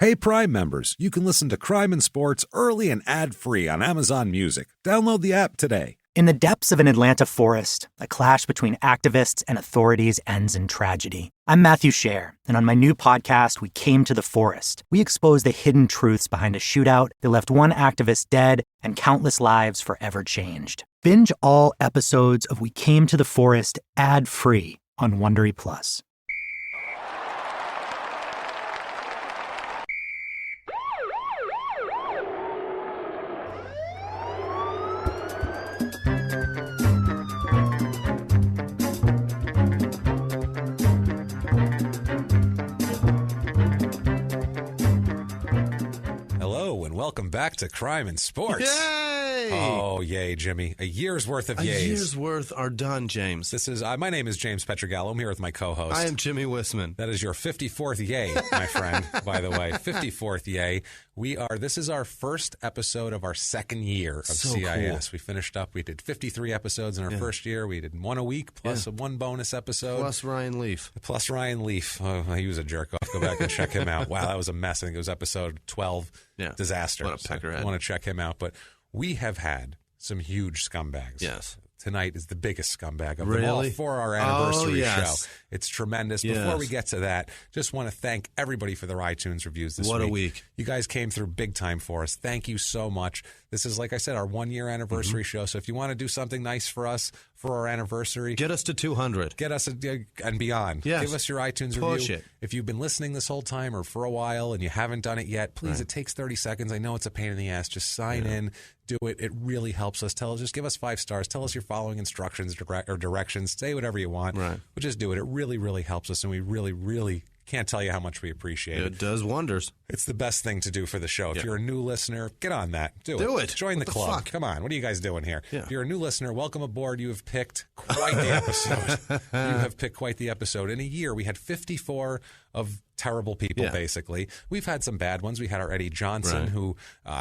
Hey, Prime members, you can listen to Crime and Sports early and ad-free on Amazon Music. Download the app today. In the depths of an Atlanta forest, a clash between activists and authorities ends in tragedy. I'm Matthew Scher, and on my new podcast, We Came to the Forest, we expose the hidden truths behind a shootout that left one activist dead and countless lives forever changed. Binge all episodes of We Came to the Forest ad-free on Wondery Plus. Welcome back to Crime and Sports. Yay! Oh, yay, Jimmy. A year's worth of yays. A year's worth are done, James. This is my name is James Pietragallo. I'm here with my co-host. I am Jimmie Whisman. That is your 54th yay, my friend, by the way. 54th yay. This is our first episode of our second year of CIS. Cool. We finished up. We did 53 episodes in our first year. We did one a week plus one bonus episode. Plus Ryan Leaf. Oh, he was a jerk off. Go back and check him out. Wow, that was a mess. I think it was episode 12. Yeah. Disaster. What a peckerhead. I want to check him out. But we have had some huge scumbags. Yes. Tonight is the biggest scumbag of them all for our anniversary show. It's tremendous. Yes. Before we get to that, just want to thank everybody for their iTunes reviews this week. What a week. You guys came through big time for us. Thank you so much. This is, like I said, our 1 year anniversary show. So if you want to do something nice for us for our anniversary, get us to 200. Get us and beyond. Yes. Give us your iTunes Push review. it. If you've been listening this whole time or for a while and you haven't done it yet, please, It takes 30 seconds. I know it's a pain in the ass. Just sign in. Do it. It really helps us. Just give us 5 stars. Tell us you're following instructions or directions. Say whatever you want. Right. But just do it. It really, really helps us, and we really, really can't tell you how much we appreciate it. It does wonders. It's the best thing to do for the show. If you're a new listener, get on that. Do it. Join the club. Fuck? Come on. What are you guys doing here? Yeah. If you're a new listener, welcome aboard. You have picked quite the episode. You have picked quite the episode. In a year, we had 54 of terrible people, basically. We've had some bad ones. We had our Eddie Johnson, who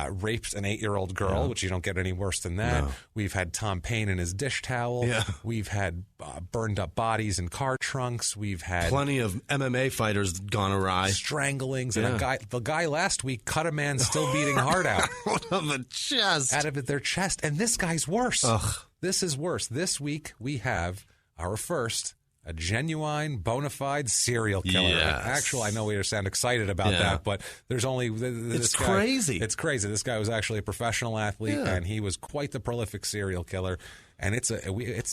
raped an 8-year-old girl, which you don't get any worse than that. No. We've had Tom Paine and his dish towel. Yeah. We've had burned up bodies in car trunks. We've had plenty of MMA fighters gone awry. Stranglings. And the guy last week cut a man still beating heart out. Out of the chest. Out of their chest. And this guy's worse. Ugh. This is worse. This week we have our first, a genuine, bona fide serial killer. Yes. Actually, I know we sound excited about that, but there's only it's crazy. It's crazy. This guy was actually a professional athlete, and he was quite the prolific serial killer. And it's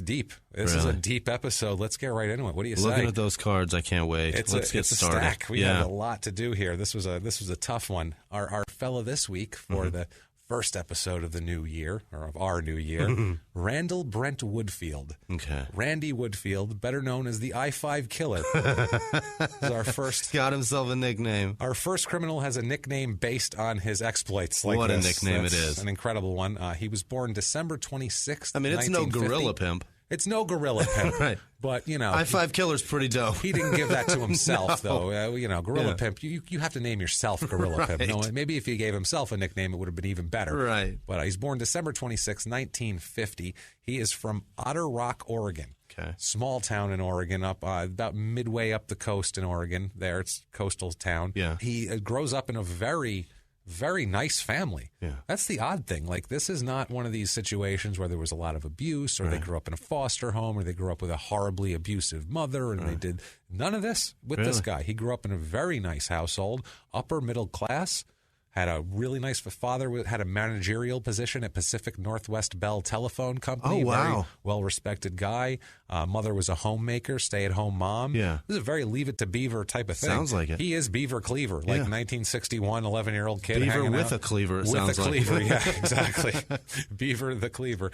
deep. This is a deep episode. Let's get right into it. What do you say? Looking at those cards, I can't wait. Let's get started. A stack. We have a lot to do here. This was a tough one. Our fella this week for the first episode of the new year, or of our new year, Randall Brent Woodfield. Okay. Randy Woodfield, better known as the I-5 Killer. Is our first. Got himself a nickname. Our first criminal has a nickname based on his exploits. Like what this. A nickname That's it is. An incredible one. He was born December 26th, I mean, it's no gorilla pimp. It's no gorilla pimp. Right. But, I-5 Killer's pretty dope. He didn't give that to himself, though. Gorilla Pimp, you have to name yourself Gorilla Pimp. No, maybe if he gave himself a nickname, it would have been even better. Right. But he's born December 26, 1950. He is from Otter Rock, Oregon. Okay. Small town in Oregon, up about midway up the coast in Oregon. There, it's a coastal town. Yeah. He grows up in a very nice family. Yeah. That's the odd thing. Like, this is not one of these situations where there was a lot of abuse, or they grew up in a foster home, or they grew up with a horribly abusive mother, and they did none of this with this guy. He grew up in a very nice household, upper middle class, had a really nice father, had a managerial position at Pacific Northwest Bell Telephone Company. Oh, wow. Very well-respected guy. Mother was a homemaker, stay-at-home mom. Yeah. This is a very Leave It to Beaver type of thing. Sounds like it. He is Beaver Cleaver, like 1961, 11-year-old kid Beaver hanging with out. a cleaver, it with sounds a like. cleaver, yeah, exactly. Beaver the Cleaver.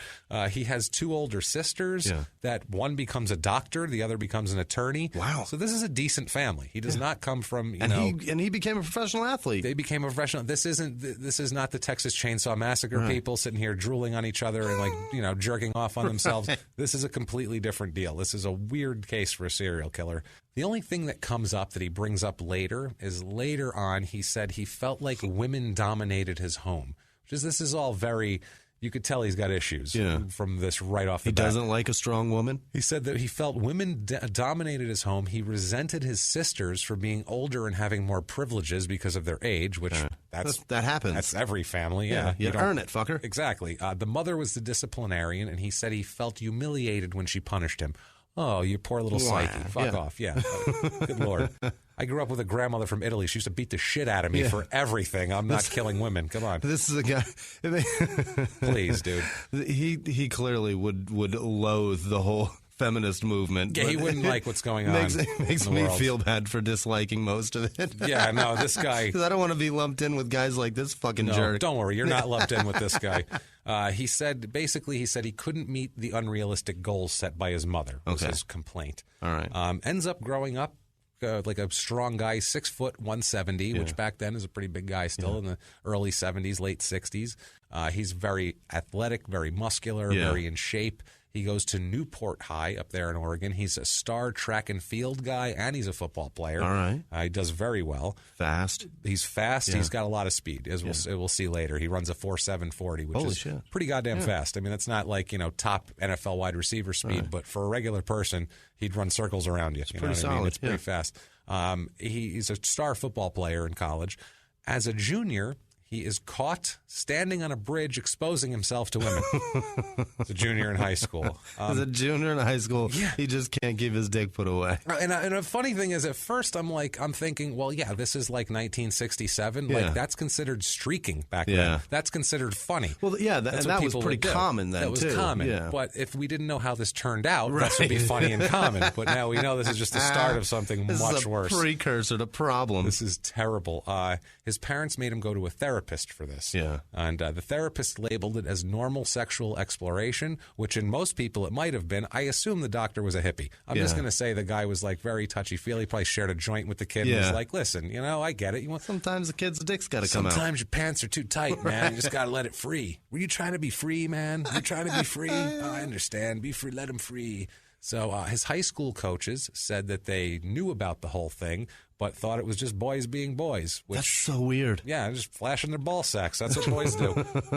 He has 2 older sisters that one becomes a doctor, the other becomes an attorney. Wow. So this is a decent family. He does not come from, he became a professional athlete. They became a professional. This is not the Texas Chainsaw Massacre people sitting here drooling on each other and jerking off on themselves. This is a completely different deal. This is a weird case for a serial killer. The only thing that comes up that he brings up later is later on he said he felt like women dominated his home. This is all very You could tell he's got issues from this right off the bat. He doesn't like a strong woman? He said that he felt women dominated his home. He resented his sisters for being older and having more privileges because of their age, which that happens. That's every family. Yeah, you earn it, fucker. Exactly. The mother was the disciplinarian, and he said he felt humiliated when she punished him. Oh, you poor little psyche. Fuck off. Yeah. Good Lord. I grew up with a grandmother from Italy. She used to beat the shit out of me for everything. I'm not killing women. Come on. This is a guy. Please, dude. He clearly would loathe the whole feminist movement. Yeah, he wouldn't like what's going on. Makes me feel bad for disliking most of it. Yeah, no, this guy. Because I don't want to be lumped in with guys like this fucking jerk. Don't worry, you're not lumped in with this guy. He said he couldn't meet the unrealistic goals set by his mother. Was his complaint. All right. Ends up growing up like a strong guy, 6 foot 170, which back then is a pretty big guy still in the early 70s, late 60s. He's very athletic, very muscular, very in shape. He goes to Newport High up there in Oregon. He's a star track and field guy, and he's a football player. All right. He does very well. Fast. He's fast. Yeah. He's got a lot of speed, as we'll see later. He runs a 4.740, which is pretty goddamn fast. I mean, that's not like, top NFL wide receiver speed, but for a regular person, he'd run circles around you. It's pretty solid. I mean? It's pretty fast. He's a star football player in college. As a junior, he is caught standing on a bridge exposing himself to women. As a junior in high school. As a junior in high school, he just can't keep his dick put away. And a funny thing is, at first I'm thinking, well, yeah, this is like 1967. Yeah. Like, that's considered streaking back then. That's considered funny. Well, yeah, and that was pretty common then, too. That was common. Yeah. But if we didn't know how this turned out, this would be funny and common. But now we know this is just the start of something much worse. This is a precursor to problems. This is terrible. His parents made him go to a therapist for this. Yeah. And the therapist labeled it as normal sexual exploration, which in most people it might have been. I assume the doctor was a hippie. I'm just going to say the guy was like very touchy-feely, probably shared a joint with the kid and was like, listen, I get it. Sometimes the kid's dick's got to come out. Sometimes your pants are too tight, man. You just got to let it free. Were you trying to be free, man? You're trying to be free? Oh, I understand. Be free. Let him free. So his high school coaches said that they knew about the whole thing, but thought it was just boys being boys. That's so weird. Yeah, just flashing their ball sacks. That's what boys do.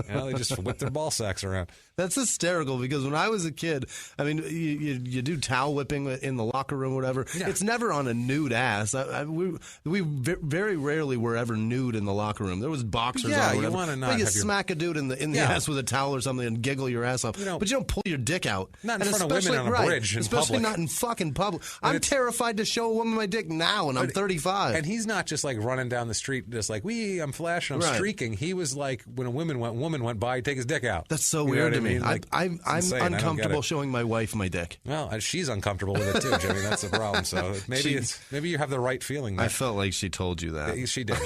They just whip their ball sacks around. That's hysterical because when I was a kid, I mean, you do towel whipping in the locker room or whatever. Yeah. It's never on a nude ass. We very rarely were ever nude in the locker room. There was boxers on or whatever. You want to not you smack a dude in the ass with a towel or something and giggle your ass off. But you don't pull your dick out. Not in front of women on a bridge in especially public. Not in fucking public. I'm terrified to show a woman my dick now, and I'm 35. And he's not just like running down the street just like, I'm flashing, I'm streaking. He was like, when a woman went by, he'd take his dick out. That's so weird to me. Like, I'm uncomfortable showing my wife my dick. Well, she's uncomfortable with it too, Jimmy. That's the problem. So maybe you have the right feeling there. I felt like she told you that. She did.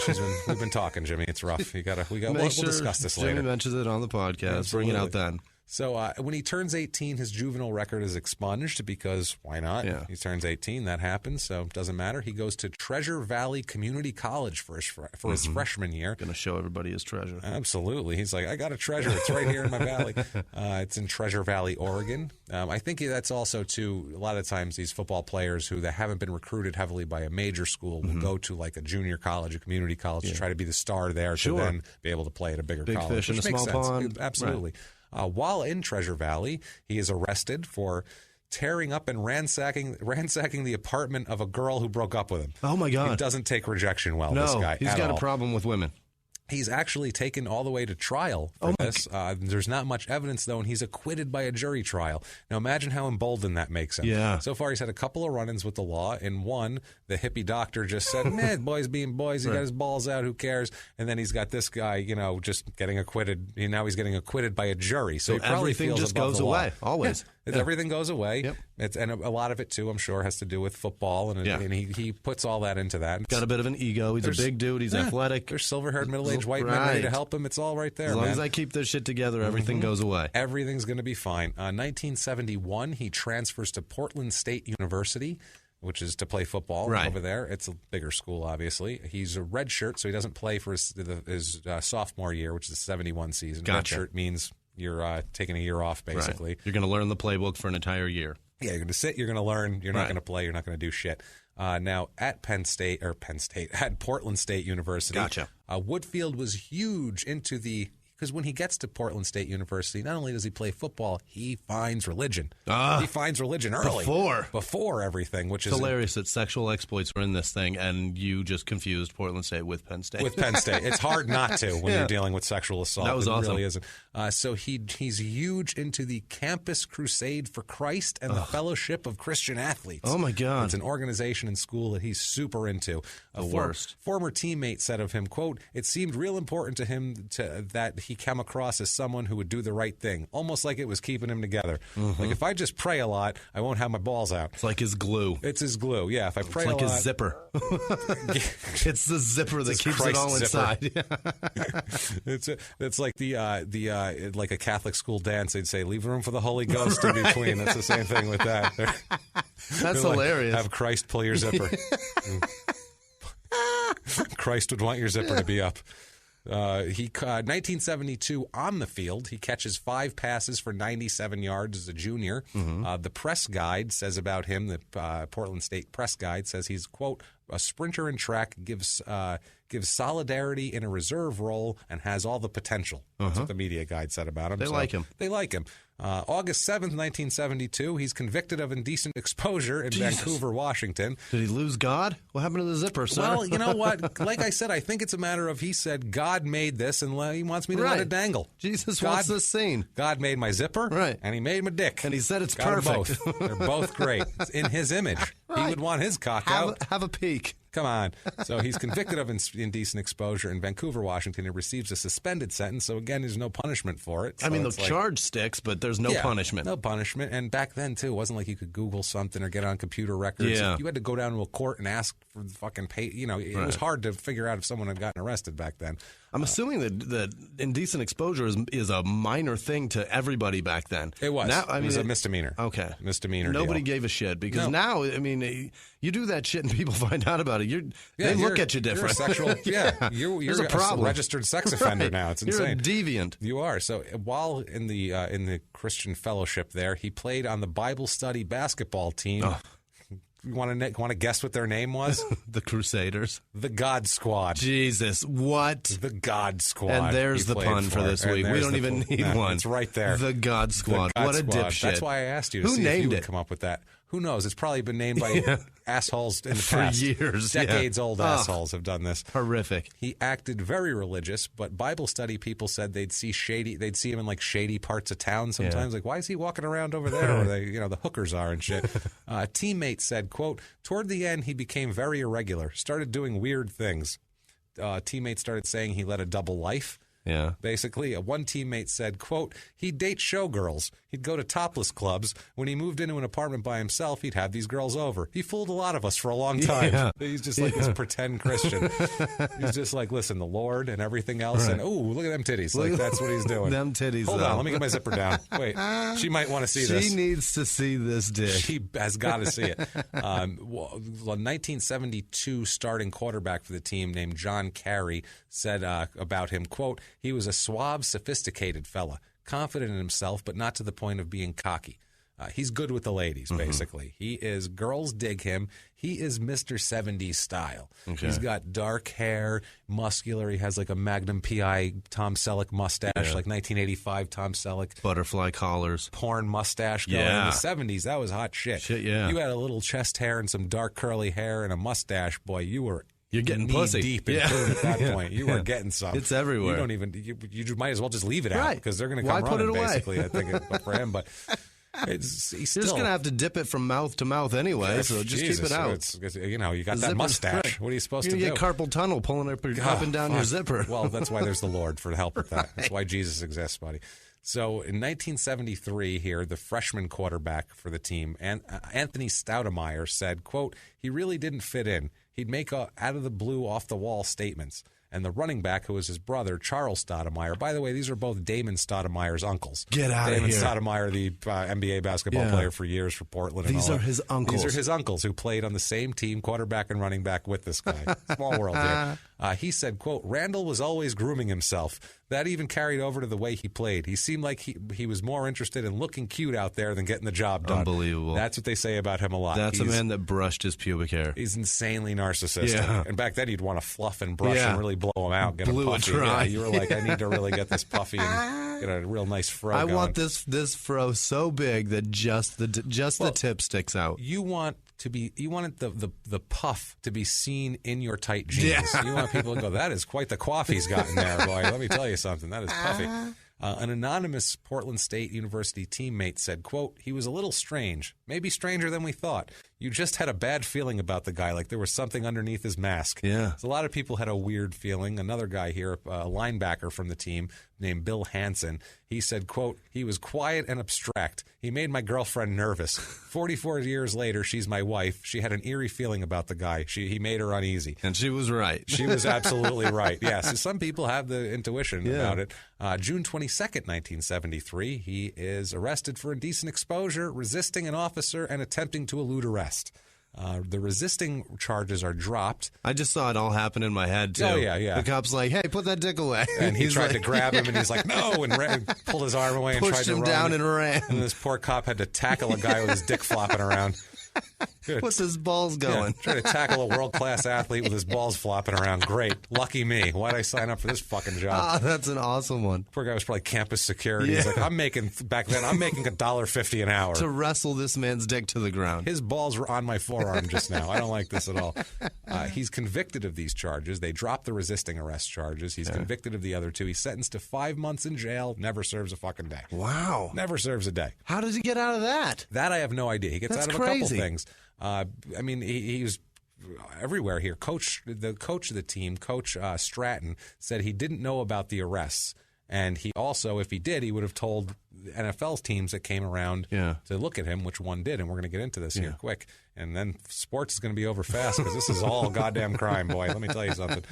We've been talking, Jimmy. It's rough. We'll discuss this later. Jimmy mentions it on the podcast. Absolutely. Bring it out then. So when he turns 18, his juvenile record is expunged because why not? Yeah. He turns 18, that happens, so it doesn't matter. He goes to Treasure Valley Community College for his freshman year. Going to show everybody his treasure. Absolutely. He's like, I got a treasure. It's right here in my valley. It's in Treasure Valley, Oregon. I think that's also, too, a lot of times these football players who haven't been recruited heavily by a major school will go to like a junior college, a community college to try to be the star there to then be able to play at a bigger college. Big fish in a small pond. Absolutely. Right. While in Treasure Valley, he is arrested for tearing up and ransacking the apartment of a girl who broke up with him. Oh, my God. He doesn't take rejection well, this guy. He's got a problem with women. He's actually taken all the way to trial for this. There's not much evidence, though, and he's acquitted by a jury trial. Now, imagine how emboldened that makes him. Yeah. So far, he's had a couple of run-ins with the law. In one, the hippie doctor just said, man, boys being boys. He got his balls out. Who cares? And then he's got this guy, just getting acquitted. Now he's getting acquitted by a jury. So he probably everything feels just above goes the law. away, always. Yeah. Everything goes away. Yep. And a lot of it, too, I'm sure, has to do with football. And he puts all that into that. Got a bit of an ego. He's a big dude. He's athletic. There's silver-haired, middle-aged white men ready to help him. It's all right there, As long as I keep this shit together, everything goes away. Everything's going to be fine. 1971, he transfers to Portland State University, which is to play football over there. It's a bigger school, obviously. He's a redshirt, so he doesn't play for his sophomore year, which is the 71 season. Gotcha. Redshirt means you're taking a year off, basically. Right. You're going to learn the playbook for an entire year. Yeah, you're going to sit, you're going to learn, you're not going to play, you're not going to do shit. Now, at at Portland State University, Gotcha. Woodfield was huge into the because when he gets to Portland State University, not only does he play football, he finds religion. He finds religion early. Before everything, which is hilarious that sexual exploits were in this thing, and you just confused Portland State with Penn State. With Penn State. It's hard not to when you're dealing with sexual assault. That was awesome. It really isn't. So he's huge into the Campus Crusade for Christ and the Fellowship of Christian Athletes. Oh, my God. It's an organization in school that he's super into. The worst. Former teammate said of him, quote, "It seemed real important to him that he come across as someone who would do the right thing, almost like it was keeping him together. Like, if I just pray a lot, I won't have my balls out." It's like his glue. It's his glue, yeah. If I pray a lot. It's like his zipper. It's the zipper that keeps Christ it all inside. It's like like a Catholic school dance. They'd say, "Leave room for the Holy Ghost in between." That's the same thing with that. That's hilarious. Have Christ pull your zipper. Christ would want your zipper to be up. 1972 on the field, he catches 5 passes for 97 yards as a junior. The press guide says about him, the Portland State press guide says he's, quote, "a sprinter in track, gives solidarity in a reserve role, and has all the potential." That's what the media guide said about him. They like him. They like him. August 7th, 1972, he's convicted of indecent exposure in Vancouver, Washington. Did he lose God? What happened to the zipper, sir? Well, you know what? Like I said, I think it's a matter of he said, God made this, and he wants me to let it dangle. Jesus wants this scene. God made my zipper, and he made my dick. And he said it's Got perfect. Both. They're both great. It's in his image. He would want his cock out. Have a peek. Come on. So he's convicted of indecent exposure in Vancouver, Washington. He receives a suspended sentence. So, again, there's no punishment for it. So I mean, the charge sticks, but there's no punishment. No punishment. And back then, too, it wasn't like you could Google something or get on computer records. You had to go down to a court and ask for the fucking pay. You know, it was hard to figure out if someone had gotten arrested back then. I'm assuming that indecent exposure is a minor thing to everybody back then. It was. Now, it was a misdemeanor. Okay. Misdemeanor Nobody deal. gave a shit because now, I mean, you do that shit and people find out about it. They look at you different. You're a sexual, you're a problem. Registered sex offender now. It's insane. You're a deviant. You are. So while in the Christian fellowship there, he played on the Bible study basketball team. Oh. You want to guess what their name was? The Crusaders. The God Squad. Jesus, what? The God Squad. And there's the pun for this week. We don't even need one. It's right there. The God Squad. What a dipshit. That's why I asked you to see if you would come up with that. Who knows? It's probably been named by assholes in the past. For years. Decades-old assholes have done this. Horrific. He acted very religious, but Bible study people said they'd see him in like shady parts of town sometimes. Like, why is he walking around over there where the hookers are and shit? Teammates said, quote, "Toward the end, he became very irregular, started doing weird things." Teammates started saying he led a double life. Yeah. Basically, one teammate said, quote, "He'd date showgirls. He'd go to topless clubs. When he moved into an apartment by himself, he'd have these girls over. He fooled a lot of us for a long time." Yeah. He's just like this pretend Christian. He's just like, listen, the Lord and everything else. Right. And, look at them titties. Like, that's what he's doing. Them titties, Hold on, let me get my zipper down. Wait, she might want to see this. She needs to see this dick. She has got to see it. 1972 starting quarterback for the team named John Carey said about him, quote, "He was a suave, sophisticated fella, confident in himself, but not to the point of being cocky. He's good with the ladies, basically. Girls dig him. He is Mr. 70s style. Okay. He's got dark hair, muscular. He has like a Magnum P.I. Tom Selleck mustache, like 1985 Tom Selleck. Butterfly collars. Porn mustache going in the 70s. That was hot shit. You had a little chest hair and some dark curly hair and a mustache, boy, you're getting pussy deep in food at that point. You are getting some. It's everywhere. You don't even. You might as well just leave it out because they're going to come running. Basically, I think for him, but he's still just going to have to dip it from mouth to mouth anyway. So just keep it out. You got that mustache. Right. What are you supposed to do? You get carpal tunnel pulling up and down your zipper. Well, that's why there's the Lord for help with that. That's why Jesus exists, buddy. So in 1973 here, the freshman quarterback for the team, Anthony Stoudemire, said, quote, "He really didn't fit in. He'd make out of the blue, off-the-wall statements." And the running back, who was his brother, Charles Stoudemire. By the way, these are both Damon Stoudemire's uncles. Get out of here. Damon Stoudemire, the NBA basketball player for years for Portland. These are his uncles. These are his uncles who played on the same team, quarterback and running back with this guy. Small world here. He said, quote, Randall was always grooming himself. That even carried over to the way he played. He seemed like he was more interested in looking cute out there than getting the job done. Unbelievable. That's what they say about him a lot. That's a man that brushed his pubic hair. He's insanely narcissistic. Yeah. And back then you'd want to fluff and brush and really blow him out, get him puffy. Yeah, you were like, I need to really get this puffy and get a real nice fro going. I want this fro so big that just the tip sticks out. You want the puff to be seen in your tight jeans. You want people to go, that is quite the coif he's got in there, boy. Let me tell you something. That is puffy. An anonymous Portland State University teammate said, quote, he was a little strange, maybe stranger than we thought. You just had a bad feeling about the guy, like there was something underneath his mask. Yeah. So a lot of people had a weird feeling. Another guy here, a linebacker from the team named Bill Hansen, he said, quote, he was quiet and abstract. He made my girlfriend nervous. 44 years later, she's my wife. She had an eerie feeling about the guy. He made her uneasy. And she was right. She was absolutely right. Yes, so some people have the intuition about it. June 22nd, 1973, he is arrested for indecent exposure, resisting an officer, and attempting to elude arrest. The resisting charges are dropped. I just saw it all happen in my head, too. Oh, yeah. The cop's like, hey, put that dick away. And he tried to grab him, and he's like, no, and pulled his arm away and tried to run. Pushed him down and ran. And this poor cop had to tackle a guy with his dick flopping around. What's his balls going? Try to tackle a world-class athlete with his balls flopping around. Great. Lucky me. Why'd I sign up for this fucking job? That's an awesome one. Poor guy was probably campus security. He's like, back then, I'm making $1.50 an hour. To wrestle this man's dick to the ground. His balls were on my forearm just now. I don't like this at all. He's convicted of these charges. They dropped the resisting arrest charges. He's convicted of the other two. He's sentenced to 5 months in jail. Never serves a fucking day. Wow. Never serves a day. How does he get out of that? That I have no idea. He gets out of a couple things. I mean, he's everywhere here. The coach of the team, Coach Stratton, said he didn't know about the arrests. And he also, if he did, he would have told NFL teams that came around to look at him, which one did. And we're going to get into this here quick. And then sports is going to be over fast because this is all goddamn crime, boy. Let me tell you something.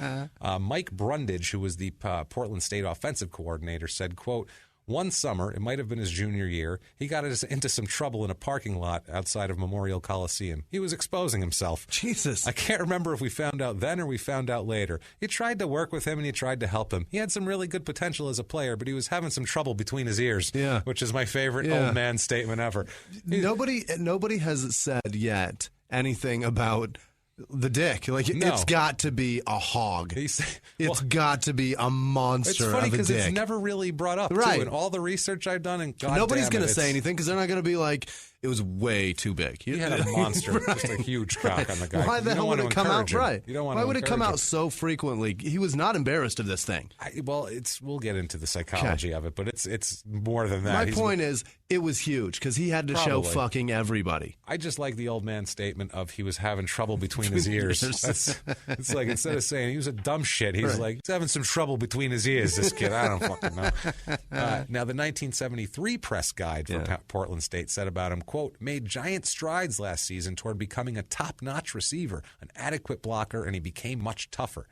Mike Brundage, who was the Portland State offensive coordinator, said, quote, one summer, it might have been his junior year, he got into some trouble in a parking lot outside of Memorial Coliseum. He was exposing himself. Jesus. I can't remember if we found out then or we found out later. He tried to work with him and he tried to help him. He had some really good potential as a player, but he was having some trouble between his ears, which is my favorite old man statement ever. Nobody has said yet anything about the dick. Like, it's got to be a hog. It's got to be a monster of a dick. It's funny because it's never really brought up, too. And all the research I've done, and nobody's going to say anything because they're not going to be like, it was way too big. He had a monster, just a huge cock on the guy. Why the hell would it come out? Right. You don't want Why would it come out so frequently? He was not embarrassed of this thing. We'll get into the psychology of it, but it's more than that. My point is, it was huge because he had to show fucking everybody. I just like the old man's statement of he was having trouble between his ears. It's like instead of saying he was a dumb shit, he's like, he's having some trouble between his ears, this kid. I don't fucking know. Now, the 1973 press guide for Portland State said about him, quote, made giant strides last season toward becoming a top-notch receiver, an adequate blocker, and he became much tougher.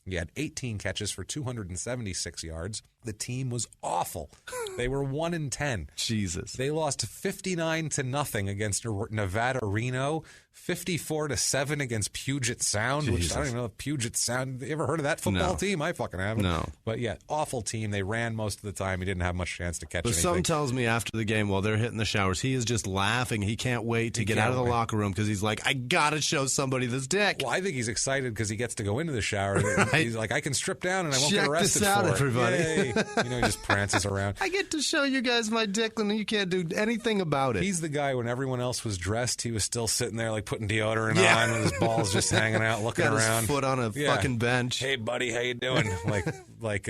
He had 18 catches for 276 yards. The team was awful. They were 1-10. Jesus. They lost 59-0 against Nevada Reno, 54-7 against Puget Sound, which I don't even know if Puget Sound. You ever heard of that football team? I fucking haven't. No. But yeah, awful team. They ran most of the time. He didn't have much chance to catch anything. Something tells me after the game while they're hitting the showers, he is just laughing. He can't wait to get out of the locker room because he's like, I got to show somebody this dick. Well, I think he's excited because he gets to go into the shower. He's like, I can strip down and I won't get arrested Check this out, for everybody. Yay. He just prances around. I get to show you guys my dick and you can't do anything about it. He's the guy when everyone else was dressed, he was still sitting there like putting deodorant on with his balls just hanging out, looking got around. His foot on a fucking bench. Hey, buddy, how you doing? like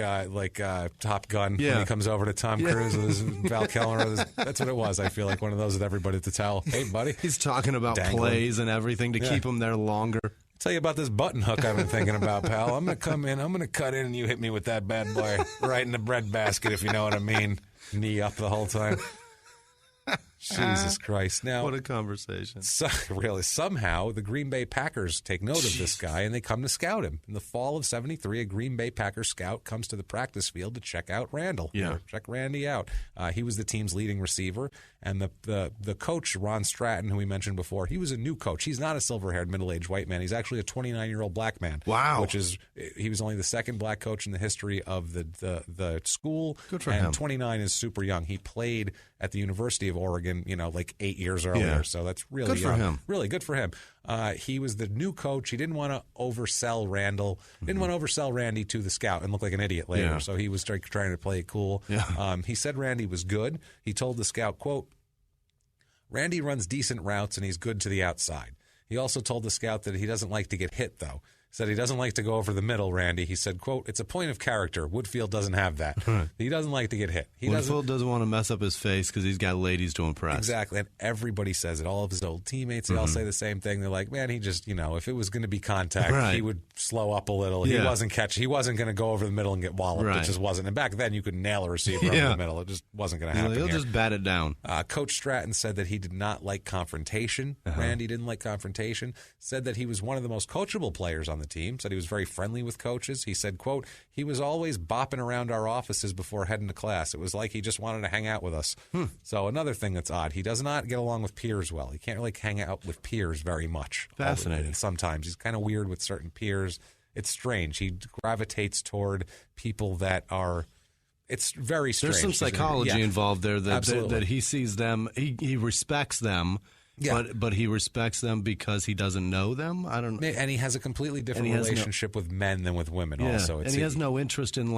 Top Gun when he comes over to Tom Cruise with his Val Kilmer. That's what it was. I feel like one of those with everybody at the towel. Hey, buddy. He's talking about plays and everything to keep him there longer. Tell you about this button hook I've been thinking about, pal. I'm going to come in. I'm going to cut in, and you hit me with that bad boy right in the bread basket, if you know what I mean. Knee up the whole time. Jesus Christ. Now, what a conversation. So, really, somehow the Green Bay Packers take note of this guy and they come to scout him. In the fall of 73, a Green Bay Packers scout comes to the practice field to check out Randall. Yeah. Check Randy out. He was the team's leading receiver. And the coach, Ron Stratton, who we mentioned before, he was a new coach. He's not a silver-haired, middle-aged white man. He's actually a 29-year-old black man. Wow. He was only the second black coach in the history of the school. Good for him. him. 29 is super young. He played at the University of Oregon, like 8 years earlier. Yeah. So that's really good for him. Really good for him. He was the new coach. He didn't want to oversell Randall. Didn't want to oversell Randy to the scout and look like an idiot later. Yeah. So he was trying to play it cool. Yeah. He said Randy was good. He told the scout, quote, Randy runs decent routes and he's good to the outside. He also told the scout that he doesn't like to get hit, though. Said he doesn't like to go over the middle, Randy. He said, quote, it's a point of character. Woodfield doesn't have that. He doesn't like to get hit. Woodfield doesn't want to mess up his face because he's got ladies to impress. Exactly. And everybody says it. All of his old teammates, they all say the same thing. They're like, man, he just, if it was going to be contact, he would slow up a little. Yeah. He wasn't going to go over the middle and get walloped. Right. It just wasn't. And back then, you could nail a receiver over the middle. It just wasn't going to happen. He'll here. just bat it down. Coach Stratton said that he did not like confrontation. Randy didn't like confrontation. Said that he was one of the most coachable players on the team. Said he was very friendly with coaches. He said, quote, he was always bopping around our offices before heading to class. It was like he just wanted to hang out with us. So another thing that's odd, he does not get along with peers well. He can't really hang out with peers very much. Fascinating. Sometimes he's kind of weird with certain peers. It's strange. He gravitates toward people that are... It's very strange. There's some psychology involved there that he sees them, he respects them, but he respects them because he doesn't know them. I don't know. And he has a completely different relationship with men than with women also. And he has no interest in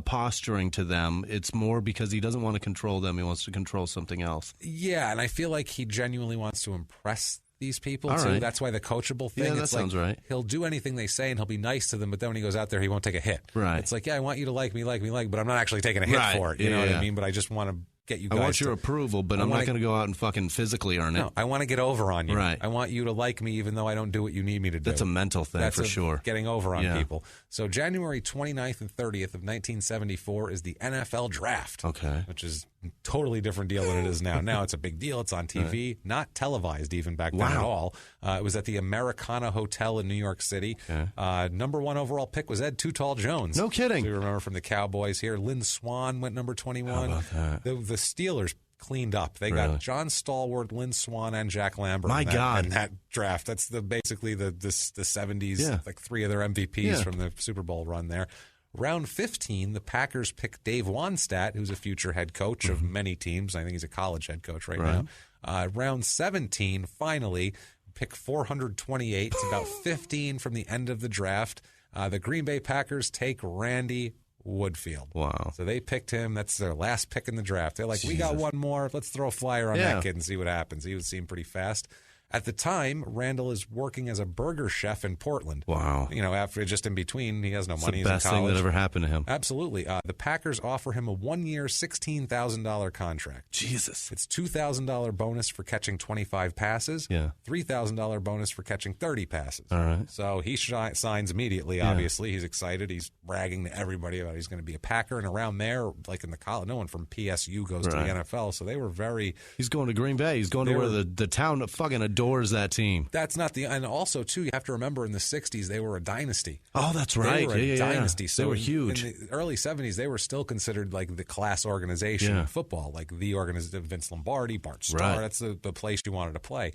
posturing to them. It's more because he doesn't want to control them. He wants to control something else. Yeah, and I feel like he genuinely wants to impress these people too. Right. That's why the coachable thing. Yeah, that sounds right. He'll do anything they say and he'll be nice to them, but then when he goes out there, he won't take a hit. Right. It's like, I want you to like me, but I'm not actually taking a hit for it. You know what I mean? But I just want to get you guys. I want your approval, but I'm not going to go out and fucking physically earn it. No, I want to get over on you. Right. I want you to like me even though I don't do what you need me to do. That's a mental thing for sure. Getting over on people. So January 29th and 30th of 1974 is the NFL draft. Okay. Which is a totally different deal than it is now. Now it's a big deal. It's on TV, not televised even back then at all. It was at the Americana Hotel in New York City. Number one overall pick was Ed Too Tall Jones. No kidding. So we remember from the Cowboys here. Lynn Swann went number 21. How about that? The Steelers cleaned up. They got John Stallworth, Lynn Swann, and Jack Lambert. My God. In that draft. That's basically the 70s, like three of their MVPs from the Super Bowl run there. Round 15, the Packers picked Dave Wannstedt, who's a future head coach of many teams. I think he's a college head coach right now. Round 17, finally, pick 428. It's about 15 from the end of the draft. The Green Bay Packers take Randy Woodfield. Wow. So they picked him. That's their last pick in the draft. They're like, we got one more. Let's throw a flyer on that kid and see what happens. He would seem pretty fast. At the time, Randall is working as a burger chef in Portland. Wow. After just in between, he has no money. It's the best thing that ever happened to him. Absolutely. The Packers offer him a 1-year, $16,000 contract. Jesus. It's $2,000 bonus for catching 25 passes. Yeah. $3,000 bonus for catching 30 passes. All right. So he signs immediately, obviously. He's excited. He's bragging to everybody about he's going to be a Packer. And around there, like in the college, no one from PSU goes to the NFL. So they were very... He's going to Green Bay. He's going to where the town fucking adores that team. That's not the... And also, too, you have to remember in the 60s, they were a dynasty. Oh, that's right. They were a dynasty. Yeah. So they were huge. In the early 70s, they were still considered like the class organization in football, like the organization, Vince Lombardi, Bart Starr. That's the place you wanted to play.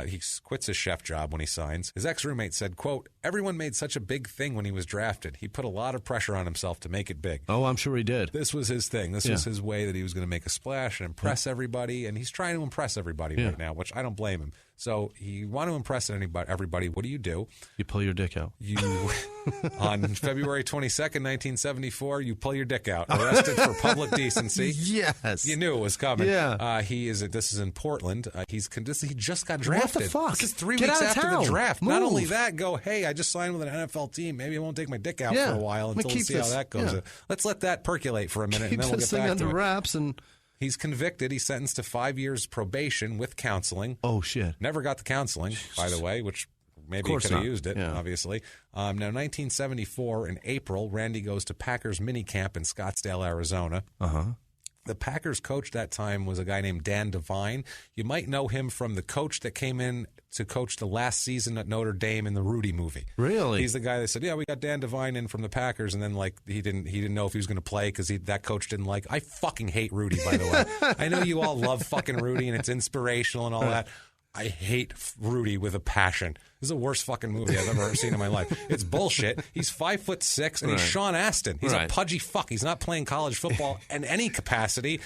He quits his chef job when he signs. His ex-roommate said, quote, everyone made such a big thing when he was drafted. He put a lot of pressure on himself to make it big. Oh, I'm sure he did. This was his thing. This was his way that he was going to make a splash and impress everybody, and he's trying to impress everybody right now, which I don't blame him. So you want to impress everybody. What do? You pull your dick out. On February 22nd, 1974, you pull your dick out. Arrested for public decency. Yes. You knew it was coming. Yeah. This is in Portland. He just got drafted. What the fuck? This is 3 Get weeks out of after town. the draft. Move. Not only that, hey, I just signed with an NFL team. Maybe I won't take my dick out for a while until we see how that goes. Yeah. Let's let that percolate for a minute, and then we'll get back to it. Under wraps and... He's convicted. He's sentenced to 5 years probation with counseling. Oh, shit. Never got the counseling, by the way, which maybe he could have used it, obviously. Now, 1974, in April, Randy goes to Packers minicamp in Scottsdale, Arizona. The Packers coach that time was a guy named Dan Devine. You might know him from the coach that came in to coach the last season at Notre Dame in the Rudy movie. Really? He's the guy that said, "Yeah, we got Dan Devine in from the Packers," and then he didn't know if he was going to play because that coach didn't like. I fucking hate Rudy, by the way. I know you all love fucking Rudy and it's inspirational and all that. I hate Rudy with a passion. This is the worst fucking movie I've ever seen in my life. It's bullshit. He's 5'6" and he's Sean Astin. He's a pudgy fuck. He's not playing college football in any capacity.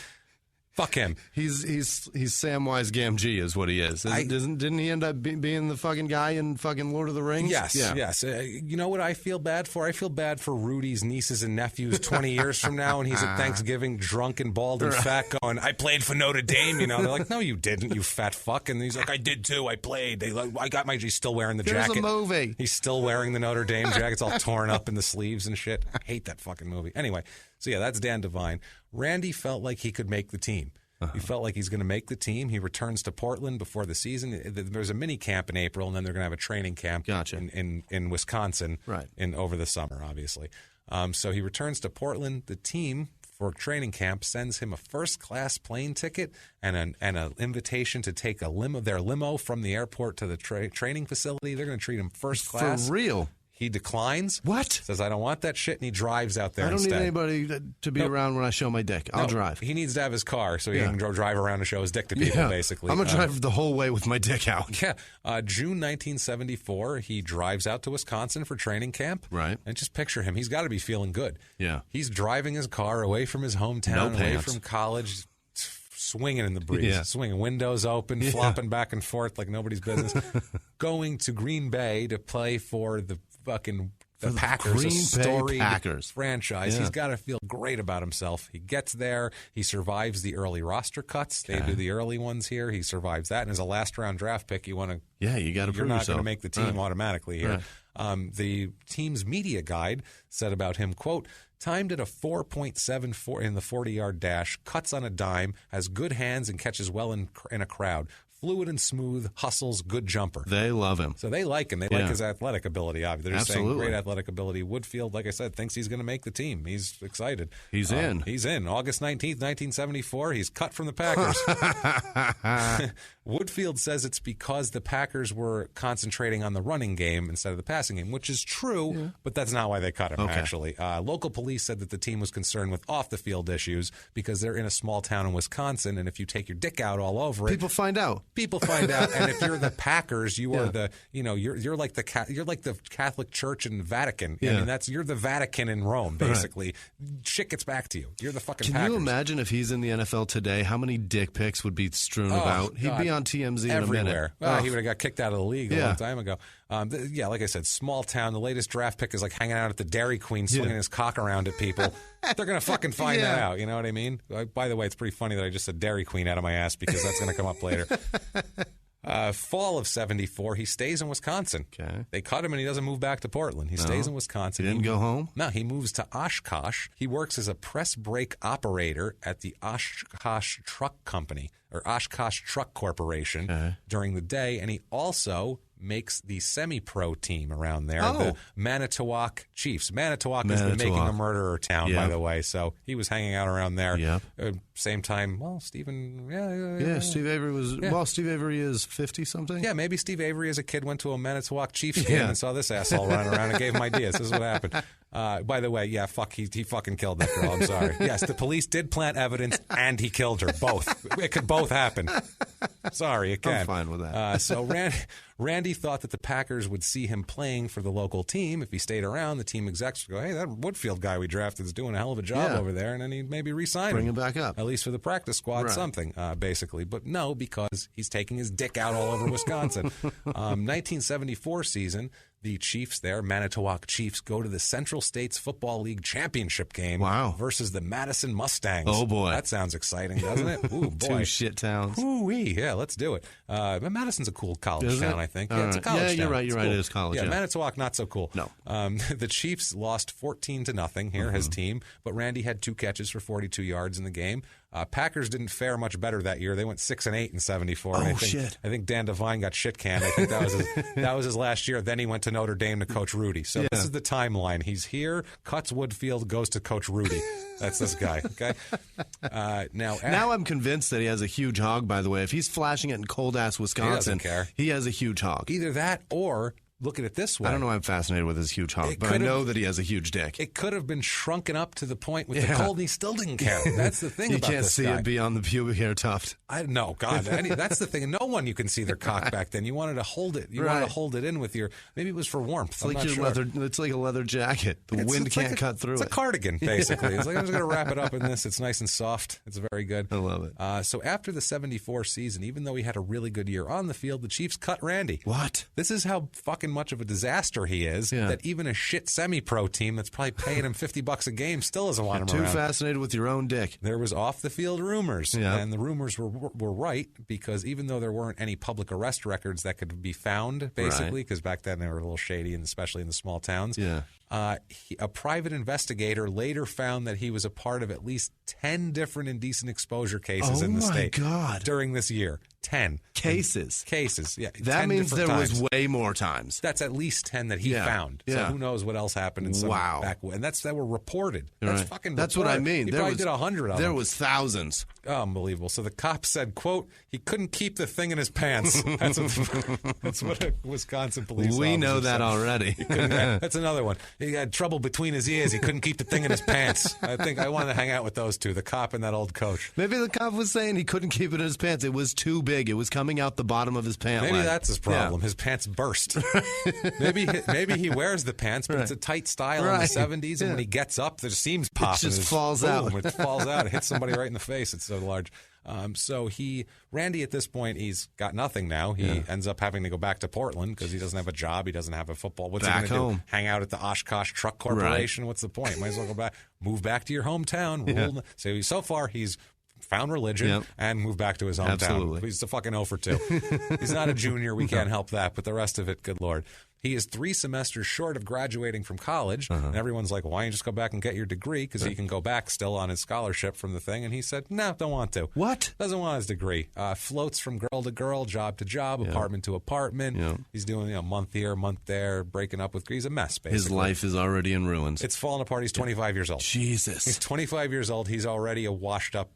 Fuck him. He's Samwise Gamgee is what he is. Didn't he end up being the fucking guy in fucking Lord of the Rings? Yes, yes. You know what I feel bad for? I feel bad for Rudy's nieces and nephews 20 years from now, and he's at Thanksgiving drunk and bald and fat going, "I played for Notre Dame," you know. They're like, "No, you didn't, you fat fuck." And he's like, "I did too. I played. He's still wearing the jacket. There's a movie. He's still wearing the Notre Dame jacket. It's all torn up in the sleeves and shit. I hate that fucking movie. Anyway, so yeah, that's Dan Devine. Randy felt like he could make the team. He felt like he's going to make the team. He returns to Portland before the season. There's a mini camp in April, and then they're going to have a training camp in Wisconsin over the summer, obviously. So he returns to Portland. The team for training camp sends him a first-class plane ticket and an invitation to take their limo from the airport to the training facility. They're going to treat him first class. For real? He declines. What? Says, "I don't want that shit," and he drives out there instead. I don't need anybody to be around when I show my dick. I'll drive. He needs to have his car so he can drive around and show his dick to people, basically. I'm going to drive the whole way with my dick out. Yeah. June 1974, he drives out to Wisconsin for training camp. Right. And just picture him. He's got to be feeling good. Yeah. He's driving his car away from his hometown, away from college, swinging in the breeze, swinging windows open, flopping back and forth like nobody's business, going to Green Bay to play for the fucking Packers, a storied franchise. He's got to feel great about himself. He gets there. He survives the early roster cuts. They do the early ones here. He survives that. And as a last-round draft pick, you got to prove yourself. You're not going to make the team automatically here. Right. The team's media guide said about him, quote, "Timed at a 4.74 in the 40-yard dash, cuts on a dime, has good hands and catches well in a crowd. Fluid and smooth, hustles, good jumper." They love him. So they like him. They like his athletic ability, obviously. They're just saying great athletic ability. Woodfield, like I said, thinks he's going to make the team. He's excited. He's in. He's in. August 19th, 1974, he's cut from the Packers. Woodfield says it's because the Packers were concentrating on the running game instead of the passing game, which is true, but that's not why they cut him, actually. Local police said that the team was concerned with off-the-field issues because they're in a small town in Wisconsin, and if you take your dick out all over it... People find out. And if you're the Packers, you are the, you're like the Catholic Church in the Vatican. I mean, you're the Vatican in Rome, basically. Right. Shit gets back to you. You're the fucking Packers. Can you imagine if he's in the NFL today, how many dick pics would be strewn about? He'd be on TMZ everywhere. In a minute. Well, he would have got kicked out of the league a long time ago. Like I said, small town. The latest draft pick is like hanging out at the Dairy Queen, swinging his cock around at people. They're going to fucking find that out. You know what I mean? By the way, it's pretty funny that I just said Dairy Queen out of my ass because that's going to come up later. Fall of 74, he stays in Wisconsin. Okay. They cut him and he doesn't move back to Portland. He stays in Wisconsin. He didn't go home? No, he moves to Oshkosh. He works as a press brake operator at the Oshkosh Truck Company, or Oshkosh Truck Corporation during the day, and he also makes the semi-pro team around there, the Manitowoc Chiefs. Manitowoc has been making a murderer town, by the way, so he was hanging out around there. Same time, Stephen... Steve Avery was... Well, Steve Avery is 50-something? Yeah, maybe Steve Avery as a kid went to a Manitowoc Chiefs game and saw this asshole running around and gave him ideas. This is what happened. By the way, he fucking killed that girl. I'm sorry. Yes, the police did plant evidence and he killed her. Both. It could both happen. Sorry, it can. I'm fine with that. So Randy thought that the Packers would see him playing for the local team. If he stayed around, the team execs would go, "Hey, that Woodfield guy we drafted is doing a hell of a job over there," and then he'd maybe re-sign him. Bring him back up. At least for the practice squad, something, basically. But no, because he's taking his dick out all over Wisconsin. 1974 season, the Chiefs there, Manitowoc Chiefs, go to the Central States Football League Championship game versus the Madison Mustangs. Oh, boy. That sounds exciting, doesn't it? Ooh, boy. Two shit towns. Ooh-wee. Yeah, let's do it. But Madison's a cool college town, I think. Yeah, it's a college town. You're right. It's You're cool. right. It is college. Yeah, Manitowoc, not so cool. No. The Chiefs lost 14-0 here, his team, but Randy had 2 catches for 42 yards in the game. Packers didn't fare much better that year. They went 6-8 in 74. Oh, shit! I think Dan Devine got shit canned. I think that was his last year. Then he went to Notre Dame to coach Rudy. So this is the timeline. He's here, cuts Woodfield, goes to coach Rudy. That's this guy. Okay. Now I'm convinced that he has a huge hog. By the way, if he's flashing it in cold ass Wisconsin, he has a huge hog. Either that or. Look at it this way. I don't know why I'm fascinated with his huge hog, but I know that he has a huge dick. It could have been shrunken up to the point with the cold, and he still didn't care. That's the thing about this guy. You can't see it beyond the pubic hair tuft. No, God. That's the thing. No one you can see their cock back then. You wanted to hold it. You wanted to hold it in with your, maybe it was for warmth. It's like a leather jacket. The wind can't cut through it. It's a cardigan, basically. It's like, I'm just going to wrap it up in this. It's nice and soft. It's very good. I love it. So after the 74 season, even though he had a really good year on the field, the Chiefs cut Randy. What? This is how fucking much of a disaster he is, that even a shit semi-pro team that's probably paying him $50 a game still doesn't want him around. Too fascinated with your own dick. There was off-the-field rumors, and the rumors were right, because even though there weren't any public arrest records that could be found, basically, because back then they were a little shady, and especially in the small towns, a private investigator later found that he was a part of at least 10 different indecent exposure cases in the state during this year. 10 cases. Yeah. That means there was way more times. That's at least 10 that he found. So who knows what else happened in some back, and that were reported. That's fucking. That's what I mean. He probably did 100 of them. There was thousands. Unbelievable. So the cop said, "quote He couldn't keep the thing in his pants." That's what a Wisconsin police. We know that already. That's another one. He had trouble between his ears. He couldn't keep the thing in his pants. I think I wanted to hang out with those two, the cop and that old coach. Maybe the cop was saying he couldn't keep it in his pants. It was too big. It was coming out the bottom of his pant Maybe leg. that's his problem. His pants burst. maybe he wears the pants, but it's a tight style in the 70s, and when he gets up, the seams pop. It just falls out. It falls out. It hits somebody right in the face. It's so large. So Randy at this point, he's got nothing now. He ends up having to go back to Portland because he doesn't have a job. He doesn't have a football. What's he going to do? Hang out at the Oshkosh Truck Corporation? Right. What's the point? Might as well go back. Move back to your hometown. So far, he's found religion and moved back to his hometown. Absolutely. He's a fucking 0 for 2. He's not a junior. We can't help that. But the rest of it, good Lord. He is 3 semesters short of graduating from college, and everyone's like, why don't you just go back and get your degree? Because he can go back still on his scholarship from the thing. And he said, no, don't want to. What? Doesn't want his degree. Floats from girl to girl, job to job, apartment to apartment. He's doing month here, month there, breaking up with. He's a mess, basically. His life is already in ruins. It's falling apart. He's 25 years old. Jesus. He's 25 years old. He's already a washed up.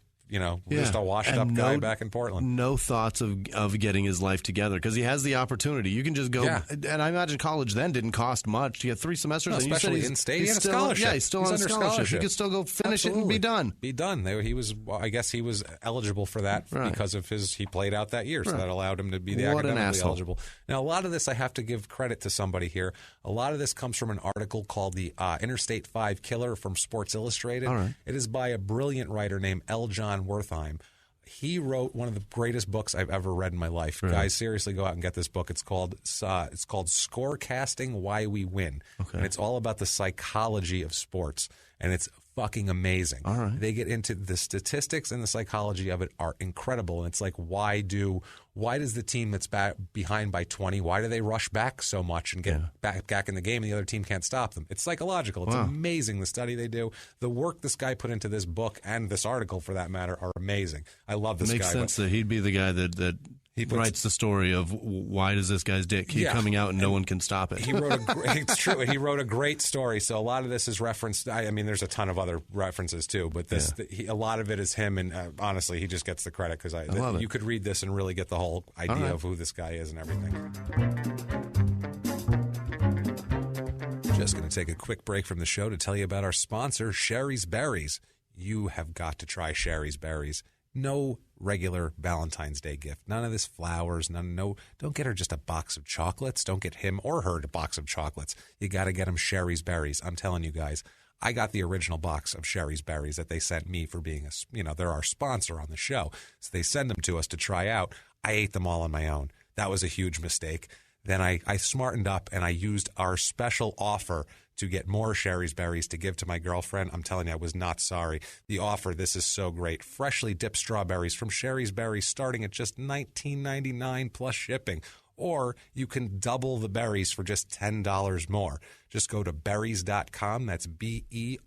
Just a washed-up guy back in Portland. No thoughts of getting his life together because he has the opportunity. You can just go, and I imagine college then didn't cost much. He had 3 semesters. No, and especially in state, he had a scholarship. Yeah, he's still on a scholarship. He could still go finish it and be done. I guess he was eligible for that because of he played out that year, so that allowed him to be the academically eligible. Now, a lot of this, I have to give credit to somebody here. A lot of this comes from an article called The Interstate 5 Killer from Sports Illustrated. Right. It is by a brilliant writer named L. John Wertheim. He wrote one of the greatest books I've ever read in my life. Right. Guys, seriously, go out and get this book. It's called Scorecasting: Why We Win. Okay. And it's all about the psychology of sports. And it's fucking amazing. All right. They get into the statistics and the psychology of it are incredible. And it's like, why does the team that's behind by 20, why do they rush back so much and get back in the game and the other team can't stop them? It's psychological. It's amazing, the study they do. The work this guy put into this book and this article, for that matter, are amazing. I love this guy. It makes sense that he'd be the guy that he writes the story of why does this guy's dick keep coming out and no one can stop it. It's true. He wrote a great story. So a lot of this is referenced. I mean, there's a ton of other references too, but a lot of it is him. And honestly, he just gets the credit because you could read this and really get the whole idea of who this guy is and everything. Just going to take a quick break from the show to tell you about our sponsor, Sherry's Berries. You have got to try Sherry's Berries. No regular Valentine's Day gift. None of this flowers. Don't get her just a box of chocolates. Don't get him or her a box of chocolates. You got to get him Sherry's Berries. I'm telling you guys, I got the original box of Sherry's Berries that they sent me for being they're our sponsor on the show. So they send them to us to try out. I ate them all on my own. That was a huge mistake. Then I smartened up and I used our special offer to get more Sherry's Berries to give to my girlfriend. I'm telling you, I was not sorry. The offer, this is so great. Freshly dipped strawberries from Sherry's Berries starting at just $19.99 plus shipping. Or you can double the berries for just $10 more. Just go to berries.com, that's BERRIES.com,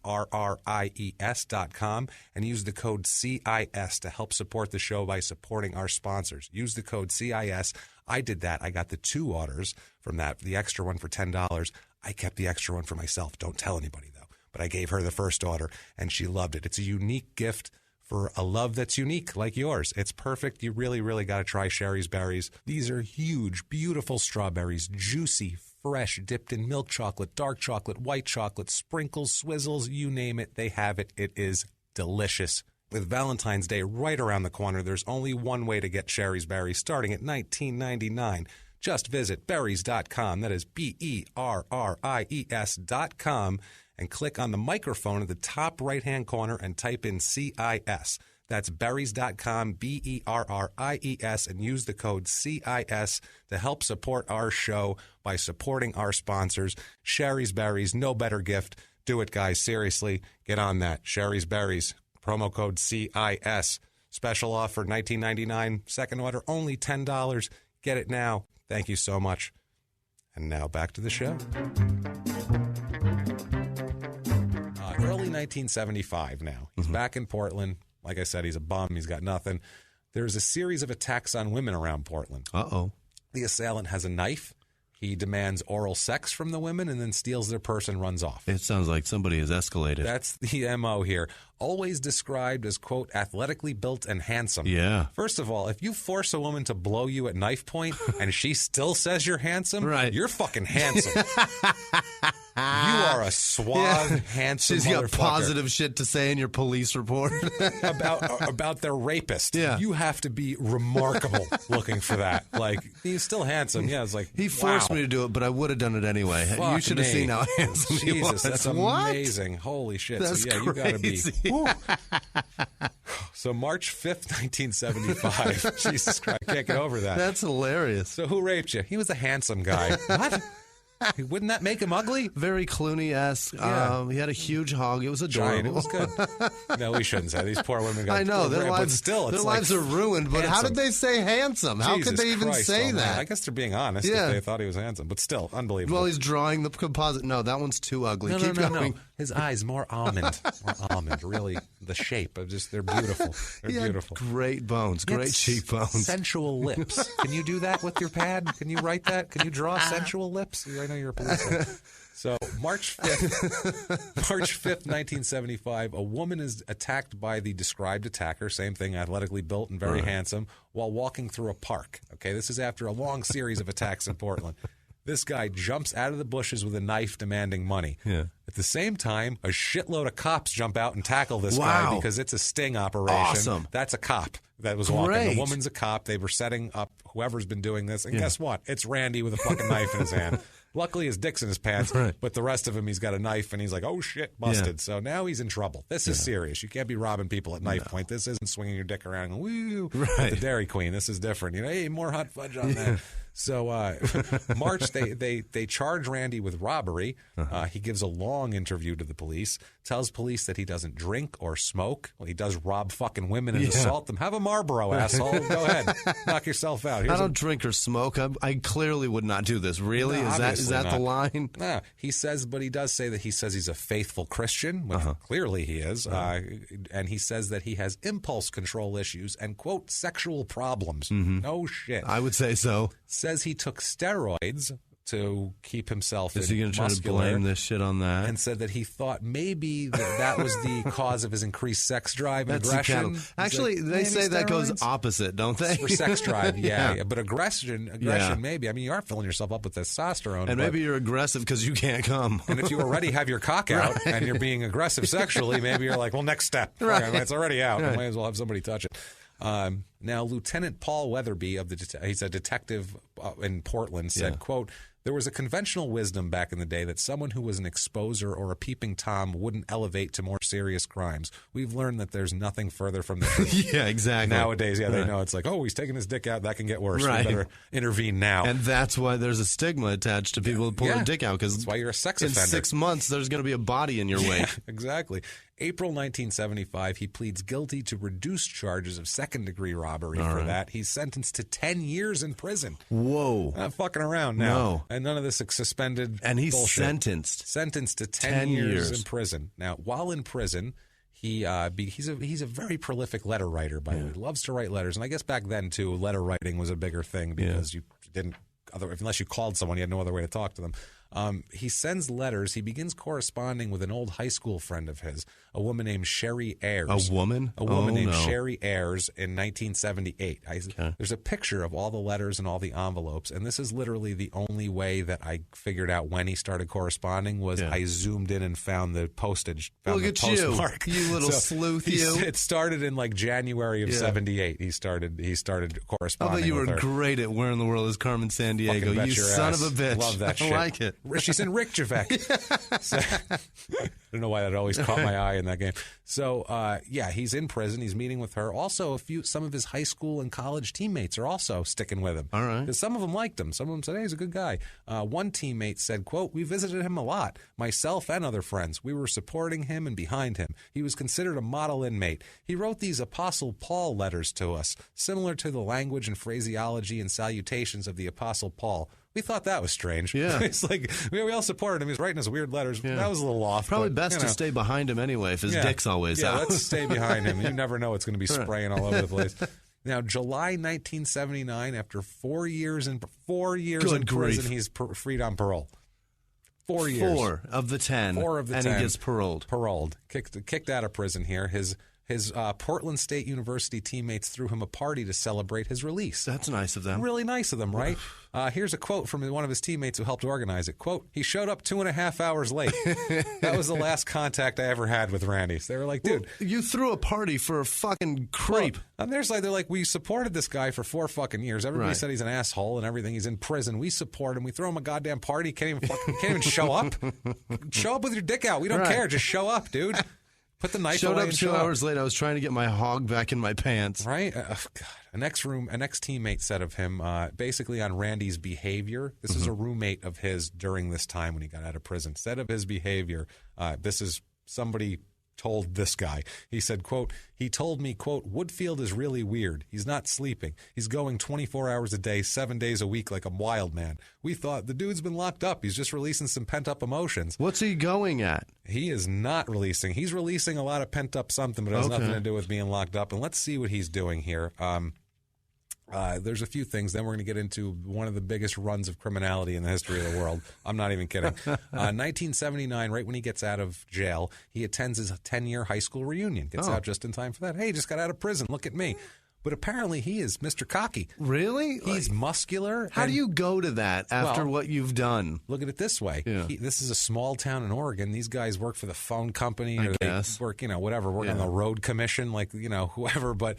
and use the code CIS to help support the show by supporting our sponsors. Use the code CIS. I did that. I got the 2 orders from that, the extra one for $10. I kept the extra one for myself. Don't tell anybody, though. But I gave her the first order, and she loved it. It's a unique gift for a love that's unique, like yours. It's perfect. You really, really got to try Sherry's Berries. These are huge, beautiful strawberries, juicy, fresh, dipped in milk chocolate, dark chocolate, white chocolate, sprinkles, swizzles, you name it, they have it. It is delicious. With Valentine's Day right around the corner, there's only one way to get Sherry's Berries, starting at $19.99. Just visit berries.com, that is BERRIES.com, and click on the microphone at the top right-hand corner and type in CIS. That's berries.com, BERRIES, and use the code CIS to help support our show by supporting our sponsors. Sherry's Berries, no better gift. Do it, guys. Seriously, get on that. Sherry's Berries, promo code CIS. Special offer, $19.99. Second order, only $10. Get it now. Thank you so much. And now back to the show. Early 1975 now. He's back in Portland. Like I said, he's a bum. He's got nothing. There's a series of attacks on women around Portland. Uh-oh. The assailant has a knife. He demands oral sex from the women and then steals their purse and runs off. It sounds like somebody has escalated. That's the MO here. Always described as, quote, athletically built and handsome. Yeah. First of all, if you force a woman to blow you at knife point and she still says you're handsome, right, you're fucking handsome. You are a suave, handsome She's got positive shit to say in your police report. about their rapist. Yeah. You have to be remarkable looking for that. Like, he's still handsome. Yeah, it's like, he forced me to do it, but I would have done it anyway. Fuck you should have seen how handsome he was. That's amazing. Holy shit. That's so, yeah, crazy. You got to be. So March 5th, 1975. Jesus Christ, I can't get over that. That's hilarious. So who raped you? He was a handsome guy. What? Wouldn't that make him ugly? Very Clooney-esque. Yeah. He had a huge hog. It was adorable. Giant. It was good. No, we shouldn't say. These poor women got I know. Their lives, but still, it's their like lives are ruined. But how did they say handsome? How could they even Christ, say that? I guess they're being honest if they thought he was handsome. But still, unbelievable. Well, he's drawing the composite. No, that one's too ugly. Keep going. No. His eyes, more almond. Really, the shape of just, they're beautiful. They're beautiful. Great bones. Great cheekbones. Sensual lips. Can you do that with your pad? Can you write that? Can you draw sensual lips? I know you're a policeman. So March 5th, 1975, a woman is attacked by the described attacker, same thing, athletically built and very handsome, while walking through a park. Okay, this is after a long series of attacks in Portland. This guy jumps out of the bushes with a knife demanding money. Yeah. At the same time, a shitload of cops jump out and tackle this guy because it's a sting operation. Awesome. That's a cop that was walking. The woman's a cop. They were setting up whoever's been doing this. And guess what? It's Randy with a fucking knife in his hand. Luckily, his dick's in his pants, but the rest of him, he's got a knife, and he's like, oh, shit, busted. Yeah. So now he's in trouble. This is serious. You can't be robbing people at knife point. This isn't swinging your dick around and woo, the Dairy Queen. This is different. You know, hey, more hot fudge on that. So March, they charge Randy with robbery. He gives a long interview to the police, tells police that he doesn't drink or smoke. Well, he does rob fucking women and assault them. Have a Marlboro, asshole. Go ahead. Knock yourself out. I don't drink or smoke. I clearly would not do this. Really? No, is that the line? No. He says, but he does say that he's a faithful Christian, which clearly he is. And he says that he has impulse control issues and, quote, sexual problems. Mm-hmm. No shit. I would say so. Says he took steroids to keep himself muscular. Is he going to try to blame this shit on that? And said that he thought maybe that was the cause of his increased sex drive and aggression. Actually, they say that goes opposite, don't they? For sex drive, yeah. But aggression, maybe. I mean, you are filling yourself up with testosterone. And maybe you're aggressive because you can't come. And if you already have your cock out and you're being aggressive sexually, maybe you're like, well, next step. Right. It's already out. I might as well have somebody touch it. Now, Lieutenant Paul Weatherby, he's a detective in Portland, said, quote, There was a conventional wisdom back in the day that someone who was an exposer or a peeping Tom wouldn't elevate to more serious crimes. We've learned that there's nothing further from the truth. Yeah, exactly. Nowadays, they know it's like, oh, he's taking his dick out. That can get worse. Right. We better intervene now. And that's why there's a stigma attached to people who pull their dick out. Because that's why you're a sex offender. In 6 months, there's going to be a body in your wake. Exactly. April 1975, he pleads guilty to reduced charges of second-degree robbery that. He's sentenced to 10 years in prison. Whoa. Not fucking around now. No. And none of this suspended And he's bullshit. sentenced to 10 years in prison. Now, while in prison, he's a very prolific letter writer, by the way. He loves to write letters. And I guess back then, too, letter writing was a bigger thing because you didn't, unless you called someone, you had no other way to talk to them. He sends letters. He begins corresponding with an old high school friend of his, a woman named Sherry Ayres. A woman? A woman named Sherry Ayres in 1978. There's a picture of all the letters and all the envelopes, and this is literally the only way that I figured out when he started corresponding was I zoomed in and found the postage. Look at postmark. You little sleuth, you. It started in like January of 78. He started corresponding. I thought you were with her. great at Where in the World is Carmen San Diego. You son of a bitch. Love that shit. I like it. She's in Reykjavik. So, I don't know why that always caught my eye in that game. So, he's in prison. He's meeting with her. Also, some of his high school and college teammates are also sticking with him. All right. Because some of them liked him. Some of them said, hey, he's a good guy. One teammate said, quote, we visited him a lot, myself and other friends. We were supporting him and behind him. He was considered a model inmate. He wrote these Apostle Paul letters to us, similar to the language and phraseology and salutations of the Apostle Paul. We thought that was strange. Yeah. It's like, we all supported him. He was writing us weird letters. Yeah. That was a little off. Probably best to stay behind him anyway if his dick's always out. Yeah, let's stay behind him. You never know what's going to be spraying all over the place. Now, July 1979, after 4 years in prison, he's freed on parole. 4 years. 4 of the 10. 4 of the 10. And he gets paroled. Kicked out of prison here. His Portland State University teammates threw him a party to celebrate his release. That's nice of them. Really nice of them, right? Here's a quote from one of his teammates who helped organize it. Quote, he showed up 2.5 hours late. That was the last contact I ever had with Randy's. They were like, dude. Well, you threw a party for a fucking creep. Well, on their side, they're like, we supported this guy for 4 fucking years. Everybody said he's an asshole and everything. He's in prison. We support him. We throw him a goddamn party. Can't even show up. Show up with your dick out. We don't care. Just show up, dude. Put the knife Showed away up and 2 hours late. I was trying to get my hog back in my pants. Right? God. An ex-teammate said of him, basically on Randy's behavior. This is a roommate of his during this time when he got out of prison. Said of his behavior, this is somebody told this guy. He said, quote, he told me, quote, Woodfield is really weird. He's not sleeping. He's going 24 hours a day, 7 days a week like a wild man. We thought the dude's been locked up. He's just releasing some pent-up emotions. What's he going at? He is not releasing. He's releasing a lot of pent-up something, but it has nothing to do with being locked up. And let's see what he's doing here. There's a few things. Then we're going to get into one of the biggest runs of criminality in the history of the world. I'm not even kidding. 1979, right when he gets out of jail, he attends his 10-year high school reunion. Gets out just in time for that. Hey, he just got out of prison. Look at me. But apparently he is Mr. Cocky. Really? He's muscular. How do you go to that after what you've done? Look at it this way. Yeah. This is a small town in Oregon. These guys work for the phone company. Or they work, whatever. Work on the road commission, like, whoever. But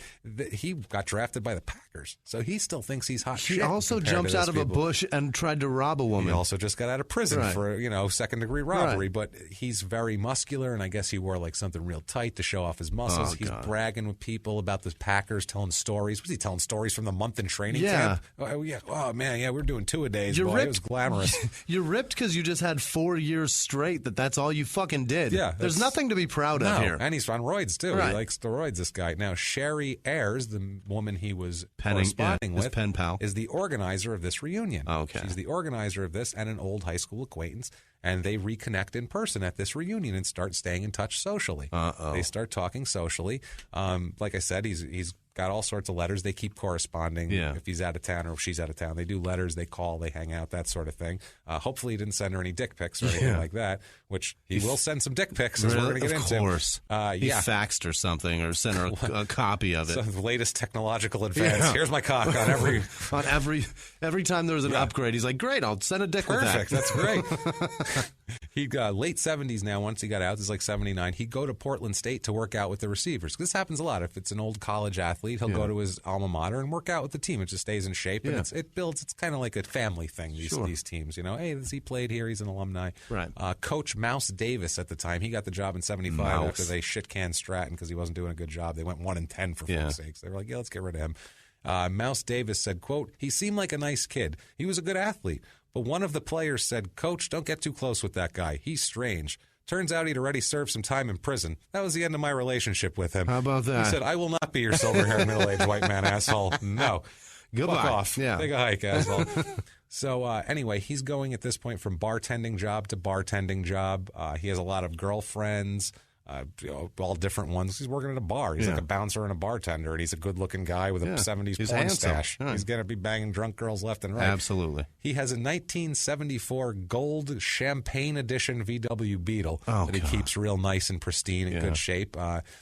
he got drafted by the Packers. So he still thinks he's hot shit. He also jumped out of a bush and tried to rob a woman. He also just got out of prison for, second-degree robbery. But he's very muscular, and I guess he wore, like, something real tight to show off his muscles. He's bragging with people about the Packers, telling stories. Was he telling stories from the month in training camp? Oh, man, we're doing 2-a-days, boy. It was glamorous. You're ripped because you just had 4 years straight that's all you fucking did. Yeah. There's nothing to be proud of here. And he's on roids, too. He likes steroids, this guy. Now, Sherry Ayres, the woman he was corresponding with, pen pal, is the organizer of this reunion. Okay. She's the organizer of this and an old high school acquaintance. And they reconnect in person at this reunion and start staying in touch socially. They start talking socially. Like I said, he's got all sorts of letters. They keep corresponding if he's out of town or if she's out of town. They do letters, they call, they hang out, that sort of thing. Hopefully he didn't send her any dick pics or anything like that, which he will send some dick pics, as we're going to get into. Of course. He faxed or something or sent her a copy of it. So the latest technological advance. Yeah. Here's my cock on every... every time there was an upgrade, he's like, great, I'll send a dick with that. Perfect, that's great. He got late 70s now. Once he got out, this is like 79. He'd go to Portland State to work out with the receivers. This happens a lot. If it's an old college athlete, he'll go to his alma mater and work out with the team. It just stays in shape, and it builds. It's kind of like a family thing. These teams, you know, hey, he played here. He's an alumni. Right. Coach Mouse Davis at the time, he got the job in 75 after they shit-canned Stratton because he wasn't doing a good job. They went 1-10 for fuck's sakes. They were like, yeah, let's get rid of him. Mouse Davis said, quote, he seemed like a nice kid. He was a good athlete. But one of the players said, Coach, don't get too close with that guy. He's strange. Turns out he'd already served some time in prison. That was the end of my relationship with him. How about that? He said, I will not be your silver-haired middle-aged white man asshole. No. Goodbye. Fuck off. Yeah. Take a hike, asshole. So anyway, he's going at this point from bartending job to bartending job. He has a lot of girlfriends. All different ones. He's working at a bar. He's like a bouncer and a bartender, and he's a good-looking guy with a 70s porn stash. Yeah. He's going to be banging drunk girls left and right. Absolutely. He has a 1974 gold champagne edition VW Beetle that he keeps real nice and pristine in good shape.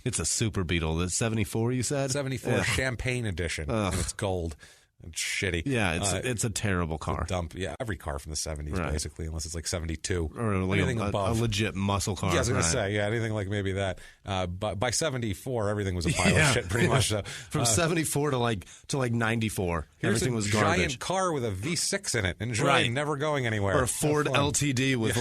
It's a super Beetle. The 74, you said? 74 champagne edition, and it's gold. It's shitty. Yeah, it's a terrible car. Dump. Yeah, every car from the 70s, basically, unless it's like 72. Or like anything above. A legit muscle car. Yeah, I was going to say, anything like maybe that. But by 74, everything was a pile of shit, pretty much. So. From 74 to like 94, everything was garbage. Here's a giant car with a V6 in it, enjoying, never going anywhere. Or a Ford LTD with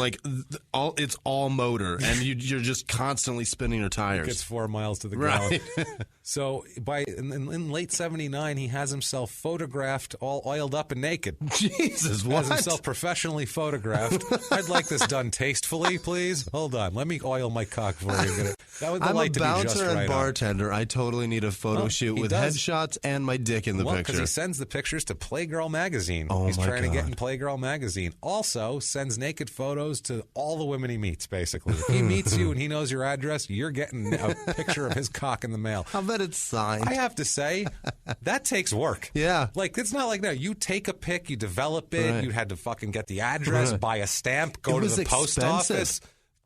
it's all motor, and you're just constantly spinning your tires. It gets 4 miles to the gallon. So in late 79, he has himself photographed all oiled up and naked. Jesus, what? Has himself professionally photographed. I'd like this done tastefully, please. Hold on. Let me oil my cock before you get it. That would I'm like a bouncer and right bartender. I totally need a photo shoot with headshots and my dick in the picture. Because he sends the pictures to Playgirl magazine. Oh, He's trying to God. get in Playgirl magazine. Also sends naked photos to all the women he meets, basically. If he meets you and he knows your address, you're getting a picture of his cock in the mail. I'll bet it's signed. I have to say, that takes work. Yeah. Like, it's not like that. You take a pic, you develop it, you had to fucking get the address, buy a stamp, go to the post office.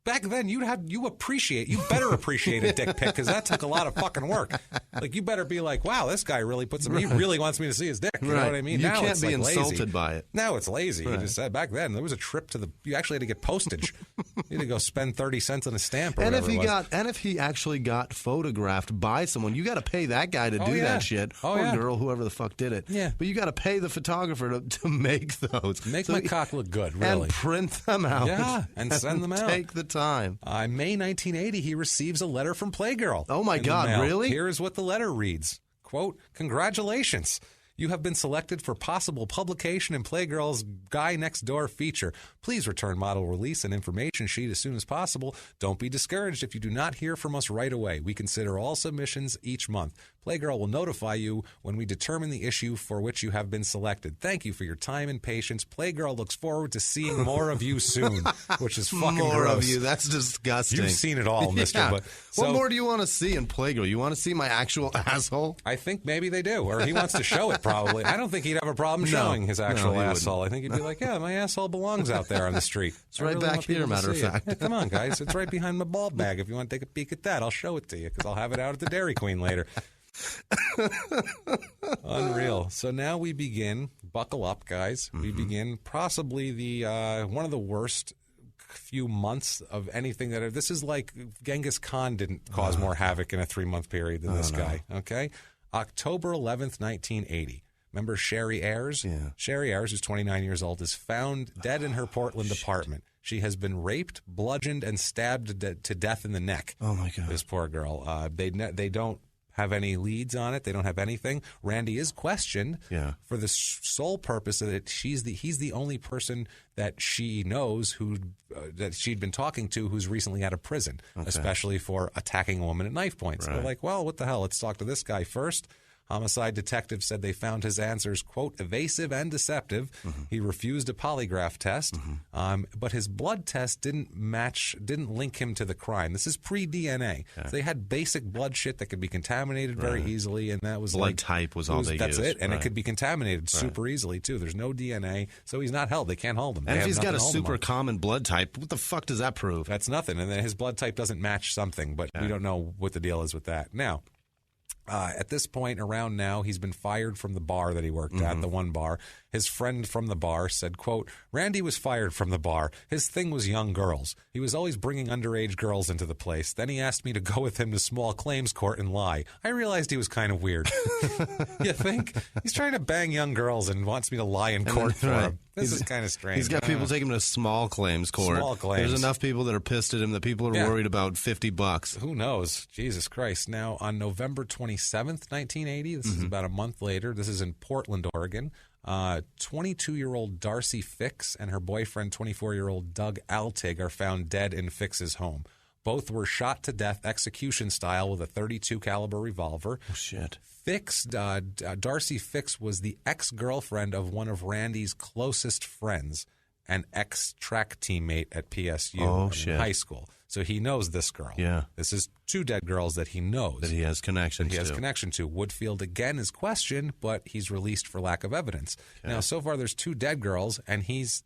Back then, you better appreciate a dick pic because that took a lot of fucking work. Like, you better be like, wow, this guy really puts he really wants me to see his dick. You know what I mean? You now can't it's be like insulted lazy. by it. Now it's lazy. You just said back then there was a trip to you actually had to get postage. You had to go spend 30 cents on a stamp or whatever it was. And if he actually got photographed by someone, you got to pay that guy to do that shit. Or girl, whoever the fuck did it. Yeah. But you got to pay the photographer to make those. Make my cock look good, really. And print them out. Yeah, and send them out. Take the time. May 1980, he receives a letter from Playgirl. Oh, my God, really? Here is what the letter reads. Quote, congratulations. You have been selected for possible publication in Playgirl's Guy Next Door feature. Please return model release and information sheet as soon as possible. Don't be discouraged if you do not hear from us right away. We consider all submissions each month. Playgirl will notify you when we determine the issue for which you have been selected. Thank you for your time and patience. Playgirl looks forward to seeing more of you soon, which is fucking more gross. Of you. That's disgusting. You've seen it all, mister. Yeah. But, what more do you want to see in Playgirl? You want to see my actual asshole? I think maybe they do, or he wants to show it probably. I don't think he'd have a problem showing his actual asshole. I think he'd be like, yeah, my asshole belongs out there on the street. It's right back here, matter of fact. Yeah, come on, guys. It's right behind my ball bag. If you want to take a peek at that, I'll show it to you because I'll have it out at the Dairy Queen later. Unreal. So now we begin. Buckle up, guys. We begin possibly the one of the worst few months of anything that this is like Genghis Khan didn't cause more havoc in a 3-month period than this guy. Okay, October 11th, 1980. Remember Sherry Ayers? Yeah. Sherry Ayers, who's 29 years old, is found dead in her Portland apartment. She has been raped, bludgeoned, and stabbed to death in the neck. Oh my God! This poor girl. They don't have any leads on it. They don't have anything. Randy is questioned for the sole purpose that he's the only person that she knows that she'd been talking to who's recently out of prison, especially for attacking a woman at knife points. Right. They're like, well, what the hell? Let's talk to this guy first. Homicide detectives said they found his answers, quote, evasive and deceptive. He refused a polygraph test, but his blood test didn't link him to the crime. This is pre-DNA. So they had basic blood shit that could be contaminated very easily, and that was blood type was all they used. That's it, and it could be contaminated super easily, too. There's no DNA, so he's not held. They can't hold him. And if he's got a super common blood type, what the fuck does that prove? That's nothing, and then his blood type doesn't match something, but we don't know what the deal is with that. Now, At this point, around now, he's been fired from the bar that he worked at, the one bar. His friend from the bar said, quote, Randy was fired from the bar. His thing was young girls. He was always bringing underage girls into the place. Then he asked me to go with him to small claims court and lie. I realized he was kind of weird. You think? He's trying to bang young girls and wants me to lie in court for him. This is kind of strange. He's got people taking him to small claims court. Small claims. There's enough people that are pissed at him that people are worried about $50. Who knows? Jesus Christ. Now, on November 27th, 1980, this is about a month later, this is in Portland, Oregon, 22-year-old Darcy Fix and her boyfriend, 24-year-old Doug Altig, are found dead in Fix's home. Both were shot to death execution style with a .32 caliber revolver. Oh, shit. Darcy Fix was the ex-girlfriend of one of Randy's closest friends, an ex-track teammate at PSU in high school. So he knows this girl. Yeah. This is two dead girls that he knows. That he has connection to. Woodfield, again, is questioned, but he's released for lack of evidence. Okay. Now, so far, there's two dead girls, and he's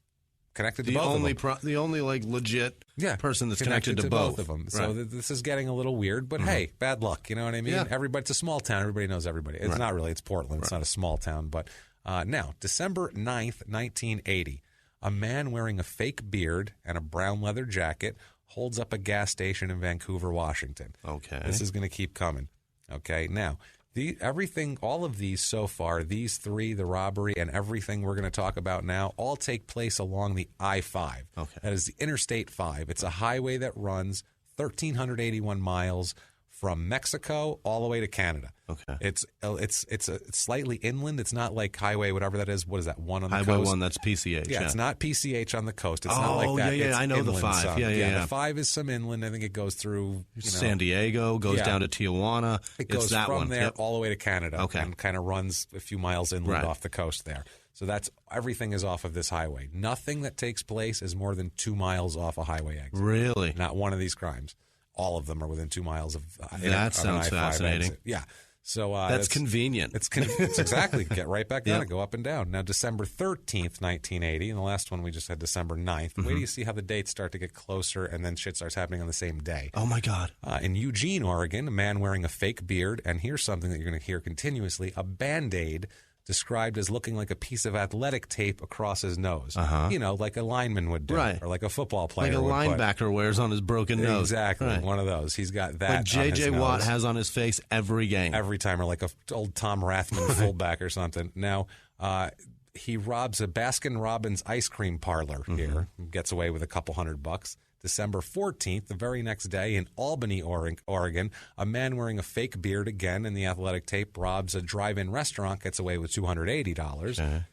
connected to both of them. The only legit person that's connected to both of them. Right. So this is getting a little weird, but hey, bad luck. You know what I mean? Yeah. It's a small town. Everybody knows everybody. It's not really. It's Portland. It's not a small town. But now, December 9th, 1980, a man wearing a fake beard and a brown leather jacket holds up a gas station in Vancouver, Washington. Okay. This is going to keep coming. Okay. Now, all of these so far, these three, the robbery and everything we're going to talk about now, all take place along the I-5. Okay. That is the Interstate 5. It's a highway that runs 1,381 miles from Mexico all the way to Canada. Okay. It's slightly inland. It's not like highway, whatever that is. What is that, one on the coast? Highway 1, that's PCH. Yeah, it's not PCH on the coast. It's not like that. Yeah, I know the 5. Some. Yeah. The 5 is some inland. I think it goes through San Diego, goes down to Tijuana. It goes from there all the way to Canada. Okay. And kind of runs a few miles inland off the coast there. So everything is off of this highway. Nothing that takes place is more than 2 miles off a highway exit. Really? Not one of these crimes. All of them are within 2 miles of that sounds fascinating. Exit. Yeah. So that's convenient. It's exactly. Get right back down and go up and down. Now, December 13th, 1980, and the last one we just had December 9th. Wait till you see how the dates start to get closer, and then shit starts happening on the same day. Oh, my God. In Eugene, Oregon, a man wearing a fake beard, and here's something that you're going to hear continuously, a Band-Aid described as looking like a piece of athletic tape across his nose. You know, like a lineman would do, or like a football player would like a linebacker wears on his broken nose. Exactly, one of those. He's got that. Like J.J. Watt has on his face every game. Every time, or like a old Tom Rathman fullback or something. Now, he robs a Baskin-Robbins ice cream parlor here, gets away with a couple $100. December 14th, the very next day in Albany, Oregon, a man wearing a fake beard again in the athletic tape robs a drive-in restaurant, gets away with $280. Okay.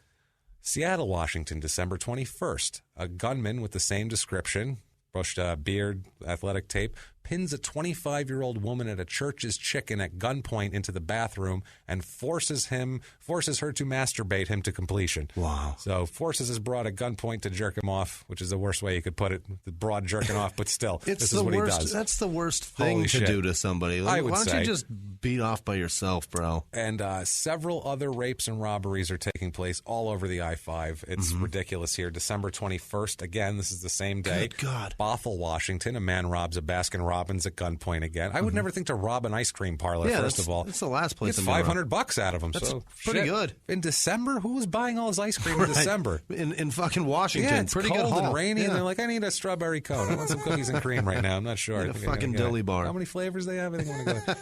Seattle, Washington, December 21st, a gunman with the same description, brushed beard, athletic tape, pins a 25-year-old woman at a church's chicken at gunpoint into the bathroom and forces her to masturbate him to completion. Wow. So forces his broad at gunpoint to jerk him off, which is the worst way you could put it, the broad jerking off, but still, this is what he does. That's the worst thing to do to somebody. Like, I would why don't say. you just beat off by yourself, bro? And several other rapes and robberies are taking place all over the I-5. It's ridiculous here. December 21st, again, this is the same day. Good God. Bothell, Washington, a man robs a Baskin-Robbins at gunpoint again. I would never think to rob an ice cream parlor, first of all. That's the last place. It's $500 out of them. That's so pretty good. In December? Who was buying all his ice cream in December? In fucking Washington. Yeah, it's pretty cold good and rainy, and they're like, I need a strawberry cone. I want some cookies and cream right now. I'm not sure. A fucking dilly bar. How many flavors they have? I think I'm going to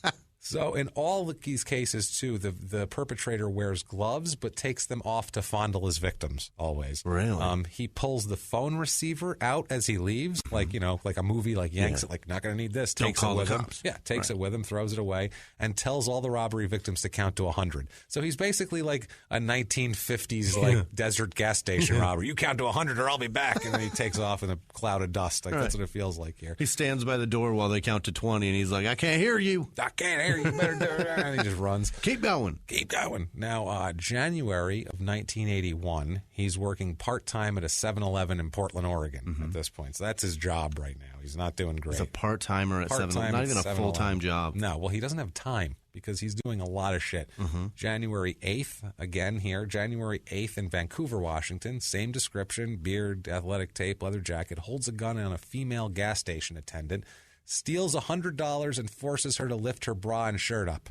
go. So in all of these cases, too, the perpetrator wears gloves but takes them off to fondle his victims, always. Really? He pulls the phone receiver out as he leaves, like a movie, like yanks it, like, not going to need this, Don't takes call it with the him. cops. Yeah, takes it with him, throws it away, and tells all the robbery victims to count to 100. So he's basically like a 1950s like desert gas station robber. You count to 100 or I'll be back. And then he takes off in a cloud of dust. Like, that's what it feels like here. He stands by the door while they count to 20, and he's like, I can't hear you. I can't hear you. Better do it. And he just runs. Keep going. Keep going. Now, January of 1981, he's working part-time at a 7-Eleven in Portland, Oregon at this point. So that's his job right now. He's not doing great. He's a part-timer at 7-Eleven. Not even a full-time job. No, well, he doesn't have time because he's doing a lot of shit. January 8th, again here, January 8th in Vancouver, Washington, same description, beard, athletic tape, leather jacket, holds a gun on a female gas station attendant, steals $100 and forces her to lift her bra and shirt up.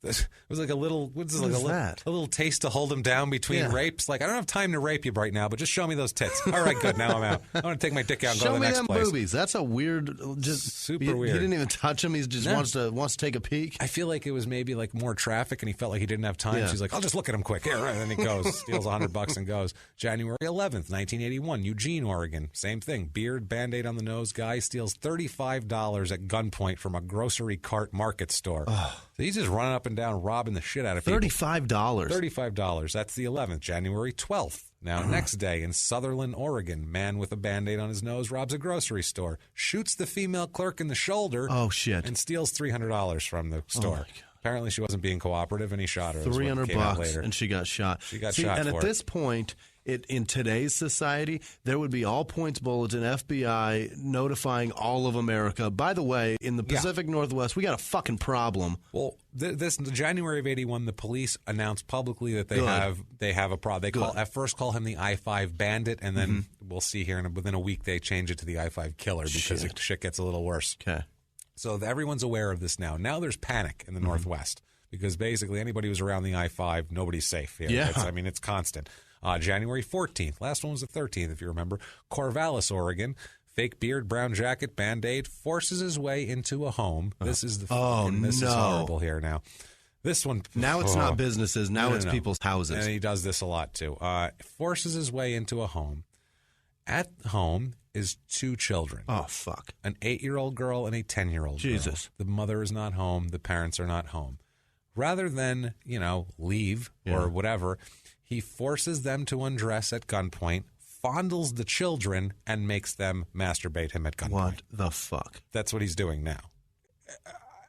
It was like a little, What is that? A little taste to hold him down between rapes. Like, I don't have time to rape you right now, but just show me those tits. All right, good. Now I'm out. I want to take my dick out and go to the next place. Show me them boobies. That's a weird, super weird. He didn't even touch him. He just wants to take a peek. I feel like it was maybe like more traffic, and he felt like he didn't have time. She's like, I'll just look at him quick. Yeah, right. And then he goes, steals $100 and goes. January 11th, 1981, Eugene, Oregon. Same thing. Beard, Band-Aid on the nose guy steals $35 at gunpoint from a grocery cart market store. So he's just running up and down, robbing the shit out of people. $35. $35. That's the 11th. January 12th. Now, next day in Sutherland, Oregon, man with a Band-Aid on his nose robs a grocery store, shoots the female clerk in the shoulder. Oh, shit. And steals $300 from the store. Apparently, she wasn't being cooperative, and he shot her. $300, and she got shot. She got shot. And at this point, in today's society, there would be all points bulletin, FBI notifying all of America. By the way, in the Pacific Northwest, we got a fucking problem. Well, this January of '81, the police announced publicly that they have a problem. They first call him the I-5 bandit, and then we'll see here within a week they change it to the I-5 killer because shit gets a little worse. Okay. So everyone's aware of this now. Now there's panic in the Northwest because basically anybody who's around the I-5, nobody's safe here. Yeah. It's constant. January 14th. Last one was the 13th, if you remember. Corvallis, Oregon. Fake beard, brown jacket, Band-Aid, forces his way into a home. This is this is horrible here now. This one. Now it's not businesses. Now it's people's houses. And he does this a lot, too. Forces his way into a home. At home is two children. Oh, fuck. An 8-year-old girl and a 10-year-old girl. Jesus. The mother is not home. The parents are not home. Rather than, leave or whatever, he forces them to undress at gunpoint, fondles the children, and makes them masturbate him at gunpoint. What the fuck? That's what he's doing now.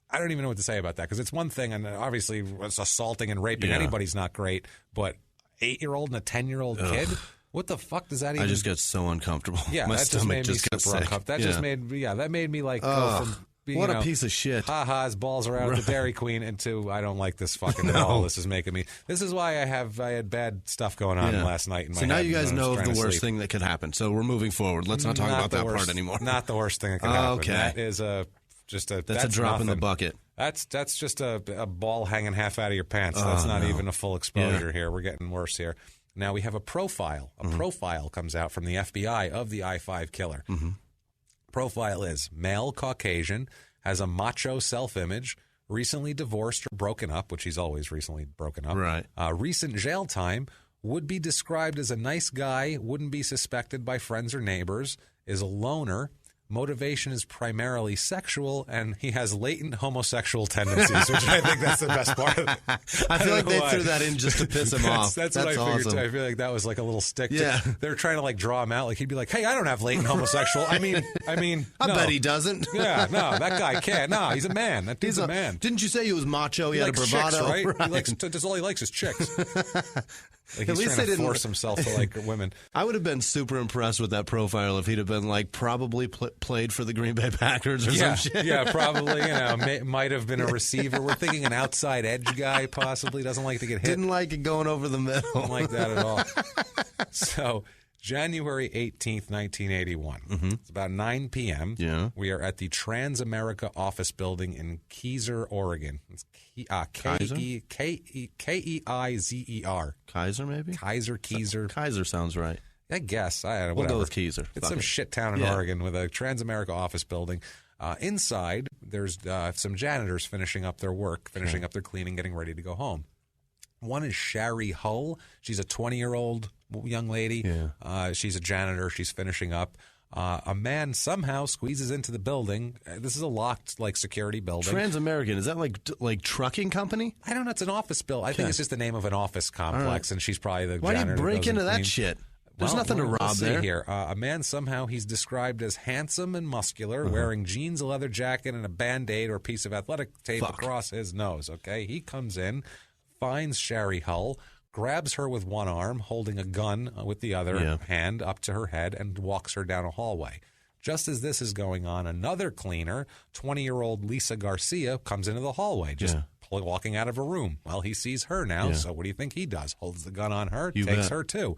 I don't even know what to say about that because it's one thing, and obviously assaulting and raping anybody's not great, but 8-year-old and a 10-year-old kid? What the fuck does that even... I just get so uncomfortable. Yeah, my that stomach just made me super uncomfortable. That made me like go from... What a piece of shit. Ha-ha, his balls are out of the Dairy Queen into I don't like this fucking at all. This is making me... This is why I had bad stuff going on last night in my head. So now you guys know of the worst thing that could happen. So we're moving forward. Let's not talk about that part anymore. Not the worst thing that could happen. Okay. That is that's a drop nothing. in the bucket. That's just a ball hanging half out of your pants. That's not even a full exposure here. We're getting worse here. Now we have a profile. A profile comes out from the FBI of the I-5 killer. Profile is male, Caucasian, has a macho self-image, recently divorced or broken up, which he's always recently broken up. Right. Recent jail time, would be described as a nice guy, wouldn't be suspected by friends or neighbors, is a loner. Motivation is primarily sexual, and he has latent homosexual tendencies, which I think that's the best part of it. I feel like they threw that in just to piss him off. That's what I figured, awesome. too. I feel like that was like a little stick. They're trying to like draw him out. Like he'd be like, hey, I don't have latent homosexual. I mean, I no. bet he doesn't. Yeah, no, that guy can't. No, he's a man. That dude's a man. Didn't you say he was macho? He had a bravado, chicks, right? Right. That's all he likes is chicks. Like At he's least trying they to didn't force himself to like women. I would have been super impressed with that profile if he'd have been like probably played for the Green Bay Packers or some shit. Yeah, probably. Might have been a receiver. We're thinking an outside edge guy possibly doesn't like to get hit. Didn't like it going over the middle. Don't like that at all. So January 18th, 1981. It's about 9 p.m. Yeah. We are at the Transamerica office building in Keizer, Oregon. It's K-E-I-Z-E-R. Kaiser, maybe? Keizer. Kaiser sounds right. I guess. We'll go with Keizer. It's some shit town in Oregon with a Transamerica office building. Inside, there's some janitors finishing up their work, finishing up their cleaning, getting ready to go home. One is Shari Hull. She's a 20-year-old young lady. Yeah. She's a janitor. She's finishing up. A man somehow squeezes into the building. This is a locked, security building. Transamerican, is that like trucking company? I don't know. It's an office building. I think it's just the name of an office complex, and she's probably the Why janitor. do you break into that shit? There's nothing to rob there. Here. A man somehow he's described as handsome and muscular, wearing jeans, a leather jacket, and a Band-Aid or piece of athletic tape across his nose. Okay, he comes in, finds Shari Hull, grabs her with one arm, holding a gun with the other hand up to her head, and walks her down a hallway. Just as this is going on, another cleaner, 20-year-old Lisa Garcia, comes into the hallway, just walking out of a room. Well, he sees her now, so what do you think he does? Holds the gun on her, takes her too.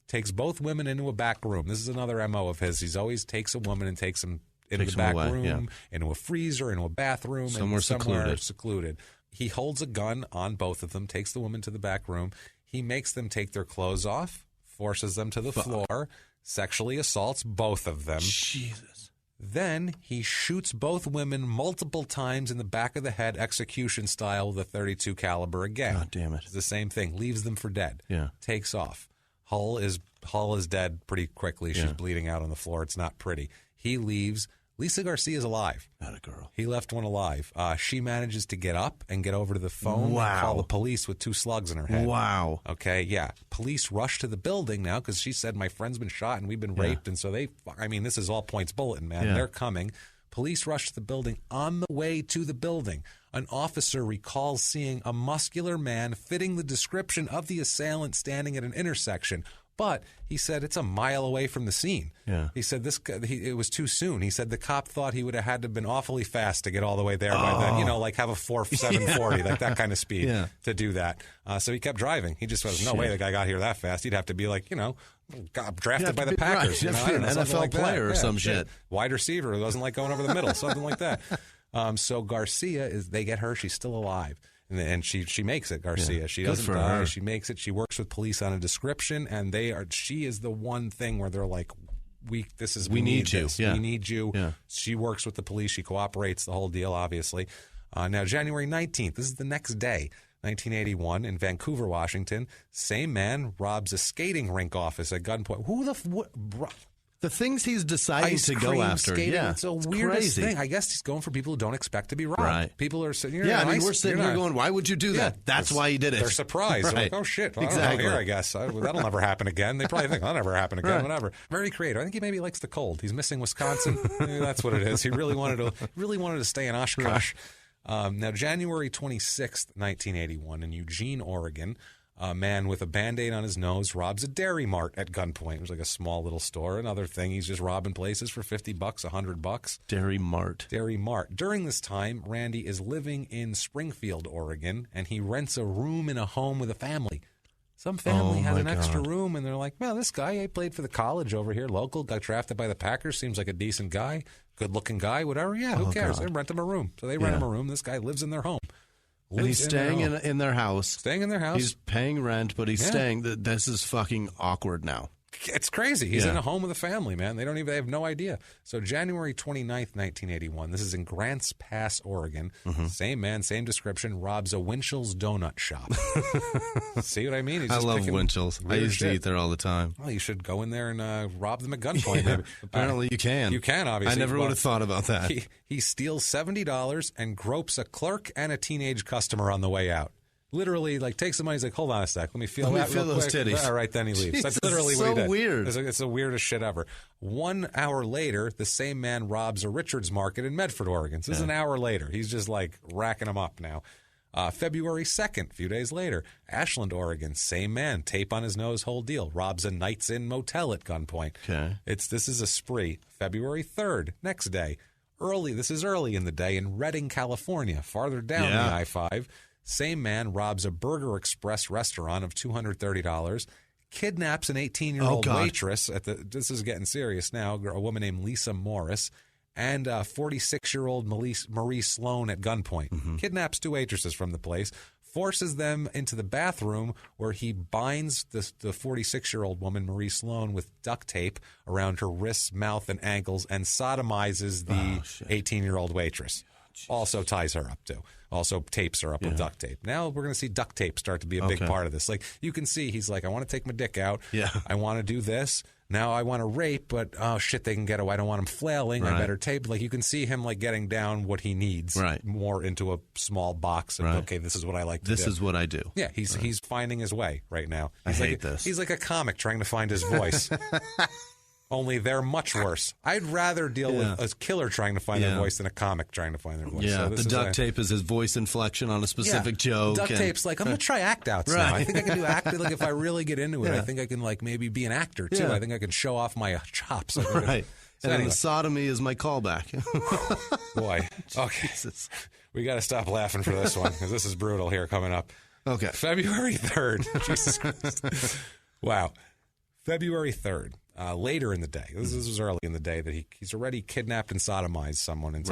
Takes both women into a back room. This is another MO of his. He's always takes a woman and takes them into the back room, into a freezer, into a bathroom, somewhere secluded. He holds a gun on both of them, takes the woman to the back room. He makes them take their clothes off, forces them to the floor, sexually assaults both of them. Jesus. Then he shoots both women multiple times in the back of the head, execution style, with a .32 caliber again. God damn it. It's the same thing. Leaves them for dead. Yeah. Takes off. Hull is dead pretty quickly. She's bleeding out on the floor. It's not pretty. He leaves. Lisa Garcia's alive. Not a girl. He left one alive. She manages to get up and get over to the phone and call the police with 2 slugs in her head. Wow. Okay, yeah. Police rush to the building now because she said, my friend's been shot and we've been raped. And so this is all points bulletin, man. Yeah. They're coming. Police rush to the building. On the way to the building, an officer recalls seeing a muscular man fitting the description of the assailant standing at an intersection. But he said it's a mile away from the scene. Yeah. He said it was too soon. He said the cop thought he would have had to have been awfully fast to get all the way there by then. Like have a 740, like that kind of speed to do that. So he kept driving. He just was no way the guy got here that fast. He'd have to be like, got drafted by the Packers. Right. An NFL player or some shit. Wide receiver who doesn't like going over the middle, something like that. So Garcia they get her. She's still alive. And she makes it, Garcia. She doesn't die. Her. She makes it. She works with police on a description, and she is the one thing where they're like, we need you. Yeah. We need you. Yeah. She works with the police. She cooperates, the whole deal, obviously. Now, January 19th, this is the next day, 1981, in Vancouver, Washington. Same man robs a skating rink office at gunpoint. The things he's deciding to go after. Skating, yeah. It's a weirdest thing. I guess he's going for people who don't expect to be robbed. Right. People are sitting here. Yeah, we're sitting here going, why would you do that? That's why he did it. They're surprised. Right. They're like, oh, shit. Well, exactly. I don't know here, I guess. That'll never happen again. They probably think, that'll never happen again, whatever. Very creative. I think he maybe likes the cold. He's missing Wisconsin. Maybe that's what it is. He really wanted to stay in Oshkosh. Now, January 26th, 1981, in Eugene, Oregon, a man with a Band-Aid on his nose robs a Dairy Mart at gunpoint. It was like a small little store. Another thing, he's just robbing places for $50, $100. Dairy Mart. During this time, Randy is living in Springfield, Oregon, and he rents a room in a home with a family. Some family has an extra room, and they're like, well, this guy, he played for the college over here, local, got drafted by the Packers, seems like a decent guy, good-looking guy, whatever. Yeah, who cares? They rent him a room. So they rent him a room. This guy lives in their home. And he's staying in their house. Staying in their house. He's paying rent, but he's staying. This is fucking awkward now. It's crazy. He's in a home with a family, man. They have no idea. So January 29th, 1981, this is in Grants Pass, Oregon. Same man, same description, robs a Winchell's donut shop. See what I mean? I love Winchell's. I used to eat there all the time. Well, you should go in there and rob them at gunpoint. Maybe. Apparently you can. You can, obviously. I never would have thought about that. He steals $70 and gropes a clerk and a teenage customer on the way out. Literally, takes the money. He's like, hold on a sec. Let me feel that real those quick. titties. All right, then he leaves. Jesus, That's literally so what he did. Weird. It's the weirdest shit ever. 1 hour later, the same man robs a Richards Market in Medford, Oregon. So this is an hour later. He's just racking them up now. February 2nd, a few days later, Ashland, Oregon. Same man, tape on his nose, whole deal. Robs a Knights Inn motel at gunpoint. Okay. This is a spree. February 3rd, next day. This is early in the day in Redding, California, farther down the I-5. Same man robs a Burger Express restaurant of $230, kidnaps an 18-year-old waitress this is getting serious now, a woman named Lisa Morris, and 46-year-old Marie Sloan at gunpoint. Kidnaps 2 waitresses from the place, forces them into the bathroom where he binds the 46-year-old woman, Marie Sloan, with duct tape around her wrists, mouth, and ankles, and sodomizes the 18-year-old waitress. Also ties her up, too. Also tapes her up with duct tape. Now we're going to see duct tape start to be a big part of this. You can see he's like, I want to take my dick out. Yeah. I want to do this. Now I want to rape, but oh shit, they can get away. I don't want him flailing. I better tape. You can see him getting down what he needs more into a small box. And okay, this is what I like to do. This is what I do. Yeah, he's finding his way right now. I hate this. He's like a comic trying to find his voice. Only they're much worse. I'd rather deal with a killer trying to find their voice than a comic trying to find their voice. Yeah, so the duct tape is his voice inflection on a specific joke. Duct tape's I'm going to try act-outs now. I think I can do acting. If I really get into it, I think I can maybe be an actor, too. I think I can show off my chops. Right. So and the sodomy is my callback. Boy. Okay. Jesus. We got to stop laughing for this one, because this is brutal here coming up. Okay. February 3rd. Jesus Christ. Wow. February 3rd. later in the day, this was early in the day, that he's already kidnapped and sodomized someone and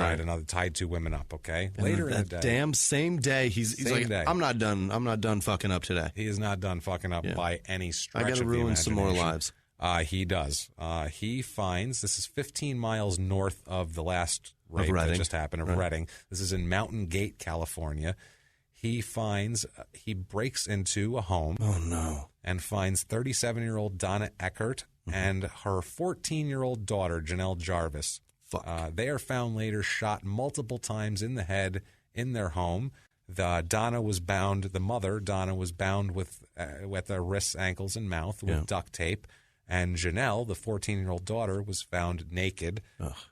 tied two women up. Okay, later in the day, damn same day, he's like, day. I'm not done fucking up today. He is not done fucking up by any stretch. I got to ruin some more lives. He does. He finds, this is 15 miles north of the last rape that just happened, of Redding. This is in Mountain Gate, California. He breaks into a home. Oh, no. And finds 37-year-old Donna Eckert and her 14-year-old daughter, Janelle Jarvis. They are found later shot multiple times in the head in their home. Donna was bound, the mother, Donna, was bound with their wrists, ankles, and mouth with duct tape. And Janelle, the 14-year-old daughter, was found naked,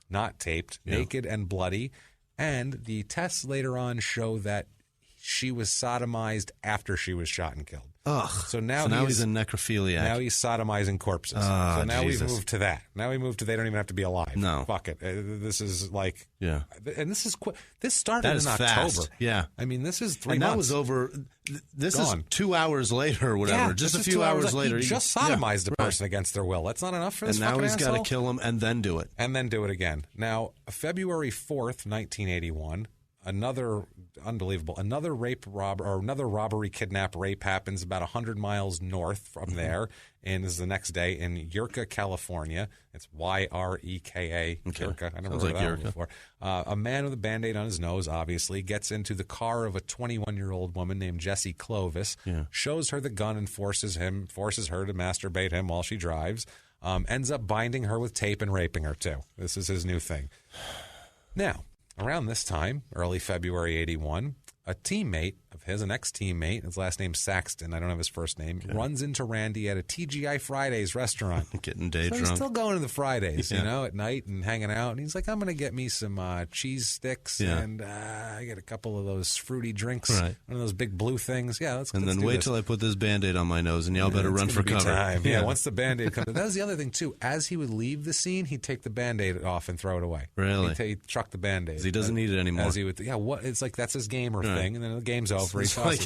not taped, naked and bloody. And the tests later on show that she was sodomized after she was shot and killed. Ugh. So now he's a necrophiliac. Now he's sodomizing corpses. So now we've moved to that. Now we moved to they don't even have to be alive. No. Fuck it. This is like... Yeah. And this is this started in October. Fast. Yeah. I mean, this is 3 months. And that was over... This Gone. is 2 hours later or whatever. Yeah, just a few hours later. He just sodomized a person against their will. That's not enough for this fucking asshole? And now he's got to kill him and then do it. And then do it again. Now, February 4th, 1981... Another robbery, kidnap, rape happens about 100 miles north from there, and this is the next day in Yreka, California. It's Yreka, Yreka. I never heard of that before. A man with a Band-Aid on his nose, obviously, gets into the car of a 21-year-old woman named Jessie Clovis, shows her the gun and forces her to masturbate him while she drives, ends up binding her with tape and raping her, too. This is his new thing. Now... Around this time, early February 81, a teammate of his, an ex-teammate, his last name's Saxton, I don't have his first name, runs into Randy at a TGI Fridays restaurant. Getting day drunk. He's still going to the Fridays, at night and hanging out. And he's like, I'm going to get me some cheese sticks and I get a couple of those fruity drinks, one of those big blue things. Yeah, let's wait till I put this Band-Aid on my nose and y'all better run for cover. Yeah, once the Band-Aid comes. That was the other thing, too. As he would leave the scene, he'd take the Band-Aid off and throw it away. Really? He'd chuck the Band-Aid. He doesn't need it anymore. It's like that's his gamer thing, and then the game's over. It's like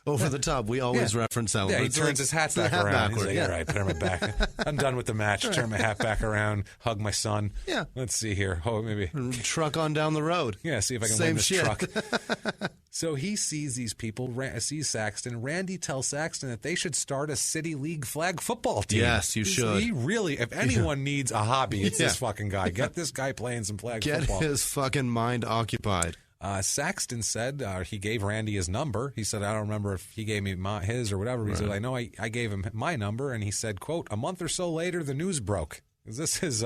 Over the Top. We always reference that. Yeah, he turns his hat back around. He's like, all right, turn my back. I'm done with the match. Turn my hat back around. Hug my son. Yeah. Let's see here. Oh, maybe truck on down the road. Yeah, see if I can win this truck. So he sees these people, sees Saxton. Randy tells Saxton that they should start a city league flag football team. Yes, you should. He really, if anyone needs a hobby, it's this fucking guy. Get this guy playing some flag football. Get his fucking mind occupied. Saxton said he gave Randy his number. He said, I don't remember if he gave me his or whatever. He said, I know I gave him my number. And he said, quote, a month or so later, the news broke. This is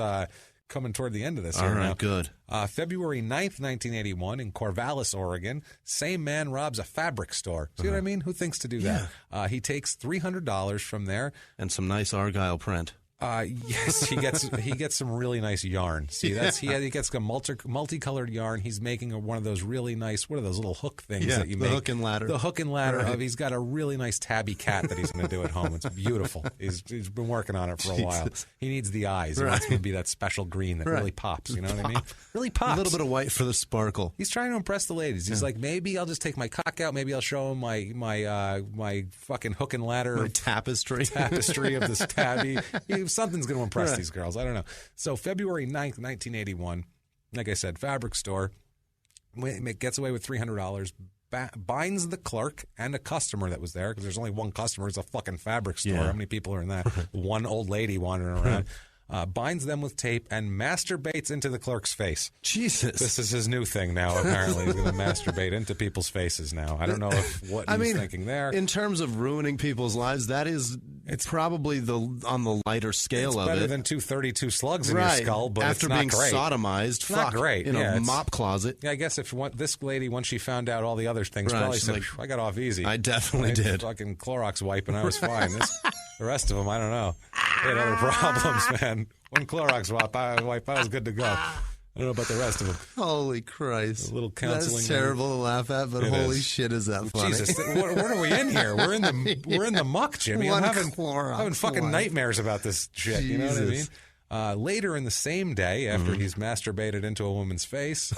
coming toward the end of this. All right, good. February 9th, 1981, in Corvallis, Oregon, same man robs a fabric store. See what I mean? Who thinks to do that? He takes $300 from there. And some nice Argyle print. Yes, he gets some really nice yarn. See, he gets a multicolored yarn. He's making one of those really nice, what are those little hook things that you make? The hook and ladder. The hook and ladder. He's got a really nice tabby cat that he's going to do at home. It's beautiful. He's been working on it for a while. He needs the eyes. He wants to be that special green that really pops. You know what I mean? Really pops. A little bit of white for the sparkle. He's trying to impress the ladies. He's like, maybe I'll just take my cock out. Maybe I'll show him my fucking hook and ladder. My tapestry of this tabby. Something's going to impress these girls. I don't know. So February 9th, 1981, like I said, fabric store, gets away with $300, binds the clerk and a customer that was there, because there's only one customer. It's a fucking fabric store. How many people are in that? One old lady wandering around. Binds them with tape and masturbates into the clerk's face. Jesus. This is his new thing now, apparently. He's going to masturbate into people's faces now. I don't know what he's thinking there. In terms of ruining people's lives, it's probably on the lighter scale of it. It's better than 232 slugs in your skull, but after it's not being great. sodomized, not great. In a mop closet. Yeah, I guess if this lady, once she found out all the other things, probably said, like, I got off easy. I definitely did. Fucking Clorox wipe and I was fine. The rest of them, I don't know. They had other problems, man. One Clorox wipe, I was good to go. I don't know about the rest of them. Holy Christ. A little counseling. That's terrible to laugh at, but holy shit, is that funny. Jesus, what are we in here? We're in the muck, Jimmy. I'm having fucking nightmares about this shit. Jesus. You know what I mean? Later in the same day, after he's masturbated into a woman's face,